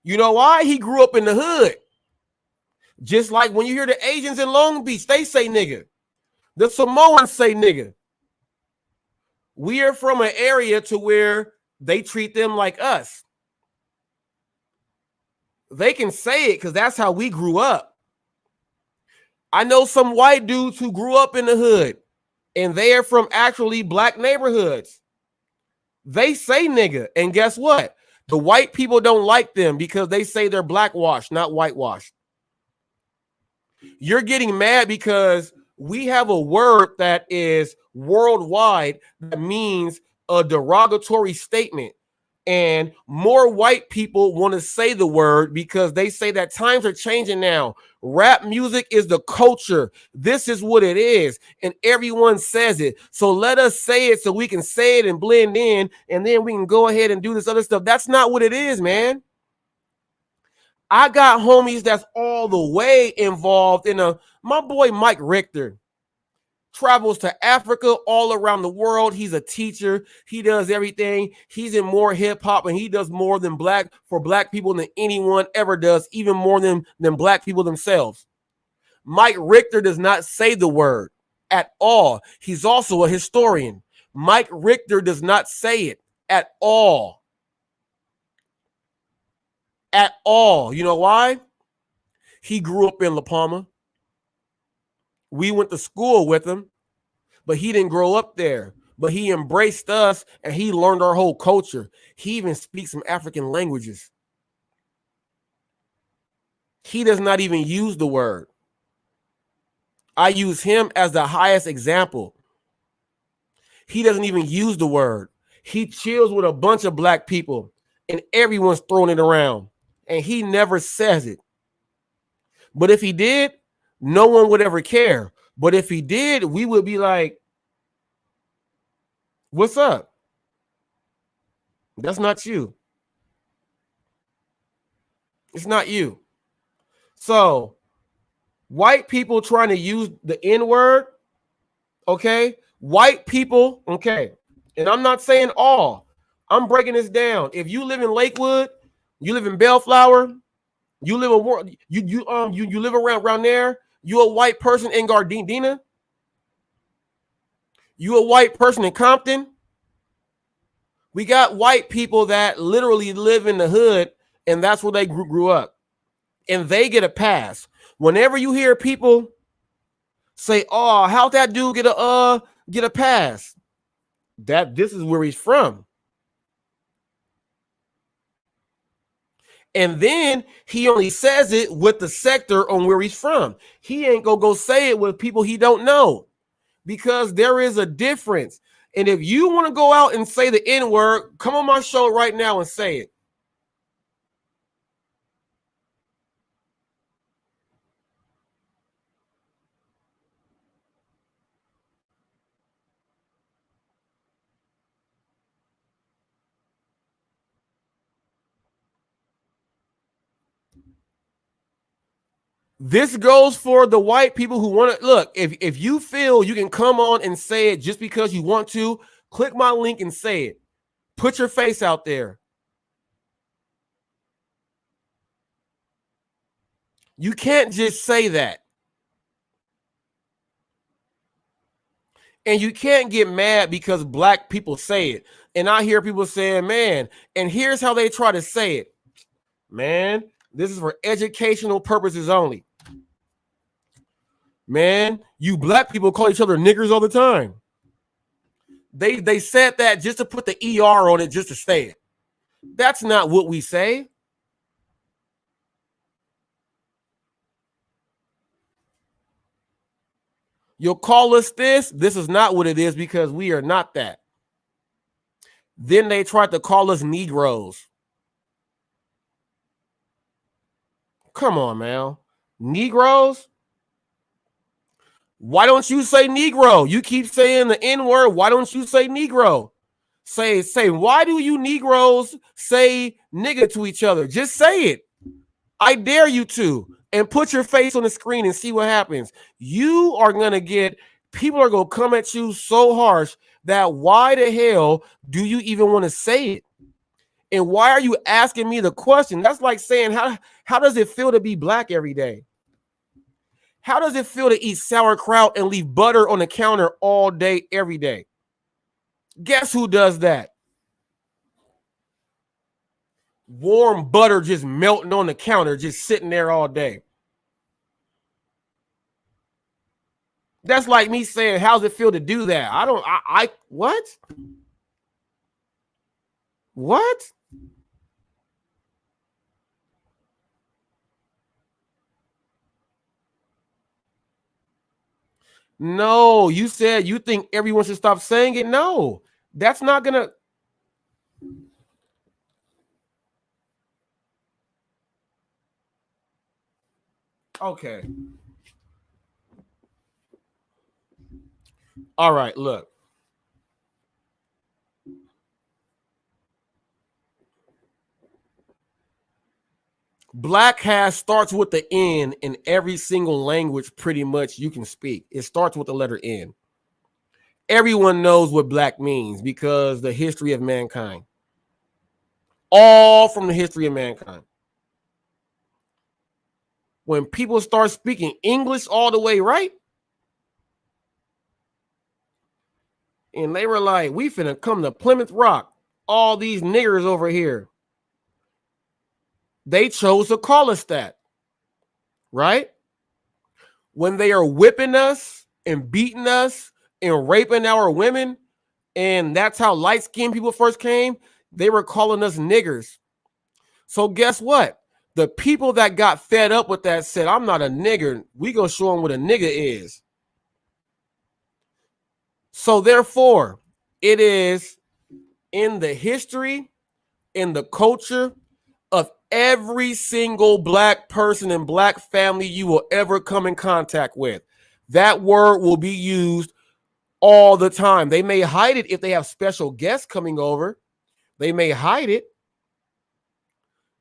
You know why? He grew up in the hood. Just like when you hear the Asians in Long Beach, they say nigga. The Samoans say nigga. We are from an area to where they treat them like us. They can say it because that's how we grew up. I know some white dudes who grew up in the hood and they are from actually black neighborhoods. They say nigga. And guess what? The white people don't like them because they say they're blackwashed, not whitewashed. You're getting mad because we have a word that is worldwide that means a derogatory statement. And more white people want to say the word because they say that times are changing now. Rap music is the culture. This is what it is. And everyone says it. So let us say it so we can say it and blend in. And then we can go ahead and do this other stuff. That's not what it is, man. I got homies that's all the way involved in my boy Mike Richter travels to Africa, all around the world. He's a teacher. He does everything. He's in more hip hop and he does more than black people than anyone ever does, even more than black people themselves. Mike Richter does not say the word at all. He's also a historian. Mike Richter does not say it at all. At all. You know why? He grew up in La Palma. We went to school with him, but he didn't grow up there. But he embraced us and he learned our whole culture. He even speaks some African languages. He does not even use the word. I use him as the highest example. He doesn't even use the word. He chills with a bunch of black people and everyone's throwing it around and he never says it. But if he did, no one would ever care. But if he did, we would be like, what's up? That's not you. It's not you. So, white people trying to use the N-word, okay? White people, okay? And I'm not saying all. I'm breaking this down. If you live in Lakewood, you live in Bellflower, you live you live around there, you a white person in Gardena, you a white person in Compton. We got white people that literally live in the hood and that's where they grew up. And they get a pass. Whenever you hear people say, "Oh, how'd that dude get a pass?" This is where he's from. And then he only says it with the sector on where he's from. He ain't gonna go say it with people he don't know, because there is a difference. And if you want to go out and say the N-word, come on my show right now and say it. This goes for the white people who want to look. If you feel you can come on and say it just because you want to, click my link and say it. Put your face out there. You can't just say that. And you can't get mad because black people say it. And I hear people saying, man, and here's how they try to say it. Man, this is for educational purposes only. Man, you black people call each other niggers all the time. They said that just to put the ER on it, just to say it. That's not what we say. You'll call us this. This is not what it is, because we are not that. Then they tried to call us Negroes. Come on, man. Negroes? Why don't you say Negro? You keep saying the N-word. Why don't you say Negro? Say, why do you Negroes say nigga to each other? Just say it. I dare you to. And put your face on the screen and see what happens. You are going to get, people are going to come at you so harsh that why the hell do you even want to say it? And why are you asking me the question? That's like saying, how does it feel to be black every day? How does it feel to eat sauerkraut and leave butter on the counter all day, every day? Guess who does that? Warm butter just melting on the counter, just sitting there all day. That's like me saying, how's it feel to do that? What? What? No, you said you think everyone should stop saying it. No, that's not gonna. Okay. All right, look. Black has starts with the N in every single language pretty much you can speak. It starts with the letter N. Everyone knows what black means because the history of mankind. All from the history of mankind. When people start speaking English all the way right, and they were like, we finna come to Plymouth Rock. All these niggers over here. They chose to call us that. Right? When they are whipping us and beating us and raping our women, and that's how light-skinned people first came, they were calling us niggers. So guess what? The people that got fed up with that said, I'm not a nigger. We gonna show them what a nigger is. So therefore, it is in the history, in the culture of every single black person and black family you will ever come in contact with. That word will be used all the time. They may hide it if they have special guests coming over. They may hide it.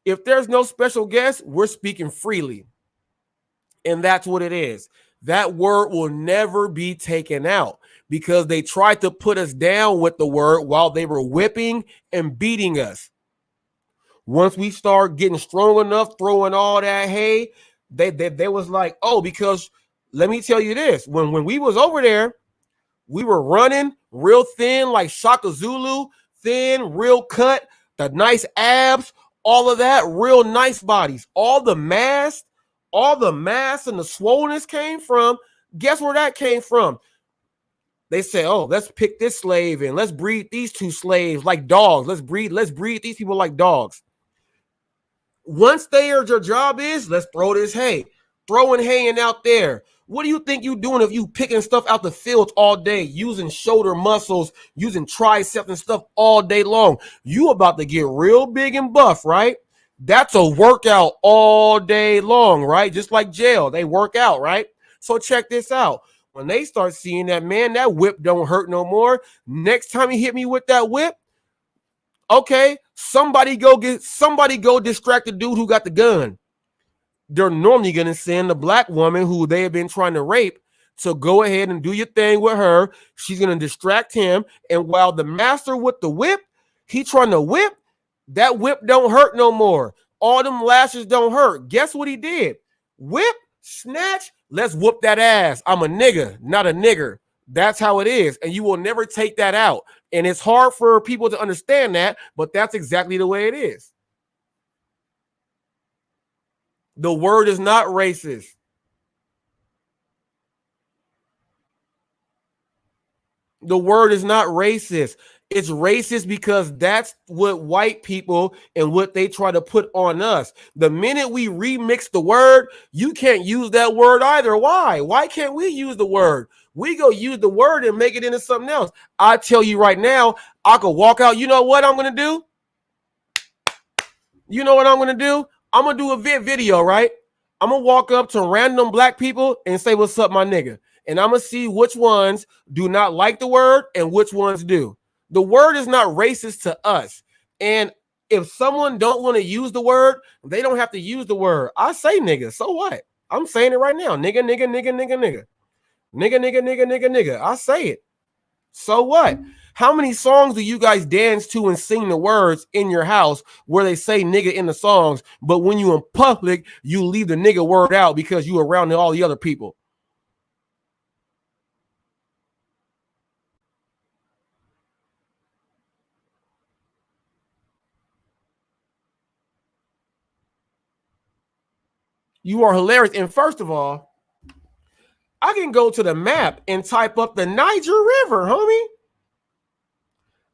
If there's no special guest, we're speaking freely. And that's what it is. That word will never be taken out because they tried to put us down with the word while they were whipping and beating us. Once we start getting strong enough, throwing all that hay, they was like, oh, because let me tell you this. When we was over there, we were running real thin like Shaka Zulu, thin, real cut, the nice abs, all of that, real nice bodies. All the mass, All the mass and the swollenness came from, guess where that came from? They said, oh, let's pick this slave and let's breed these two slaves like dogs. Let's breed these people like dogs. Once your job is, let's throw this hay. Throwing hay out there. What do you think you doing if you picking stuff out the fields all day, using shoulder muscles, using triceps and stuff all day long? You about to get real big and buff, right? That's a workout all day long, right? Just like jail, they work out, right? So check this out. When they start seeing that, man, that whip don't hurt no more. Next time he hit me with that whip, okay, somebody go distract the dude who got the gun. They're normally going to send the black woman who they have been trying to rape to go ahead and do your thing with her. She's going to distract him. And while the master with the whip, he trying to whip, that whip don't hurt no more. All them lashes don't hurt. Guess what he did? Whip, snatch, let's whoop that ass. I'm a nigga, not a nigger. That's how it is. And you will never take that out. And it's hard for people to understand that, but that's exactly the way it is. The word is not racist. The word is not racist. It's racist because that's what white people and what they try to put on us. The minute we remix the word, you can't use that word either. Why? Why can't we use the word? We go use the word and make it into something else. I tell you right now, I could walk out. You know what I'm going to do? You know what I'm going to do? I'm going to do a video, right? I'm going to walk up to random black people and say, what's up, my nigga? And I'm going to see which ones do not like the word and which ones do. The word is not racist to us. And if someone don't want to use the word, they don't have to use the word. I say nigga, so what? I'm saying it right now. Nigga, nigga, nigga, nigga, nigga. Nigga, nigga, nigga, nigga, nigga. I say it. So what? How many songs do you guys dance to and sing the words in your house where they say nigga in the songs, but when you in public, you leave the nigga word out because you around all the other people? You are hilarious. And first of all, I can go to the map and type up the Niger River, homie.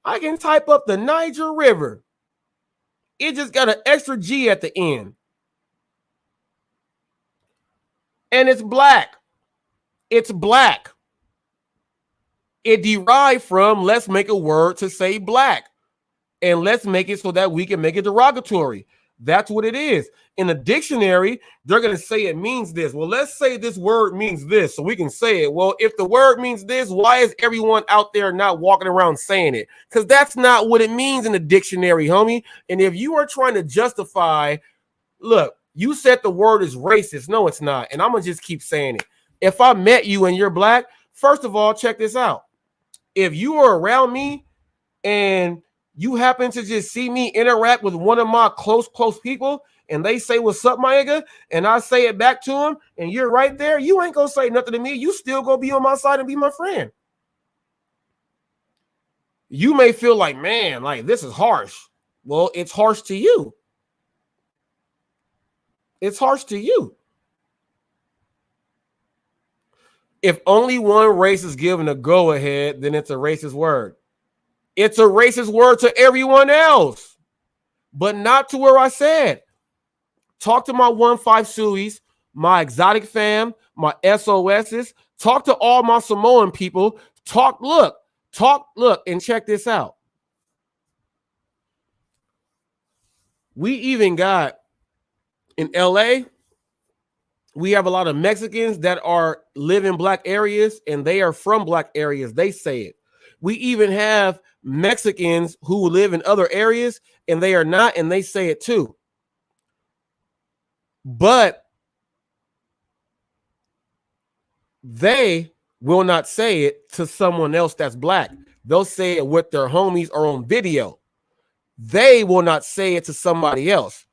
I can type up the Niger River. It just got an extra G at the end. And it's black. It's black. It derived from let's make a word to say black. And let's make it so that we can make it derogatory. That's what it is. In a dictionary, they're going to say it means this. Well, let's say this word means this so we can say it. Well, if the word means this, why is everyone out there not walking around saying it? Because that's not what it means in the dictionary, homie. And if you are trying to justify, look, you said the word is racist. No, it's not. And I'm going to just keep saying it. If I met you and you're black, first of all, check this out. If you are around me and you happen to just see me interact with one of my close people and they say, what's up, my nigga? And I say it back to them and you're right there. You ain't going to say nothing to me. You still going to be on my side and be my friend. You may feel like, man, like this is harsh. Well, it's harsh to you. It's harsh to you. If only one race is given a go ahead, then it's a racist word. It's a racist word to everyone else, but not to where I said. Talk to my 1-5 Sueys, my exotic fam, my SOSs. Talk to all my Samoan people. Look, and check this out. We even got in LA, we have a lot of Mexicans that live in black areas and they are from black areas. They say it. We even have Mexicans who live in other areas and they are not, and they say it too. But they will not say it to someone else that's black. They'll say it with their homies or on video. They will not say it to somebody else.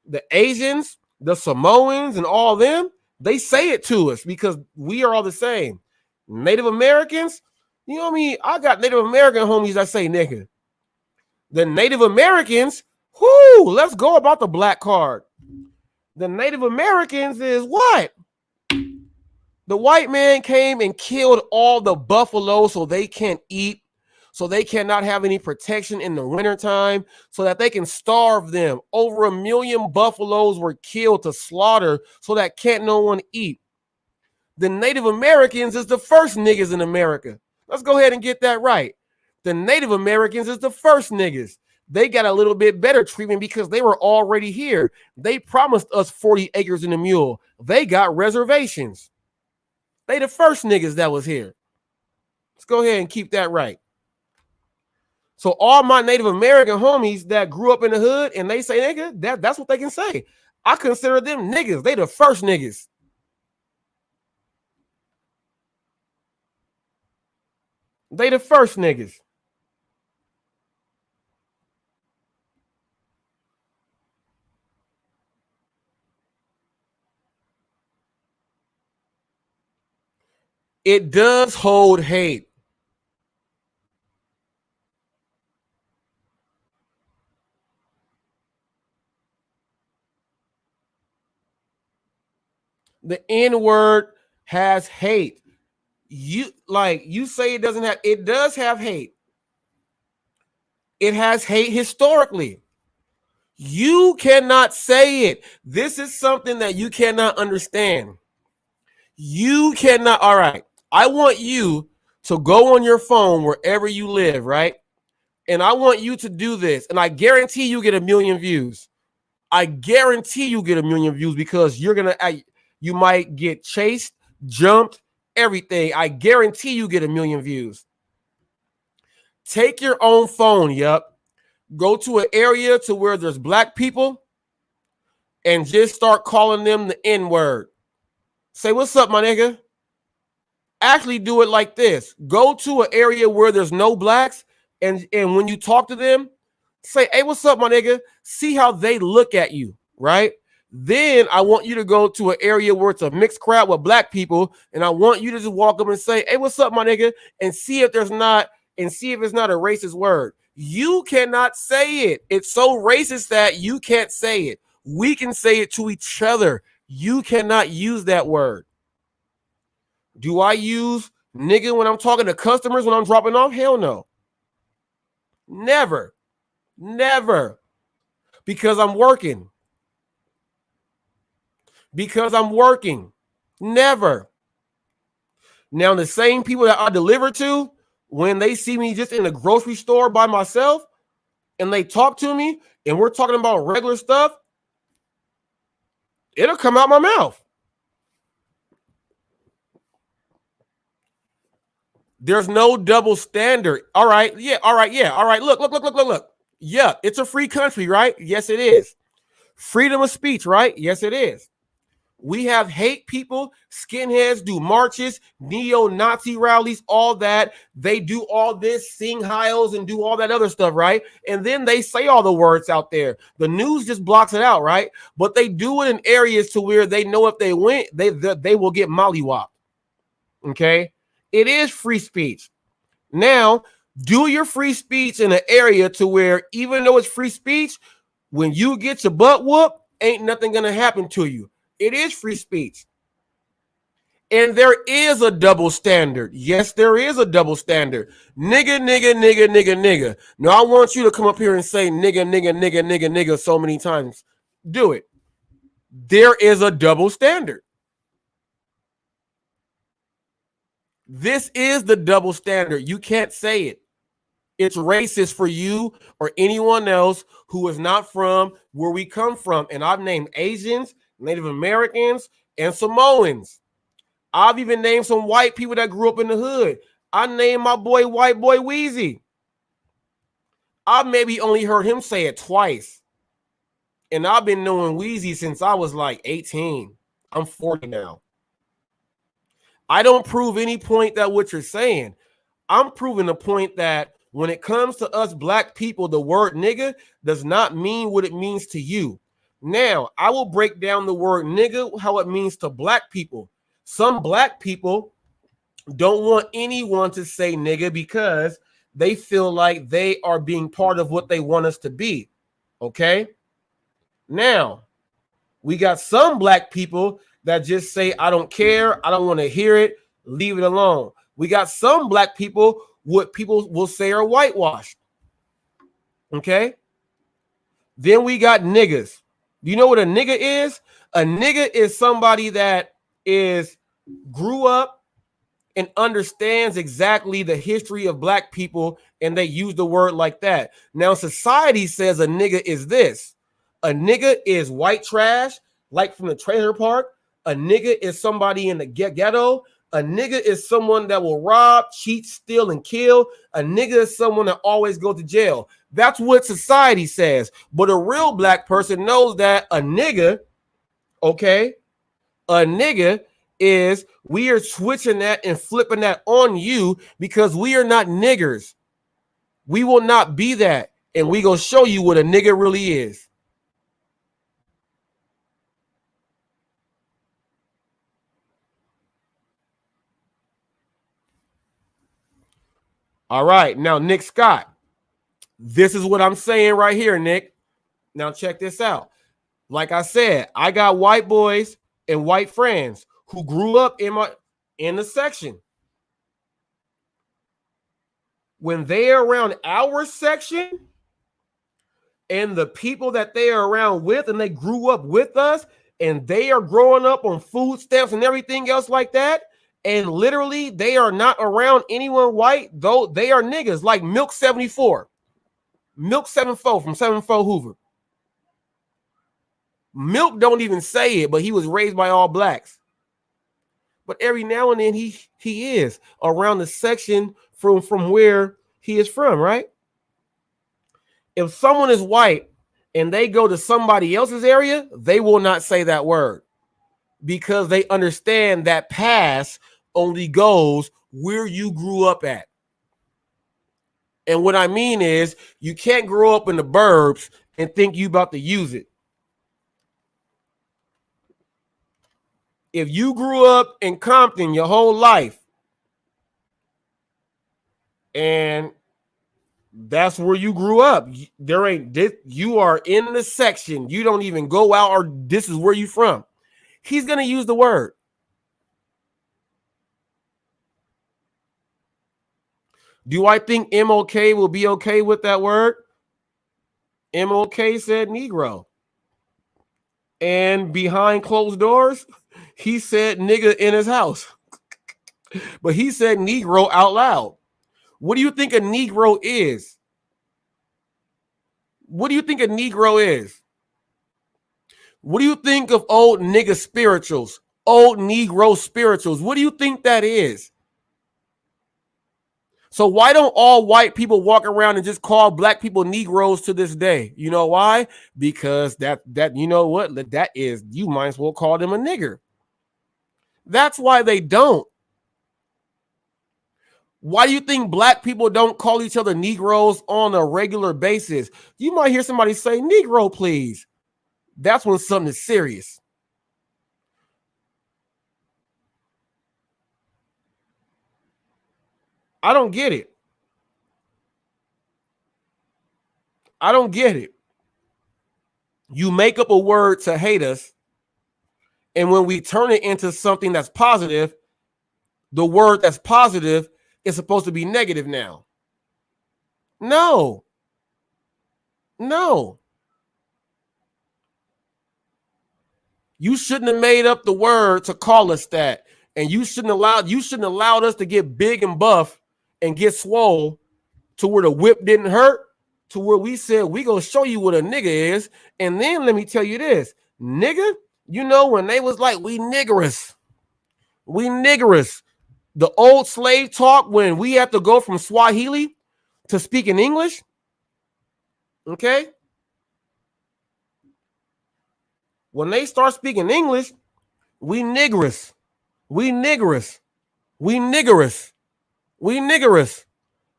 The Asians, the Samoans, and all them, they say it to us because we are all the same. Native Americans, you know what I mean? I got Native American homies that say nigga. The Native Americans, let's go about the black card. The Native Americans is what? The white man came and killed all the buffalo so they can't eat, so they cannot have any protection in the wintertime, so that they can starve them. Over 1 million buffaloes were killed to slaughter so that can't no one eat. The Native Americans is the first niggas in America. Let's go ahead and get that right. The Native Americans is the first niggas. They got a little bit better treatment because they were already here. They promised us 40 acres and a mule. They got reservations. They the first niggas that was here. Let's go ahead and keep that right. So all my Native American homies that grew up in the hood and they say nigga, that's what they can say. I consider them niggas. They the first niggas. They the first niggas. It does hold hate. The N-word has hate. You say it doesn't have, it does have hate. It has hate historically. You cannot say it. This is something that you cannot understand. You cannot. All right. I want you to go on your phone wherever you live, right? And I want you to do this. And I guarantee you get 1 million views. I guarantee you get 1 million views because you might get chased, jumped, everything. I guarantee you get 1 million views. Take your own phone, yup. Go to an area to where there's black people and just start calling them the N-word. Say, what's up, my nigga? Actually do it like this. Go to an area where there's no blacks, and when you talk to them, say, hey, what's up, my nigga? See how they look at you, right? Then I want you to go to an area where it's a mixed crowd with black people, and I want you to just walk up and say, hey, what's up, my nigga? And see if it's not a racist word. You cannot say it. It's so racist that you can't say it. We can say it to each other. You cannot use that word. Do I use nigga when I'm talking to customers when I'm dropping off? Hell no. Never. Never. Because I'm working. Because I'm working. Never. Now, the same people that I deliver to, when they see me just in the grocery store by myself and they talk to me and we're talking about regular stuff, it'll come out my mouth. There's no double standard. All right. Yeah. All right. Yeah. All right. Look. Yeah. It's a free country, right? Yes, it is. Freedom of speech, right? Yes, it is. We have hate people, skinheads do marches, neo-Nazi rallies, all that. They do all this, sing Heils and do all that other stuff, right? And then they say all the words out there. The news just blocks it out, right? But they do it in areas to where they know if they win, they will get mollywopped. Okay? It is free speech. Now, do your free speech in an area to where even though it's free speech, when you get your butt whooped, ain't nothing going to happen to you. It is free speech. And there is a double standard. Yes, there is a double standard. Nigga. Now, I want you to come up here and say nigga so many times. Do it. There is a double standard. This is the double standard. You can't say it. It's racist for you or anyone else who is not from where we come from. And I've named Asians, Native Americans, and Samoans. I've even named some white people that grew up in the hood. I named my boy, white boy Weezy. I maybe only heard him say it twice. And I've been knowing Weezy since I was like 18. I'm 40 now. I don't prove any point that what you're saying. I'm proving the point that when it comes to us black people, the word nigga does not mean what it means to you. Now, I will break down the word nigga, how it means to black people. Some black people don't want anyone to say nigga because they feel like they are being part of what they want us to be. Okay? Now, We got some black people that just say, I don't care, I don't want to hear it, leave it alone. We got some black people, what people will say are whitewashed. Okay? Then we got niggas. Do you know what a nigga is? A nigga is somebody that grew up and understands exactly the history of black people, and they use the word like that. Now, society says a nigga is this. A nigga is white trash, like from the trailer park. A nigga is somebody in the ghetto. A nigga is someone that will rob, cheat, steal, and kill. A nigga is someone that always goes to jail. That's what society says. But a real black person knows that a nigga, okay, a nigga is, we are switching that and flipping that on you because we are not niggers. We will not be that. And we gonna show you what a nigga really is. All right, now Nick Scott. This is what I'm saying right here, Nick. Now check this out. Like I said, I got white boys and white friends who grew up in the section. When they're around our section and the people that they are around with, and they grew up with us, and they are growing up on food stamps and everything else like that, and literally they are not around anyone white, though they are niggas, like Milk 74. Milk 74 from 74 Hoover. Milk don't even say it, but he was raised by all blacks. But every now and then he is around the section from where he is from, right? If someone is white and they go to somebody else's area, they will not say that word because they understand that pass only goes where you grew up at. And what I mean is, you can't grow up in the burbs and think you about to use it. If you grew up in Compton your whole life and that's where you grew up, there ain't this, you are in the section, you don't even go out, or this is where you from, he's gonna use the word. Do I think MOK will be okay with that word? MOK said Negro. And behind closed doors, he said nigga in his house. But he said Negro out loud. What do you think a Negro is? What do you think a Negro is? What do you think of old nigga spirituals? Old Negro spirituals. What do you think that is? So why don't all white people walk around and just call black people Negroes to this day? You know why? Because that you know what? That is, you might as well call them a nigger. That's why they don't. Why do you think black people don't call each other Negroes on a regular basis? You might hear somebody say, Negro, please. That's when something is serious. I don't get it. I don't get it. You make up a word to hate us, and when we turn it into something that's positive, the word that's positive is supposed to be negative now. No. No. You shouldn't have made up the word to call us that. And you shouldn't allowed us to get big and buff and get swole to where the whip didn't hurt, to where we said, we gonna show you what a nigga is. And then let me tell you this, nigga, you know, when they was like, we niggerous. The old slave talk, when we have to go from Swahili to speaking English, okay? When they start speaking English, we niggerous.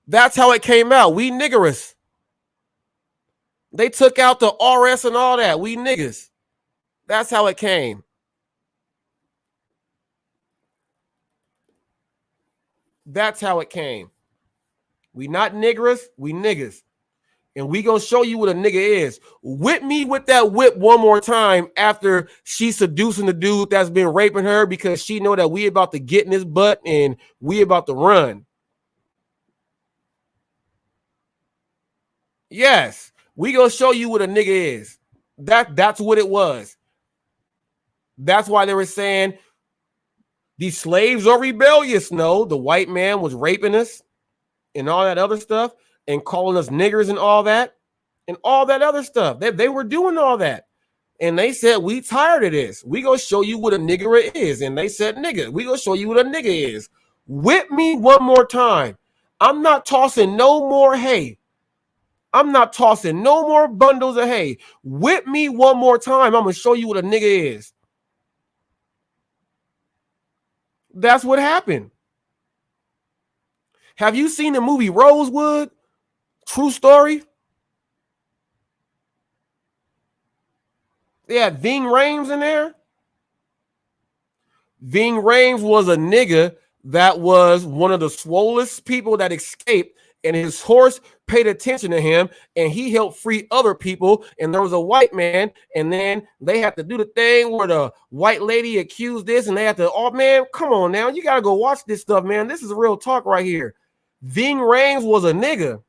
That's how it came out. We niggerous. They took out the RS and all that. We niggas. That's how it came. That's how it came. We not niggerous, we niggas. And we gonna show you what a nigga is. Whip me with that whip one more time after she seducing the dude that's been raping her because she know that we about to get in his butt and we about to run. Yes, we gonna show you what a nigga is. That's what it was. That's why they were saying these slaves are rebellious. No, the white man was raping us and all that other stuff and calling us niggers and all that other stuff. They were doing all that. And they said, we tired of this. We gonna show you what a nigger is. And they said, nigga, we gonna show you what a nigga is. Whip me one more time. I'm not tossing no more hay. I'm not tossing no more bundles of hay. Whip me one more time. I'm gonna show you what a nigga is. That's what happened. Have you seen the movie Rosewood? True story. They had Ving Rhames in there. Ving Rhames was a nigga that was one of the swollest people that escaped, and his horse paid attention to him, and he helped free other people. And there was a white man, and then they had to do the thing where the white lady accused this, and they had to, oh man, come on now, you gotta go watch this stuff, man. This is real talk right here. Ving Rhames was a nigga.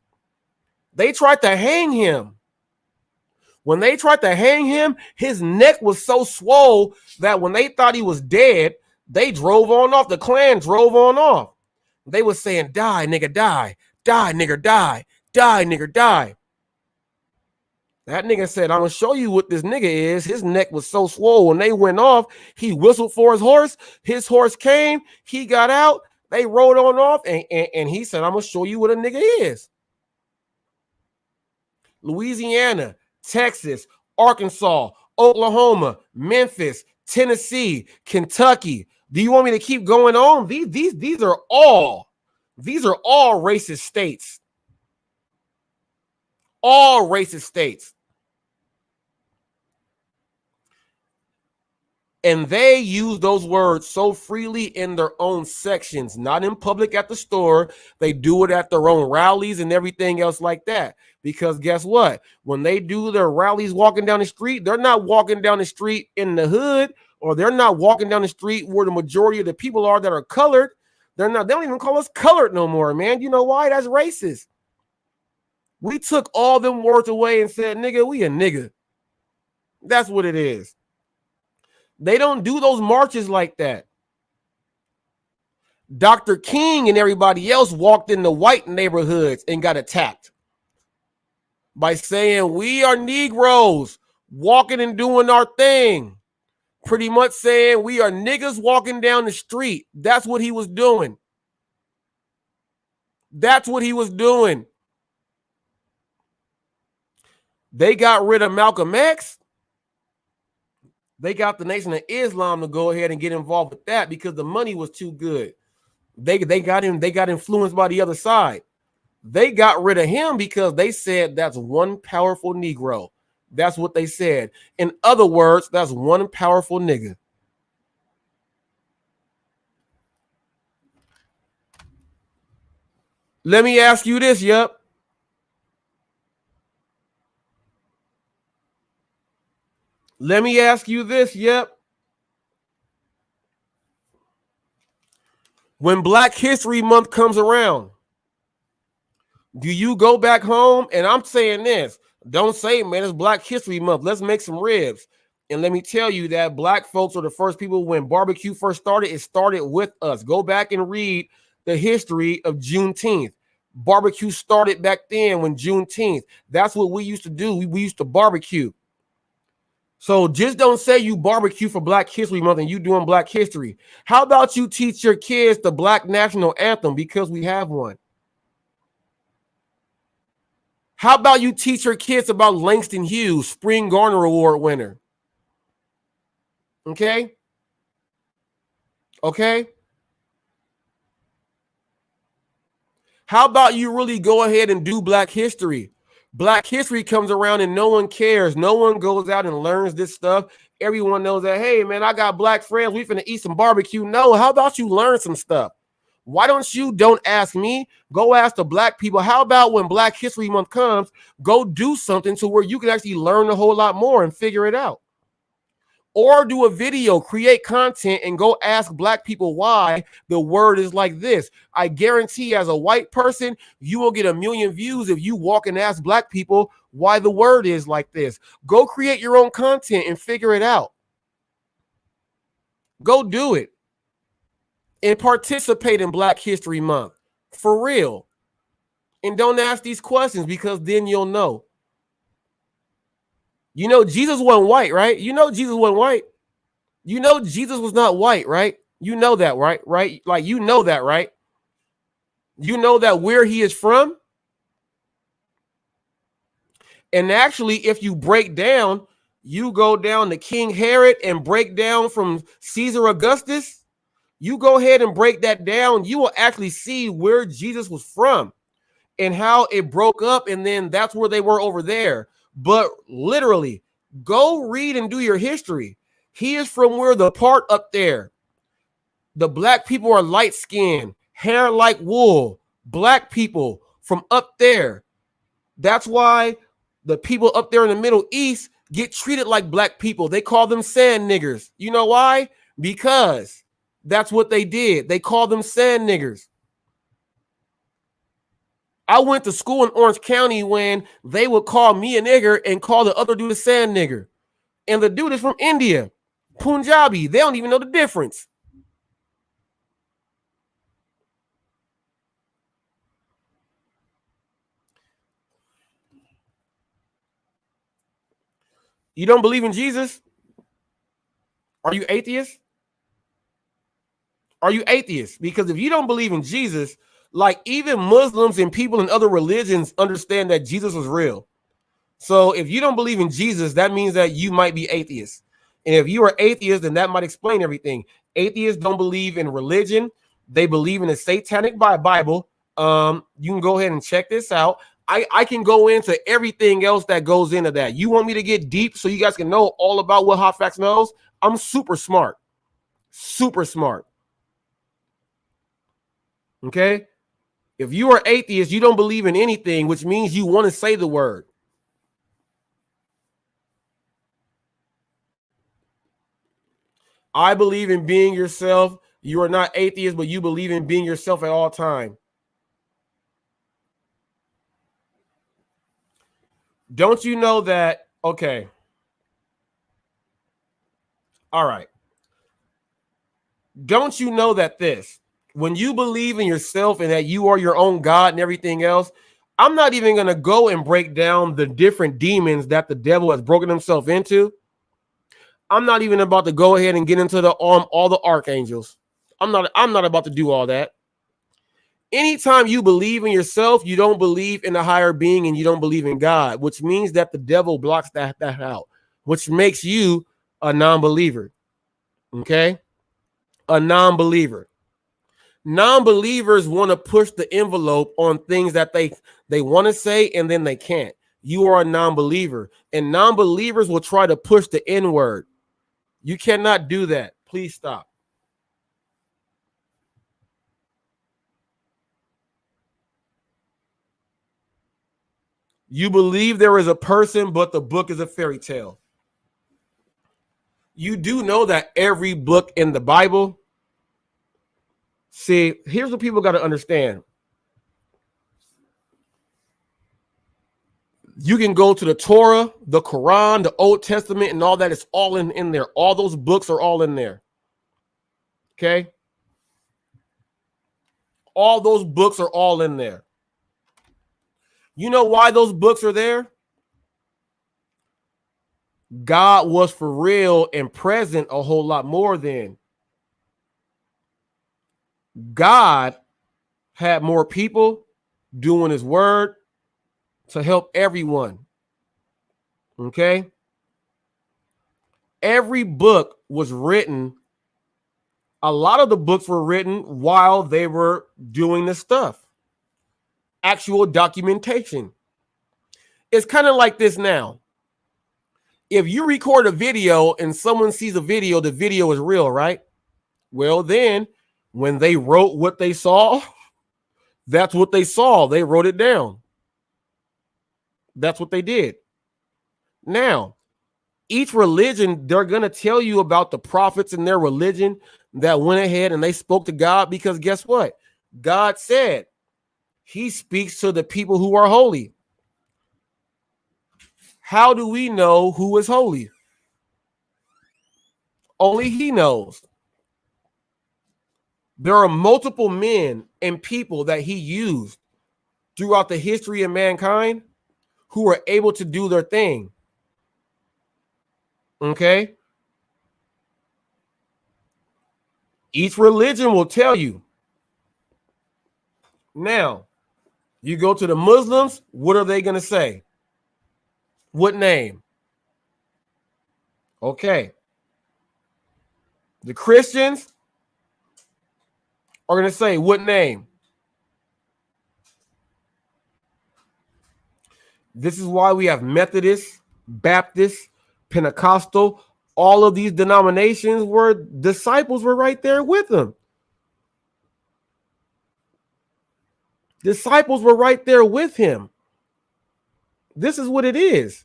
They tried to hang him. When they tried to hang him, his neck was so swole that when they thought he was dead, they drove on off. The Klan drove on off. They were saying, die, nigga, die. Die, nigga, die. Die, nigga, die. That nigga said, I'm going to show you what this nigga is. His neck was so swole. When they went off, he whistled for his horse. His horse came. He got out. They rode on off. And he said, I'm going to show you what a nigga is. Louisiana, Texas, Arkansas, Oklahoma, Memphis, Tennessee, Kentucky. Do you want me to keep going on? These are all racist states. All racist states. And they use those words so freely in their own sections, not in public at the store. They do it at their own rallies and everything else like that. Because guess what? When they do their rallies walking down the street, they're not walking down the street in the hood, or they're not walking down the street where the majority of the people are that are colored. They don't even call us colored no more, man. You know why? That's racist. We took all them words away and said, nigga, we a nigga. That's what it is. They don't do those marches like that. Dr. King and everybody else walked in the white neighborhoods and got attacked by saying we are Negroes walking and doing our thing. Pretty much saying we are niggas walking down the street. That's what he was doing. That's what he was doing. They got rid of Malcolm X. They got the Nation of Islam to go ahead and get involved with that because the money was too good. They got influenced by the other side. They got rid of him because they said that's one powerful Negro. That's what they said. In other words, that's one powerful nigga. Let me ask you this, yep. Let me ask you this, yep. When Black History Month comes around, do you go back home? And I'm saying this, don't say, man, it's Black History Month. Let's make some ribs. And let me tell you that black folks are the first people when barbecue first started. It started with us. Go back and read the history of Juneteenth. Barbecue started back then when Juneteenth. That's what we used to do. We used to barbecue. So just don't say you barbecue for Black History Month and you doing Black history. How about you teach your kids the Black National Anthem because we have one? How about you teach your kids about Langston Hughes, Spring Garner Award winner? Okay? Okay? How about you really go ahead and do Black history? Black history comes around and no one cares. No one goes out and learns this stuff. Everyone knows that, hey, man, I got black friends. We finna eat some barbecue. No, how about you learn some stuff? Why don't ask me, go ask the black people. How about when Black History Month comes, go do something to where you can actually learn a whole lot more and figure it out. Or do a video, create content, and go ask black people why the word is like this. I guarantee as a white person, you will get 1 million views if you walk and ask black people why the word is like this. Go create your own content and figure it out. Go do it. And participate in Black History Month. For real. And don't ask these questions because then you'll know. You know, Jesus wasn't white, right? You know Jesus wasn't white. You know Jesus was not white, right? You know that, right? Right? Like, you know that, right? You know that where he is from. And actually, if you break down, you go down to King Herod and break down from Caesar Augustus, you go ahead and break that down, you will actually see where Jesus was from and how it broke up, and then that's where they were over there. But literally, go read and do your history. He is from where the part up there. The black people are light-skinned, hair like wool, black people from up there. That's why the people up there in the Middle East get treated like black people. They call them sand niggers. You know why? Because that's what they did. They call them sand niggers. I went to school in Orange County when they would call me a nigger and call the other dude a sand nigger. And the dude is from India, Punjabi. They don't even know the difference. You don't believe in Jesus? Are you atheist? Are you atheist? Because if you don't believe in Jesus, like even Muslims and people in other religions understand that Jesus was real. So if you don't believe in Jesus, that means that you might be atheist. And if you are atheist, then that might explain everything. Atheists don't believe in religion. They believe in the satanic Bible. You can go ahead and check this out. I can go into everything else that goes into that. You want me to get deep so you guys can know all about what HotFacts knows? I'm super smart. Super smart. Okay? If you are atheist, you don't believe in anything, which means you want to say the word. I believe in being yourself. You are not atheist, but you believe in being yourself at all time. Don't you know that? Okay. All right. Don't you know that when you believe in yourself and that you are your own God and everything else, I'm not even going to go and break down the different demons that the devil has broken himself into. I'm not even about to go ahead and get into the all the archangels. I'm not about to do all that. Anytime you believe in yourself, you don't believe in a higher being and you don't believe in God, which means that the devil blocks that out, which makes you a non-believer. Okay? A non-believer. Non-believers want to push the envelope on things that they want to say and then they can't. You are a non-believer, and non-believers will try to push the N-word. You cannot do that. Please stop. You believe there is a person, but the book is a fairy tale. You do know that every book in the Bible. See, here's what people got to understand. You can go to the Torah, the Quran, the Old Testament, and all that. It's all in there. All those books are all in there. Okay? All those books are all in there. You know why those books are there? God was for real and present a whole lot more then. God had more people doing his word to help everyone. Okay? Every book was written. A lot of the books were written while they were doing this stuff. Actual documentation. It's kind of like this now. If you record a video and someone sees a video, the video is real, right? Well, then When they wrote what they saw, that's what they saw. They wrote it down. That's what they did. Now, each religion, they're going to tell you about the prophets in their religion that went ahead and they spoke to God, because guess what? God said he speaks to the people who are holy. How do we know who is holy? Only he knows. There are multiple men and people that he used throughout the history of mankind who were able to do their thing. Okay? Each religion will tell you. Now, you go to the Muslims, what are they going to say? What name? Okay. The Christians are going to say, what name? This is why we have Methodists, Baptists, Pentecostal, all of these denominations where disciples were right there with them. Disciples were right there with him. This is what it is.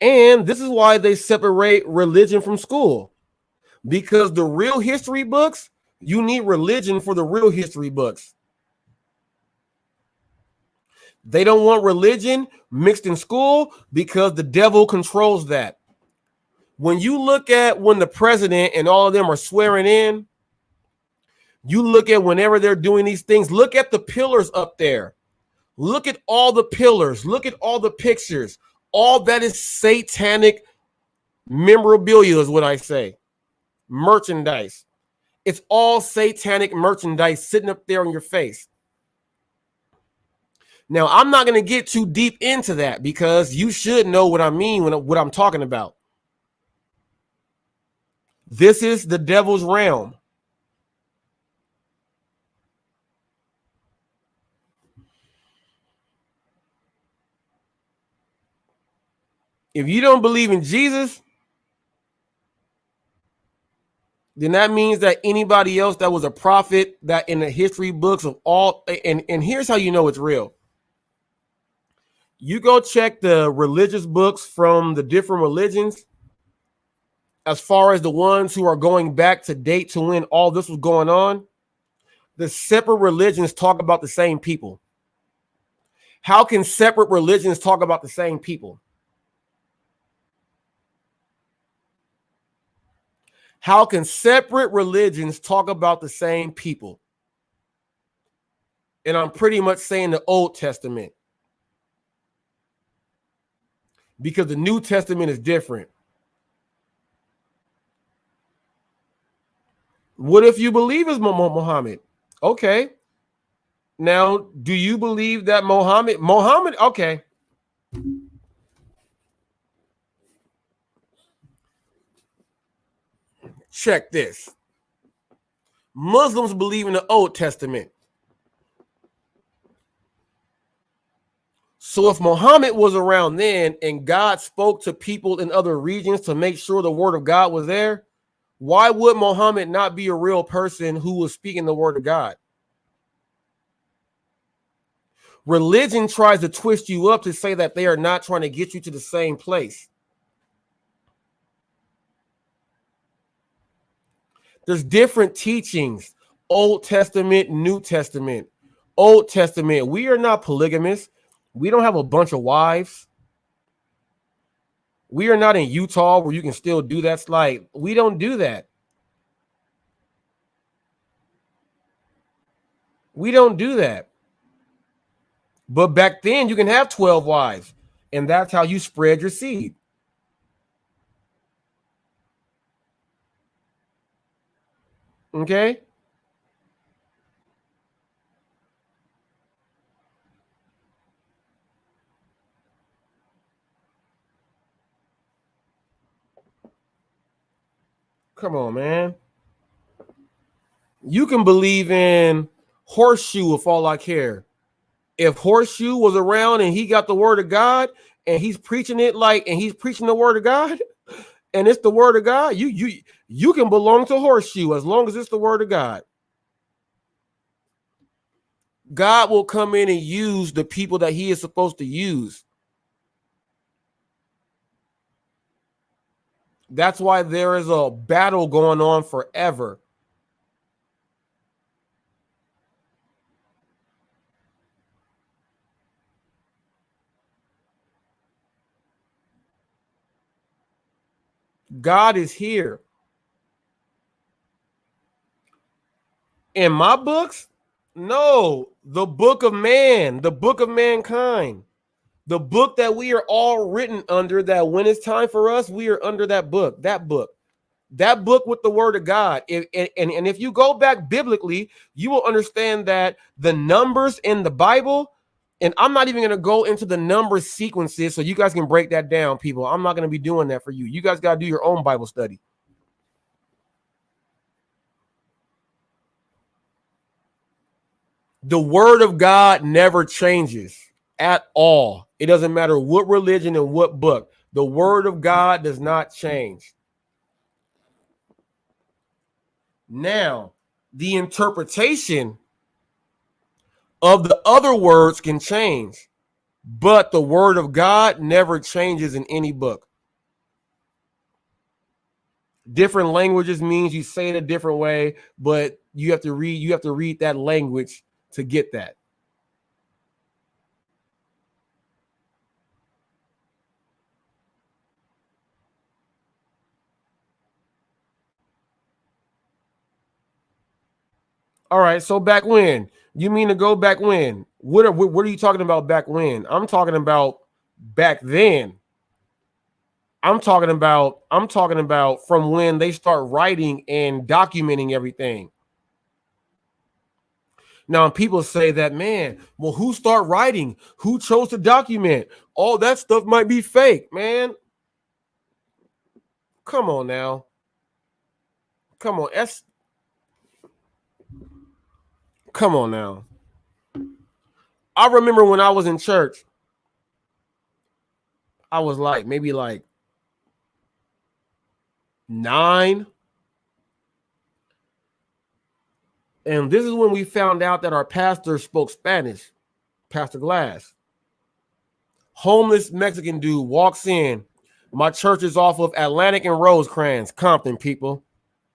And this is why they separate religion from school. Because the real history books, you need religion for the real history books. They don't want religion mixed in school because the devil controls that. When you look at when the president and all of them are swearing in, you look at whenever they're doing these things, look at the pillars up there. Look at all the pillars. Look at all the pictures. All that is satanic memorabilia is what I say. Merchandise. It's all satanic merchandise sitting up there on your face. Now, I'm not going to get too deep into that because you should know what I mean when what I'm talking about. This is the devil's realm. If you don't believe in Jesus, then that means that anybody else that was a prophet that in the history books of all, and here's how you know it's real. You go check the religious books from the different religions, as far as the ones who are going back to date to when all this was going on. The separate religions talk about the same people. How can separate religions talk about the same people? How can separate religions talk about the same people? And I'm pretty much saying the Old Testament, because the New Testament is different. What if you believe as Muhammad? Okay. Now, do you believe that Muhammad, okay. Check this. Muslims believe in the Old Testament. So if Muhammad was around then and God spoke to people in other regions to make sure the word of God was there, why would Muhammad not be a real person who was speaking the word of God? Religion tries to twist you up to say that they are not trying to get you to the same place. There's different teachings, Old Testament, New Testament. Old Testament, we are not polygamous. We don't have a bunch of wives. We are not in Utah where you can still do that. Like, we don't do that. We don't do that. But back then, you can have 12 wives, and that's how you spread your seed. Okay? Come on, man. You can believe in Horseshoe if all I care. If Horseshoe was around and he got the word of God and he's preaching it and he's preaching the word of God and it's the word of God, You can belong to Horseshoe as long as it's the word of God. God will come in and use the people that he is supposed to use. That's why there is a battle going on forever. God is here. In my books? No, the book of man, the book of mankind, the book that we are all written under, that when it's time for us, we are under that book, that book with the word of God. And if you go back biblically, you will understand that the numbers in the Bible, and I'm not even going to go into the number sequences so you guys can break that down, people. I'm not going to be doing that for you. You guys got to do your own Bible study. The word of God never changes at all. It doesn't matter what religion and what book. The word of God does not change. Now, the interpretation of the other words can change, but the word of God never changes in any book. Different languages means you say it a different way, but you have to read that language to get that. All right, so back when? You mean to go back when? What are you talking about back when? I'm talking about back then. I'm talking about from when they start writing and documenting everything. Now, people say that, man, well, who start writing? Who chose to document? All that stuff might be fake, man. Come on now. Come on. Come on now. I remember when I was in church, I was maybe 9. And this is when we found out that our pastor spoke Spanish, Pastor Glass. Homeless Mexican dude walks in. My church is off of Atlantic and Rosecrans, Compton, people.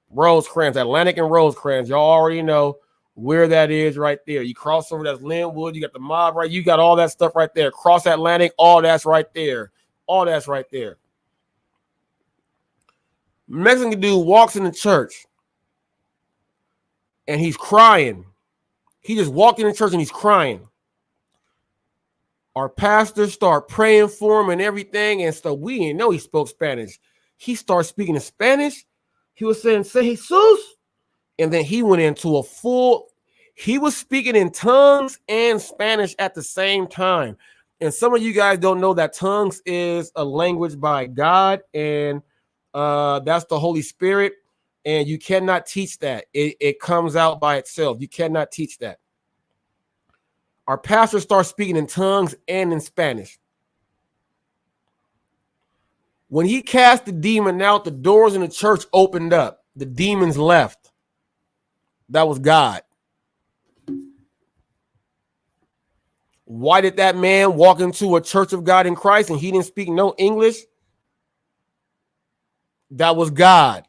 Rosecrans, Atlantic and Rosecrans. Y'all already know where that is right there. You cross over, that's Linwood. You got the mob, right? You got all that stuff right there. Cross Atlantic, all that's right there. All that's right there. Mexican dude walks in the church and he's crying. He just walked in the church and he's crying. Our pastors start praying for him and everything. And so we didn't know he spoke Spanish. He started speaking in Spanish. He was saying, "Say Jesus." And then he went into he was speaking in tongues and Spanish at the same time. And some of you guys don't know that tongues is a language by God, and that's the Holy Spirit. And you cannot teach that. It comes out by itself. You cannot teach that. Our pastor starts speaking in tongues and in Spanish. When he cast the demon out, the doors in the church opened up. The demons left. That was God. Why did that man walk into a church of God in Christ and he didn't speak no English? That was God.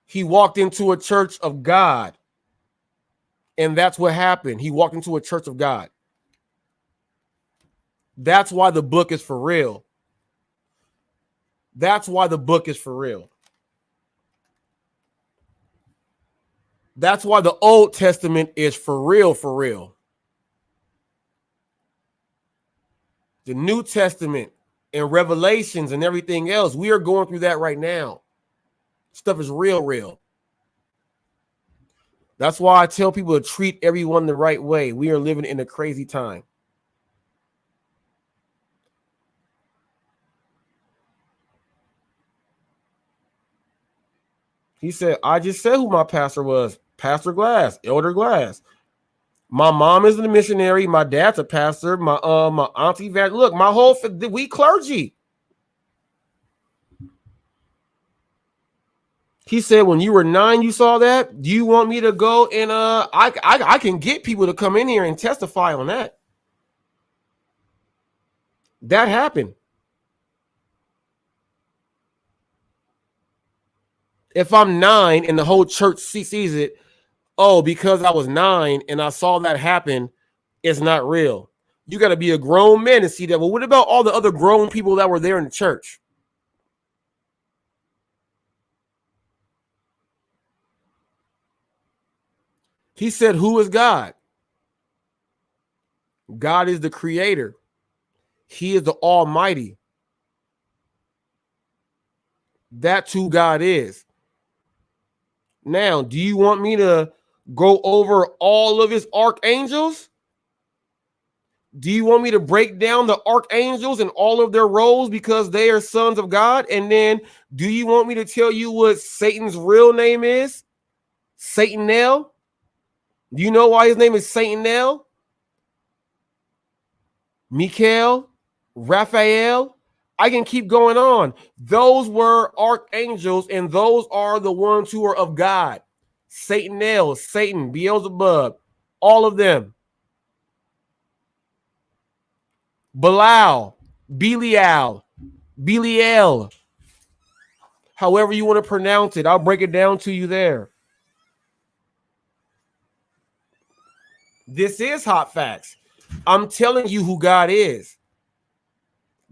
He walked into a church of God. And that's what happened. He walked into a church of God. That's why the book is for real. That's why the book is for real. That's why the Old Testament is for real, for real. The New Testament and Revelations and everything else, we are going through that right now. Stuff is real, real. That's why I tell people to treat everyone the right way. We are living in a crazy time. He said, I just said who my pastor was. Pastor Glass, Elder Glass. My mom is a missionary. My dad's a pastor. My auntie, look, we clergy. He said, when you were 9, you saw that. Do you want me to go and I can get people to come in here and testify on that. That happened. If I'm 9 and the whole church sees it, oh, because I was 9 and I saw that happen, it's not real. You got to be a grown man to see that. Well, what about all the other grown people that were there in the church? He said, who is God? God is the creator. He is the Almighty. That's who God is. Now, do you want me to go over all of his archangels? Do you want me to break down the archangels and all of their roles because they are sons of God? And then do you want me to tell you what Satan's real name is? Satanel? Do you know why his name is Satanel? Michael? Raphael? I can keep going on. Those were archangels, and those are the ones who are of God. Satanel, Satan, Beelzebub, all of them. Belial, Belial, Belial. However you want to pronounce it, I'll break it down to you there. This is Hot Facts. I'm telling you who God is.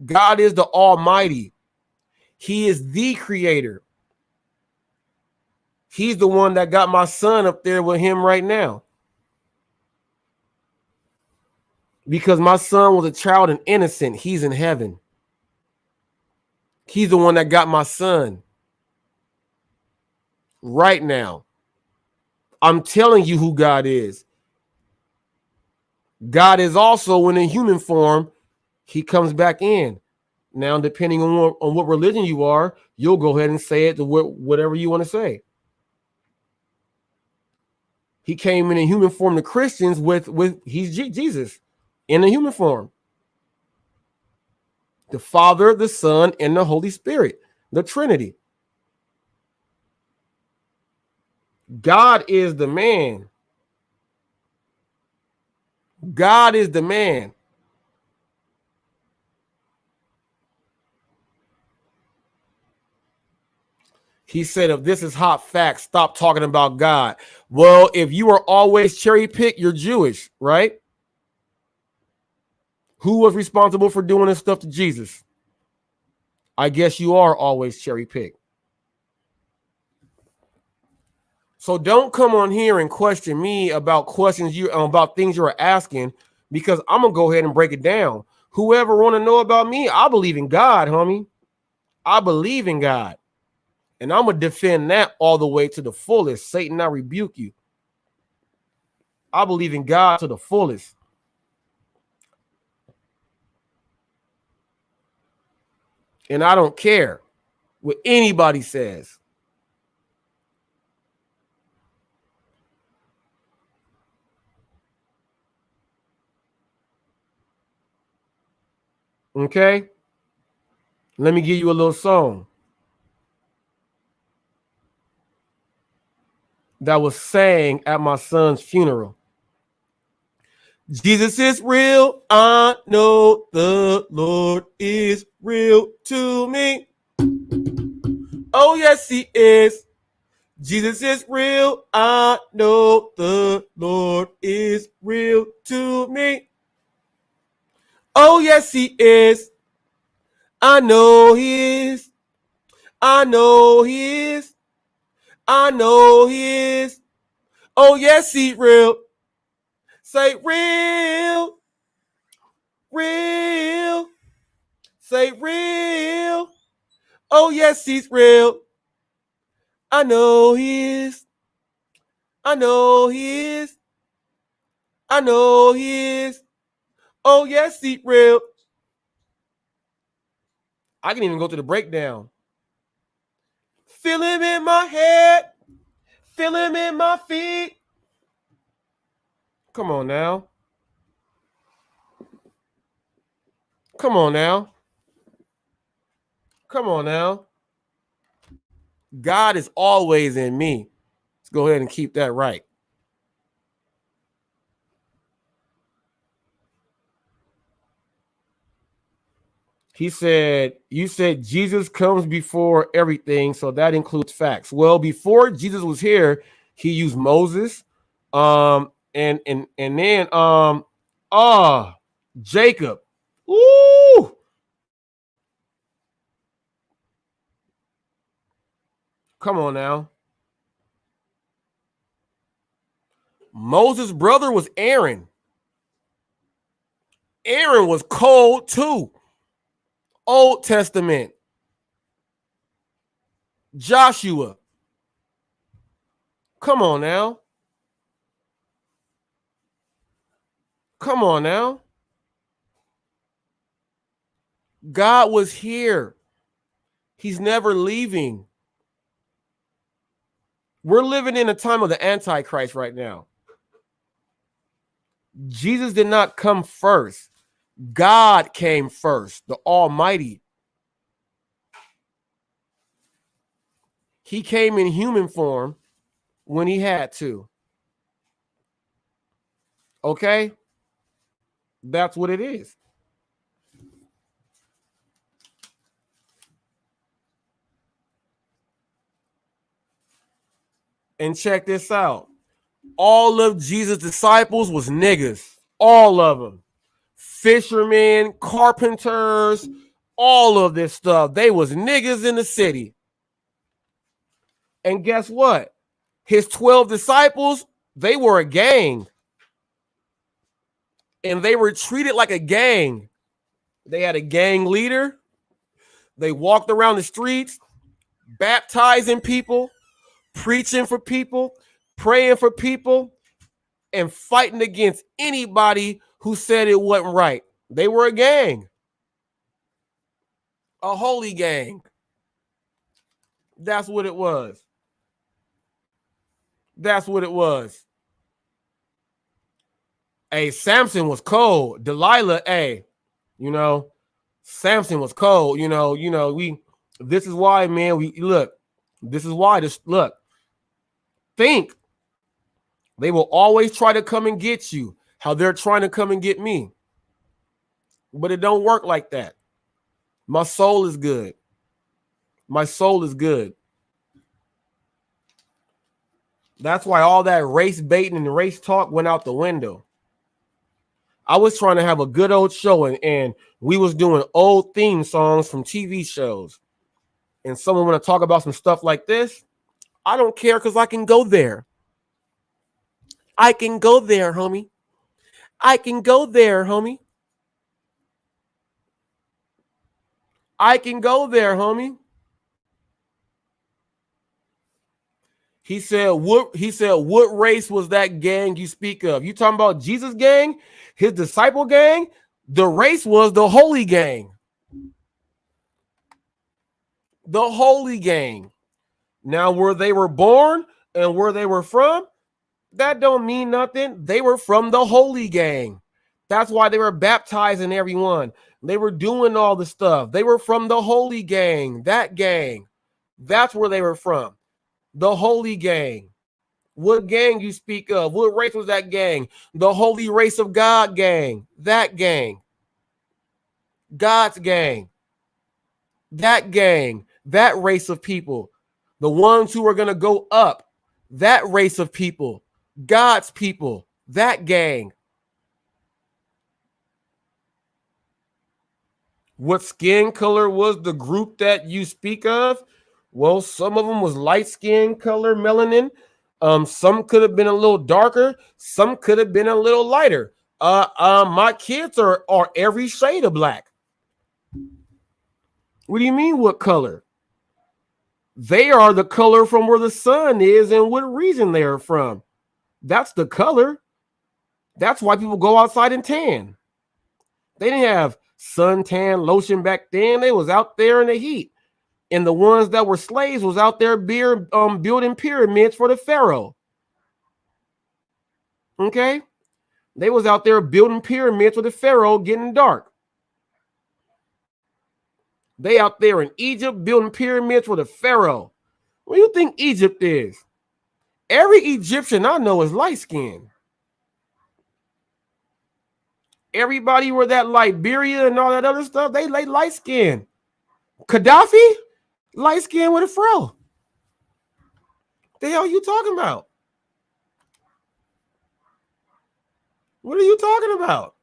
God is the Almighty. He is the creator. He's the one that got my son up there with him right now. Because my son was a child and innocent. He's in heaven. He's the one that got my son right now. I'm telling you who God is. God is also in a human form. He comes back in. Now, depending on what religion you are, you'll go ahead and say it to whatever you want to say. He came in a human form to Christians with he's Jesus in a human form. The Father, the Son, and the Holy Spirit, the Trinity. God is the man. God is the man. He said, if this is hot facts, stop talking about God. Well, if you are always cherry picked, you're Jewish, right? Who was responsible for doing this stuff to Jesus? I guess you are always cherry picked. So don't come on here and question me about about things you're asking, because I'm gonna go ahead and break it down. Whoever want to know about me, I believe in God, homie. I believe in God. And I'm going to defend that all the way to the fullest. Satan, I rebuke you. I believe in God to the fullest. And I don't care what anybody says. Okay? Let me give you a little song that was sang at my son's funeral. Jesus is real. I know the Lord is real to me. Oh, yes, he is. Jesus is real. I know the Lord is real to me. Oh, yes, he is. I know he is. I know he is. I know he is. Oh, yes, he's real. Say real. Real. Say real. Oh, yes, he's real. I know he is. I know he is. I know he is. Oh, yes, he's real. I can even go to the breakdown. Feel him in my head. Feel him in my feet. Come on now. Come on now. Come on now. God is always in me. Let's go ahead and keep that right. He said, you said Jesus comes before everything, so that includes facts. Well, before Jesus was here, he used Moses, and then Jacob. Ooh, come on now. Moses' brother was Aaron. Aaron was cold too. Old Testament. Joshua. Come on now. Come on now. God was here. He's never leaving. We're living in a time of the Antichrist right now. Jesus did not come first. God came first, the Almighty. He came in human form when he had to. Okay? That's what it is. And check this out. All of Jesus' disciples was niggas. All of them. Fishermen, carpenters, all of this stuff. They was niggas in the city. And guess what? His 12 disciples, they were a gang. And they were treated like a gang. They had a gang leader. They walked around the streets, baptizing people, preaching for people, praying for people, and fighting against anybody who said it wasn't right. They were a gang. A holy gang. That's what it was. That's what it was. Hey, Samson was cold. Delilah, hey, Samson was cold. This is why, man, this is why think they will always try to come and get you, how they're trying to come and get me. But it don't work like that. My soul is good. My soul is good. That's why all that race baiting and race talk went out the window. I was trying to have a good old show, and we was doing old theme songs from TV shows. And someone want to talk about some stuff like this, I don't care because I can go there. I can go there, homie. I can go there, homie. I can go there, homie. He said, what race was that gang you speak of? You talking about Jesus' gang, his disciple gang? The race was the holy gang. The holy gang. Now, where they were born and where they were from, that don't mean nothing. They were from the holy gang. That's why they were baptizing everyone. They were doing all the stuff. They were from the holy gang, that gang. That's where they were from. The holy gang. What gang you speak of? What race was that gang? The holy race of God gang. That gang. God's gang. That gang. That race of people. The ones who are going to go up. That race of people. God's people. That gang. What skin color was the group that you speak of? Well, some of them was light skin color, melanin. Some could have been a little darker. Some could have been a little lighter. My kids are every shade of black. What do you mean, what color? They are the color from where the sun is and what region they are from. That's the color. That's why people go outside and tan. They didn't have suntan lotion back then. They was out there in the heat. And the ones that were slaves was out there building pyramids for the pharaoh. Okay? They was out there building pyramids for the pharaoh getting dark. They out there in Egypt building pyramids for the pharaoh. What do you think Egypt is? Every Egyptian I know is light skinned. Everybody were that Liberia and all that other stuff, they light skinned. Gaddafi, light skinned with a fro. The hell are you talking about? What are you talking about?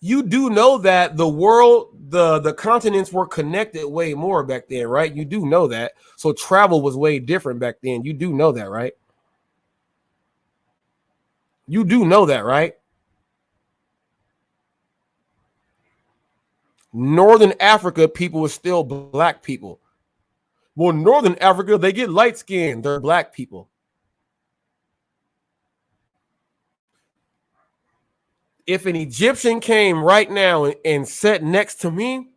You do know that the world, the continents were connected way more back then, right? You do know that. So travel was way different back then. You do know that, right? You do know that, right? Northern Africa people were still black people. Well, Northern Africa, they get light skinned. They're black people. If an Egyptian came right now and sat next to me,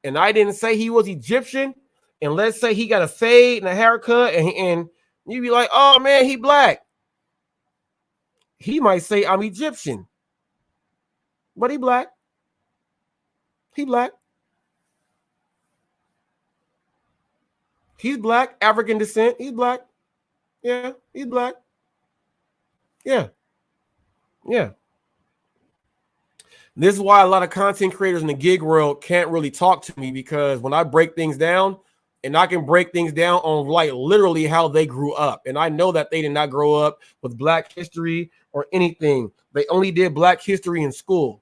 and I didn't say he was Egyptian, and let's say he got a fade and a haircut, and you'd be like, oh man, he black. He might say I'm Egyptian, but he black. He black. He's black, African descent. He's black. Yeah, he's black. Yeah. Yeah. This is why a lot of content creators in the gig world can't really talk to me, because when I break things down, and I can break things down on like literally how they grew up. And I know that they did not grow up with black history or anything. They only did black history in school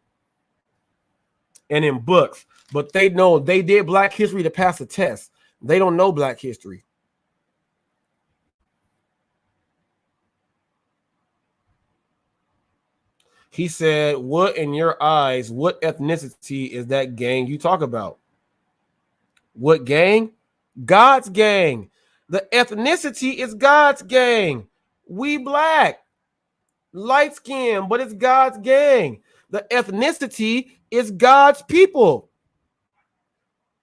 and in books, but they know they did black history to pass a test. They don't know black history. He said, what in your eyes, what ethnicity is that gang you talk about? What gang? God's gang. The ethnicity is God's gang. We black, light skin, but it's God's gang. The ethnicity is God's people.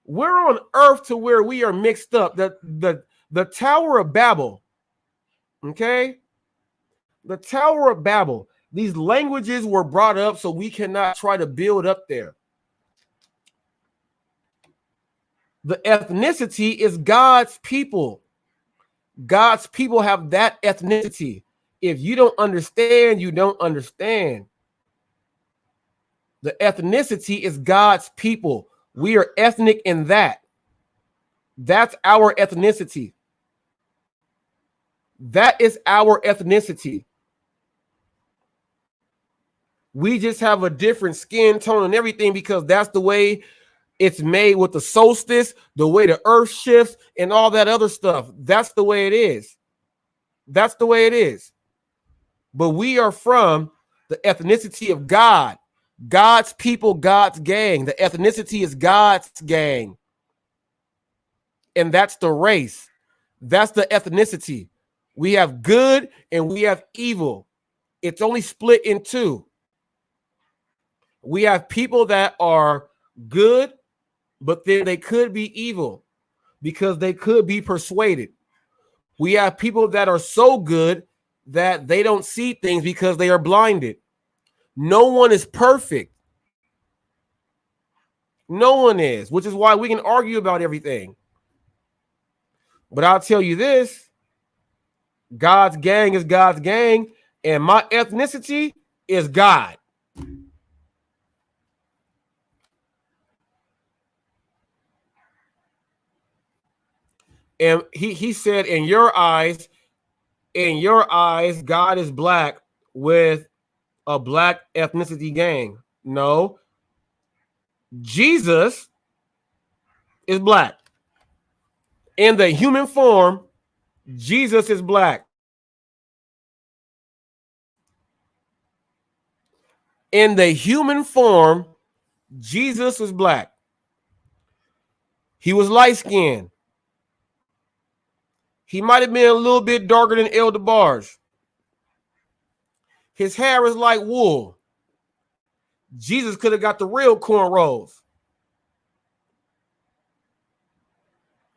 We're on earth to where we are mixed up. The Tower of Babel, okay? The Tower of Babel. These languages were brought up so we cannot try to build up there. The ethnicity is God's people. God's people have that ethnicity. If you don't understand, you don't understand. The ethnicity is God's people. We are ethnic in that. That's our ethnicity. That is our ethnicity. We just have a different skin tone and everything because that's the way it's made with the solstice, the way the earth shifts, and all that other stuff. That's the way it is. That's the way it is. But we are from the ethnicity of God. God's people, God's gang. The ethnicity is God's gang. And that's the race. That's the ethnicity. We have good and we have evil. It's only split in two. We have people that are good, but then they could be evil because they could be persuaded. We have people that are so good that they don't see things because they are blinded. No one is perfect. No one is, which is why we can argue about everything. But I'll tell you this, God's gang is God's gang, and my ethnicity is God. And he said, in your eyes, God is black with a black ethnicity gang. No, Jesus is black. In the human form, Jesus is black. In the human form, Jesus was black. He was light-skinned. He might have been a little bit darker than El DeBarge. His hair is like wool. Jesus could have got the real cornrows.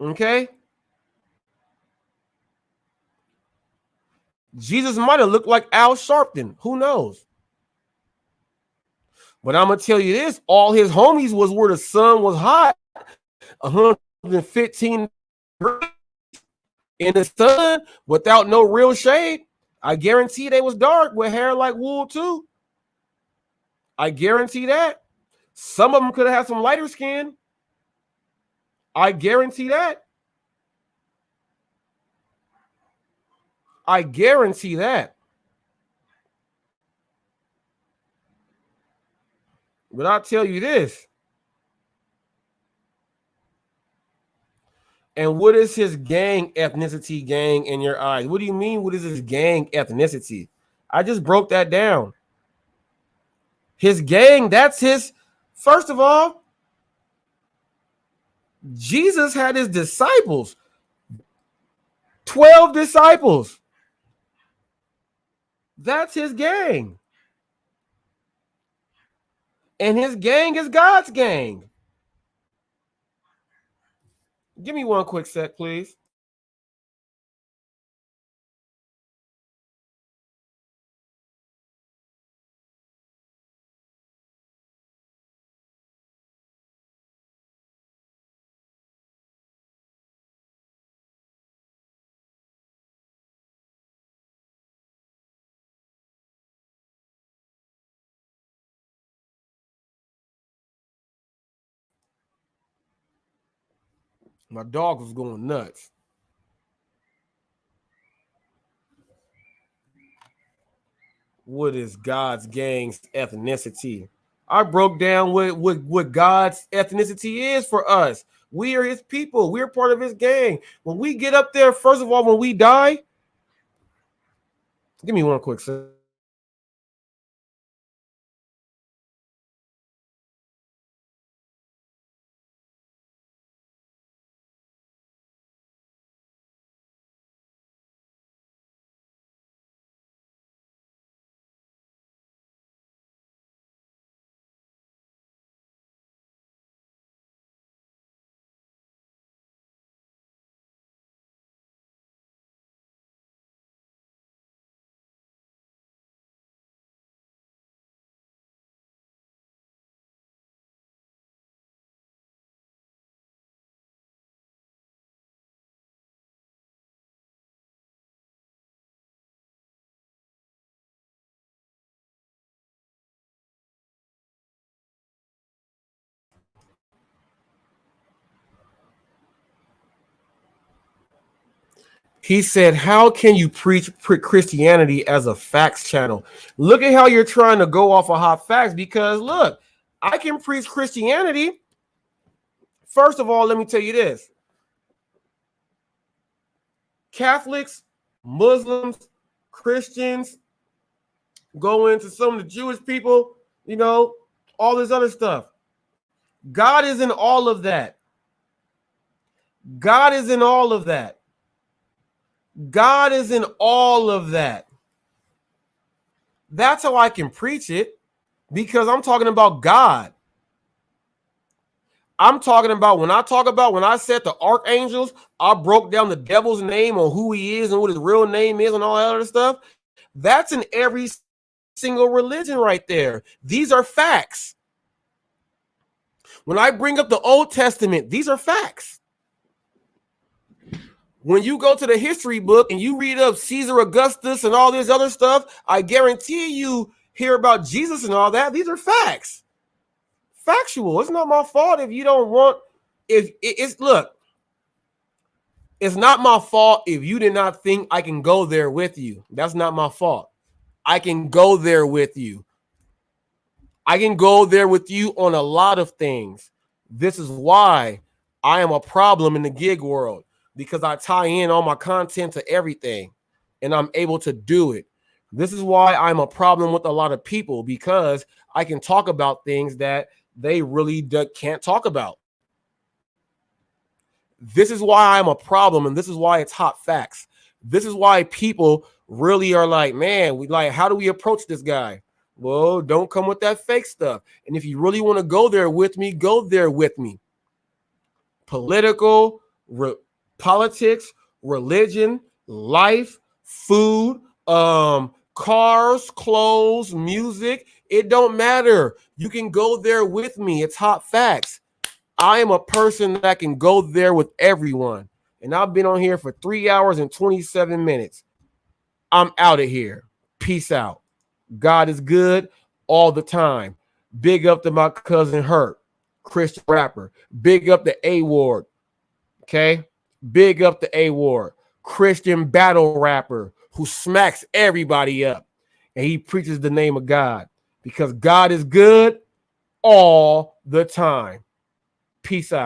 Okay? Jesus might have looked like Al Sharpton. Who knows? But I'm going to tell you this. All his homies was where the sun was hot. 115 degrees. in the sun without no real shade. I guarantee they was dark with hair like wool too. I guarantee that. Some of them could have had some lighter skin. I guarantee that. I guarantee that. But I'll tell you this. And what is his gang ethnicity gang in your eyes? What do you mean? What is his gang ethnicity? I just broke that down. His gang, that's his. First of all, Jesus had his disciples, 12 disciples. That's his gang. And his gang is God's gang. Give me one quick sec, please. My dog was going nuts. What is God's gang's ethnicity? I broke down what God's ethnicity is for us. We are his people. We're part of his gang. When we get up there, first of all, when we die, give me one quick second. He said, how can you preach Christianity as a facts channel? Look at how you're trying to go off of hot facts, because look, I can preach Christianity. First of all, let me tell you this. Catholics, Muslims, Christians, go into some of the Jewish people, you know, all this other stuff. God is in all of that. God is in all of that. God is in all of that. That's how I can preach it, because I'm talking about God. I'm talking about when I said the archangels, I broke down the devil's name on who he is and what his real name is and all that other stuff. That's in every single religion right there. These are facts. When I bring up the Old Testament, these are facts. When you go to the history book and you read up Caesar Augustus and all this other stuff, I guarantee you hear about Jesus and all that. These are facts. Factual. It's not my fault if you don't want, look, it's not my fault if you did not think I can go there with you. That's not my fault. I can go there with you. I can go there with you on a lot of things. This is why I am a problem in the gig world, because I tie in all my content to everything and I'm able to do it. This is why I'm a problem with a lot of people, because I can talk about things that they really can't talk about. This is why I'm a problem, and this is why it's hot facts. This is why people really are like, man, how do we approach this guy? Well, don't come with that fake stuff. And if you really want to go there with me, go there with me. Politics, religion, life, food, cars, clothes, music. It don't matter. You can go there with me. It's hot facts. I am a person that can go there with everyone. And I've been on here for 3 hours and 27 minutes. I'm out of here. Peace out. God is good all the time. Big up to my cousin Hurt, Christian rapper. Big up to A-Ward. Okay? Big up to A-Ward, Christian battle rapper who smacks everybody up. And he preaches the name of God because God is good all the time. Peace out.